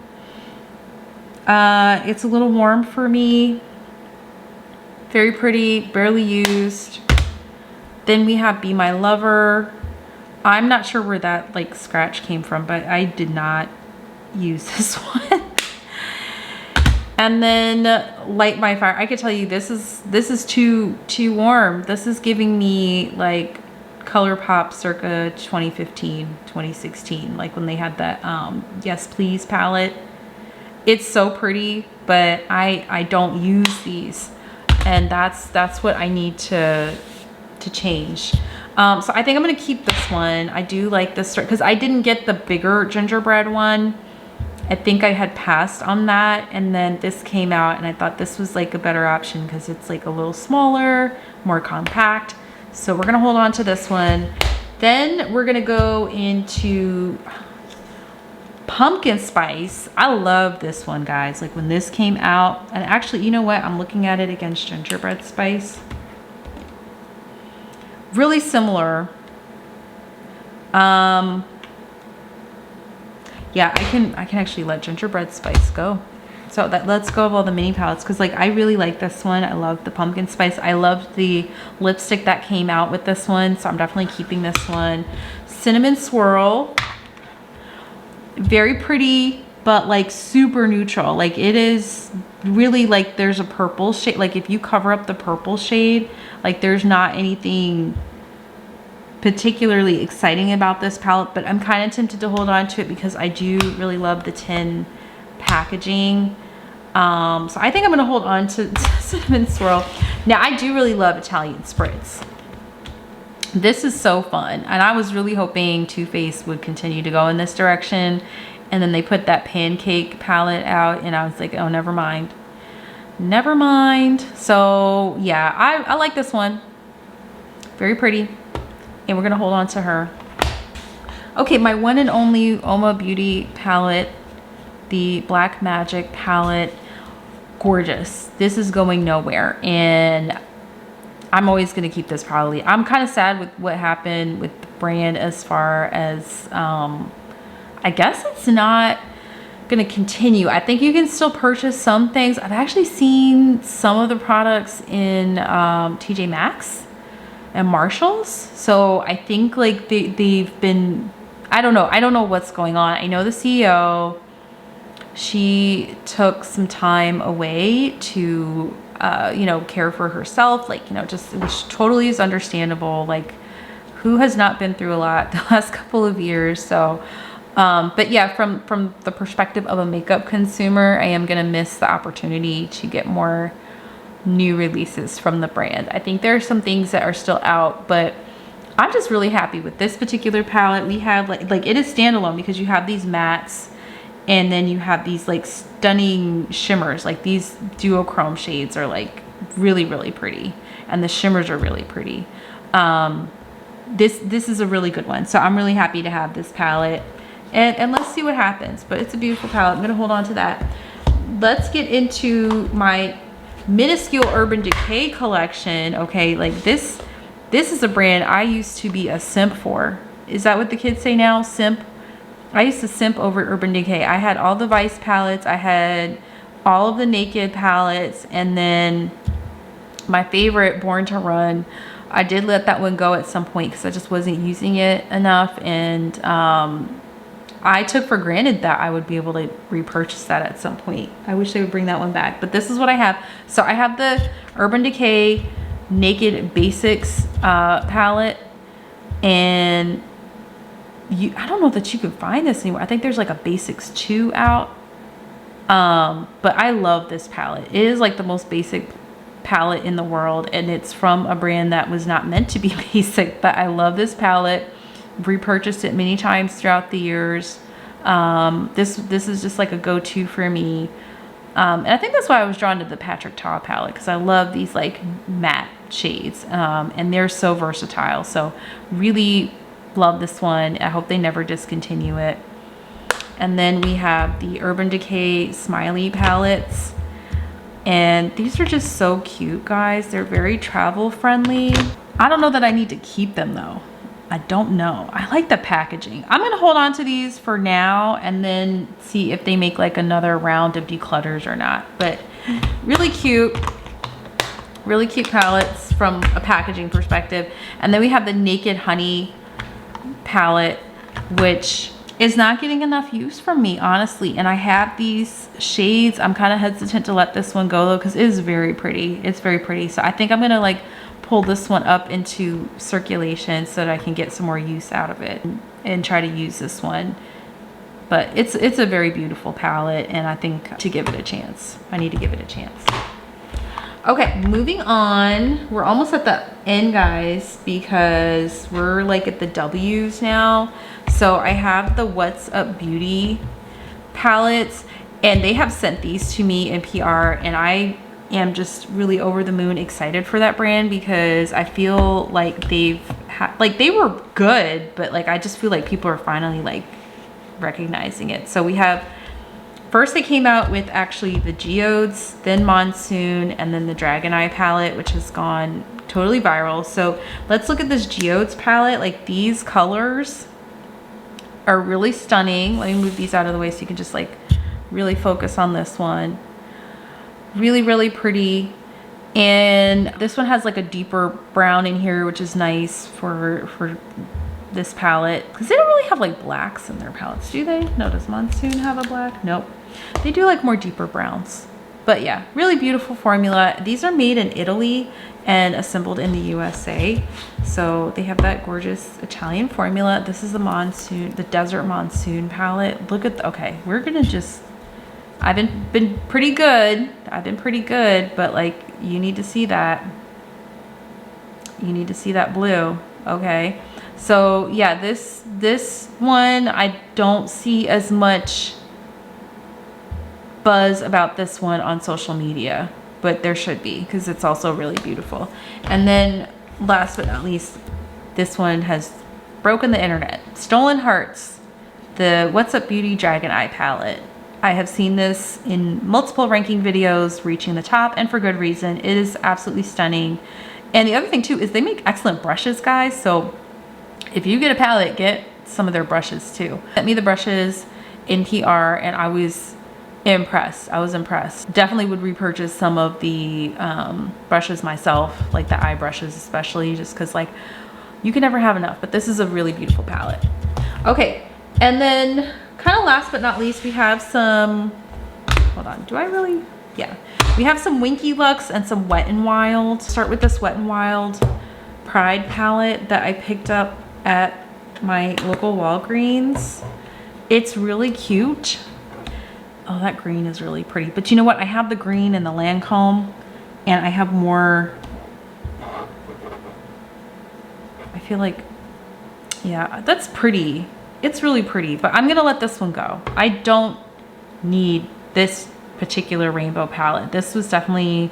It's a little warm for me. Very pretty, barely used. Then we have Be My Lover. I'm not sure where that like scratch came from, but I did not use this one. And then Light My Fire. I could tell you this is too warm. This is giving me like Colourpop circa 2015, 2016, like when they had that Yes Please palette. It's so pretty, but I don't use these, and that's what I need to change. So I think I'm gonna keep this one. I do like this because I didn't get the bigger gingerbread one. I think I had passed on that, and then this came out and I thought this was like a better option because it's like a little smaller, more compact. So we're gonna hold on to this one. Then we're gonna go into Pumpkin Spice. I love this one, guys. Like when this came out, and actually, you know what? I'm looking at it against Gingerbread Spice. Really similar. Yeah, I can actually let Gingerbread Spice go. So let's go of all the mini palettes, because like I really like this one. I love the Pumpkin Spice. I loved the lipstick that came out with this one, so I'm definitely keeping this one. Cinnamon Swirl, very pretty, but like super neutral. Like it is really like there's a purple shade. Like if you cover up the purple shade, like there's not anything particularly exciting about this palette, but I'm kind of tempted to hold on to it because I do really love the tin packaging. So I think I'm gonna hold on to Cinnamon Swirl. Now I do really love Italian Spritz. This is so fun, and I was really hoping Too Faced would continue to go in this direction, and then they put that pancake palette out and I was like, oh, never mind. So yeah, I like this one. Very pretty. And we're gonna hold on to her. Okay, my one and only Oma Beauty palette, the Black Magic palette. Gorgeous. This is going nowhere, and I'm always gonna keep this probably. I'm kind of sad with what happened with the brand as far as, I guess it's not gonna continue. I think you can still purchase some things. I've actually seen some of the products in TJ Maxx and Marshalls. So I think like they've been, I don't know what's going on. I know the CEO, she took some time away to you know, care for herself, like, you know, just, which totally is understandable. Like, who has not been through a lot the last couple of years? So but yeah, from the perspective of a makeup consumer, I am gonna miss the opportunity to get more new releases from the brand. I think there are some things that are still out, but I'm just really happy with this particular palette. We have like it is standalone because you have these mattes, and then you have these like stunning shimmers. Like these duochrome shades are like really, really pretty, and the shimmers are really pretty. This is a really good one, so I'm really happy to have this palette, and let's see what happens. But it's a beautiful palette. I'm gonna hold on to that. let's get into my minuscule Urban Decay collection. Okay, like this is a brand I used to be a simp for. Is that what the kids say now? Simp? I used to simp over Urban Decay. I had all the Vice palettes. I had all of the Naked palettes. And then my favorite, Born to Run. I did let that one go at some point because I just wasn't using it enough. And I took for granted that I would be able to repurchase that at some point. I wish they would bring that one back. But this is what I have. So I have the Urban Decay Naked Basics palette. And I don't know that you can find this anymore. I think there's like a Basics 2 out. But I love this palette. It is like the most basic palette in the world, and it's from a brand that was not meant to be basic, but I love this palette. Repurchased it many times throughout the years. This is just like a go-to for me. And I think that's why I was drawn to the Patrick Ta palette, because I love these like matte shades, and they're so versatile. So really love this one. I hope they never discontinue it. And then we have the Urban Decay Smiley palettes. And these are just so cute, guys. They're very travel friendly. I don't know that I need to keep them though. I don't know. I like the packaging. I'm gonna hold on to these for now and then see if they make like another round of declutters or not. But really cute palettes from a packaging perspective. And then we have the Naked Honey palette, which is not getting enough use from me, honestly. And I have these shades. I'm kind of hesitant to let this one go though, because it is very pretty. It's very pretty. So I think I'm gonna like pull this one up into circulation so that I can get some more use out of it and try to use this one. But it's a very beautiful palette, and I think to give it a chance. I need to give it a chance. Okay, moving on. We're almost at the end, guys, because we're like at the W's now. So I have the What's Up Beauty palettes, and they have sent these to me in PR, and I am just really over the moon excited for that brand, because I feel like they were good, but like I just feel like people are finally like recognizing it. So we have, first they came out with actually the Geodes, then Monsoon, and then the Dragon Eye palette, which has gone totally viral. So let's look at this Geodes palette. Like these colors are really stunning. Let me move these out of the way so you can just like really focus on this one. Really pretty. And this one has like a deeper brown in here, which is nice for this palette, because they don't really have like blacks in their palettes, do they? No, does Monsoon have a black? Nope. They do like more deeper browns. But yeah, really beautiful formula. These are made in Italy and assembled in the USA. So they have that gorgeous Italian formula. This is the Monsoon, the Desert Monsoon palette. Look at okay, we're gonna just, I've been pretty good. I've been pretty good, but like you need to see that. You need to see that blue, okay? So yeah, this one, I don't see as much buzz about this one on social media, but there should be, because it's also really beautiful. And then last but not least, this one has broken the internet. Stolen Hearts, the What's Up Beauty Dragon Eye palette. I have seen this in multiple ranking videos, reaching the top, and for good reason. It is absolutely stunning. And the other thing too is they make excellent brushes, guys. So if you get a palette, get some of their brushes too. Sent me the brushes in PR, and I was impressed. I was impressed. Definitely would repurchase some of the brushes myself, like the eye brushes especially, just because like you can never have enough. But this is a really beautiful palette. Okay, and then kind of last but not least, we have some, hold on, do I really? Yeah, we have some Winky Lux and some Wet n Wild. Start with this Wet n Wild Pride palette that I picked up at my local Walgreens. It's really cute. Oh, that green is really pretty. But you know what? I have the green and the Lancome, and I have more. I feel like, yeah, that's pretty. It's really pretty, but I'm gonna let this one go. I don't need this particular rainbow palette. This was definitely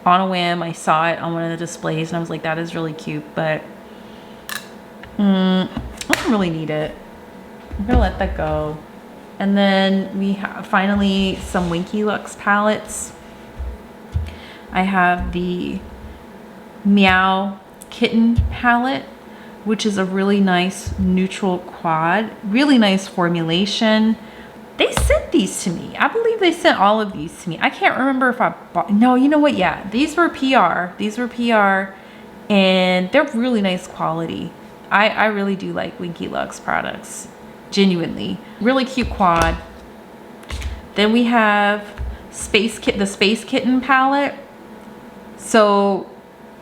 on a whim. I saw it on one of the displays and I was like, that is really cute, but I don't really need it. I'm gonna let that go. And then we have finally some Winky Lux palettes. I have the Meow Kitten palette, which is a really nice neutral quad, really nice formulation. They sent these to me. I believe they sent all of these to me. I can't remember if I bought, no, you know what? Yeah, these were PR. These were PR and they're really nice quality. I really do like Winky Lux products, genuinely. Really cute quad. Then we have the Space Kitten palette. So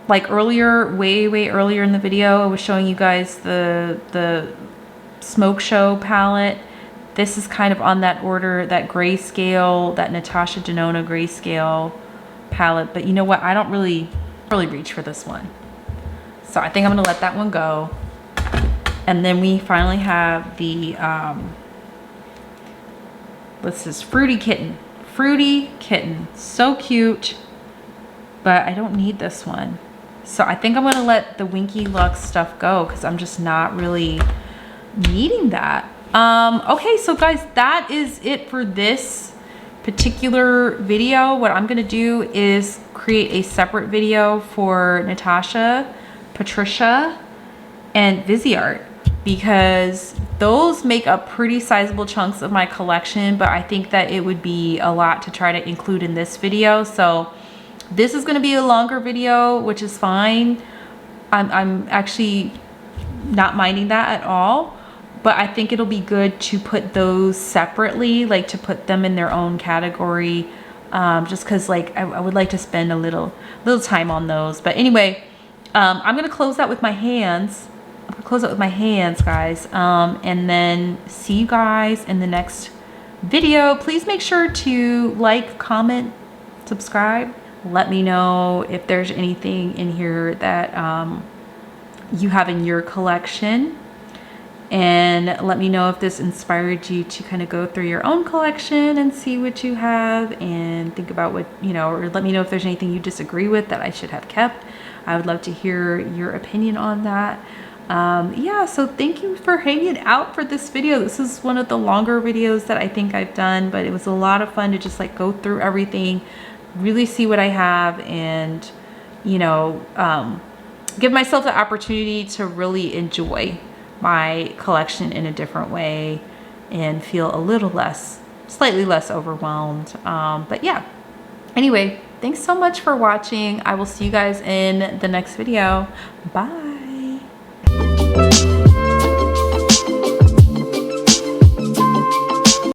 like earlier, way earlier in the video, I was showing you guys the Smoke Show palette. This is kind of on that order, that grayscale, that Natasha Denona grayscale palette. But you know what? I don't really reach for this one. So I think I'm gonna let that one go. And then we finally have the, this is Fruity Kitten. Fruity Kitten, so cute, but I don't need this one. So I think I'm gonna let the Winky Lux stuff go because I'm just not really needing that. Okay, so guys, that is it for this particular video. What I'm gonna do is create a separate video for Natasha, Patricia, and Viseart, because those make up pretty sizable chunks of my collection, but I think that it would be a lot to try to include in this video. So this is going to be a longer video, which is fine. I'm actually not minding that at all, but I think it'll be good to put those separately, like to put them in their own category, just because like I would like to spend a little time on those. But anyway, I'm going to close that with my hands. I'm gonna close it with my hands, guys, and then see you guys in the next video. Please make sure to like, comment, subscribe. Let me know if there's anything in here that you have in your collection, and let me know if this inspired you to kind of go through your own collection and see what you have and think about what, you know, or let me know if there's anything you disagree with that I should have kept. I would love to hear your opinion on that. Yeah, so thank you for hanging out for this video. This is one of the longer videos that I think I've done, but it was a lot of fun to just like go through everything, really see what I have, and you know, give myself the opportunity to really enjoy my collection in a different way and feel a little less, slightly less overwhelmed. But yeah, anyway, thanks so much for watching. I will see you guys in the next video. Bye.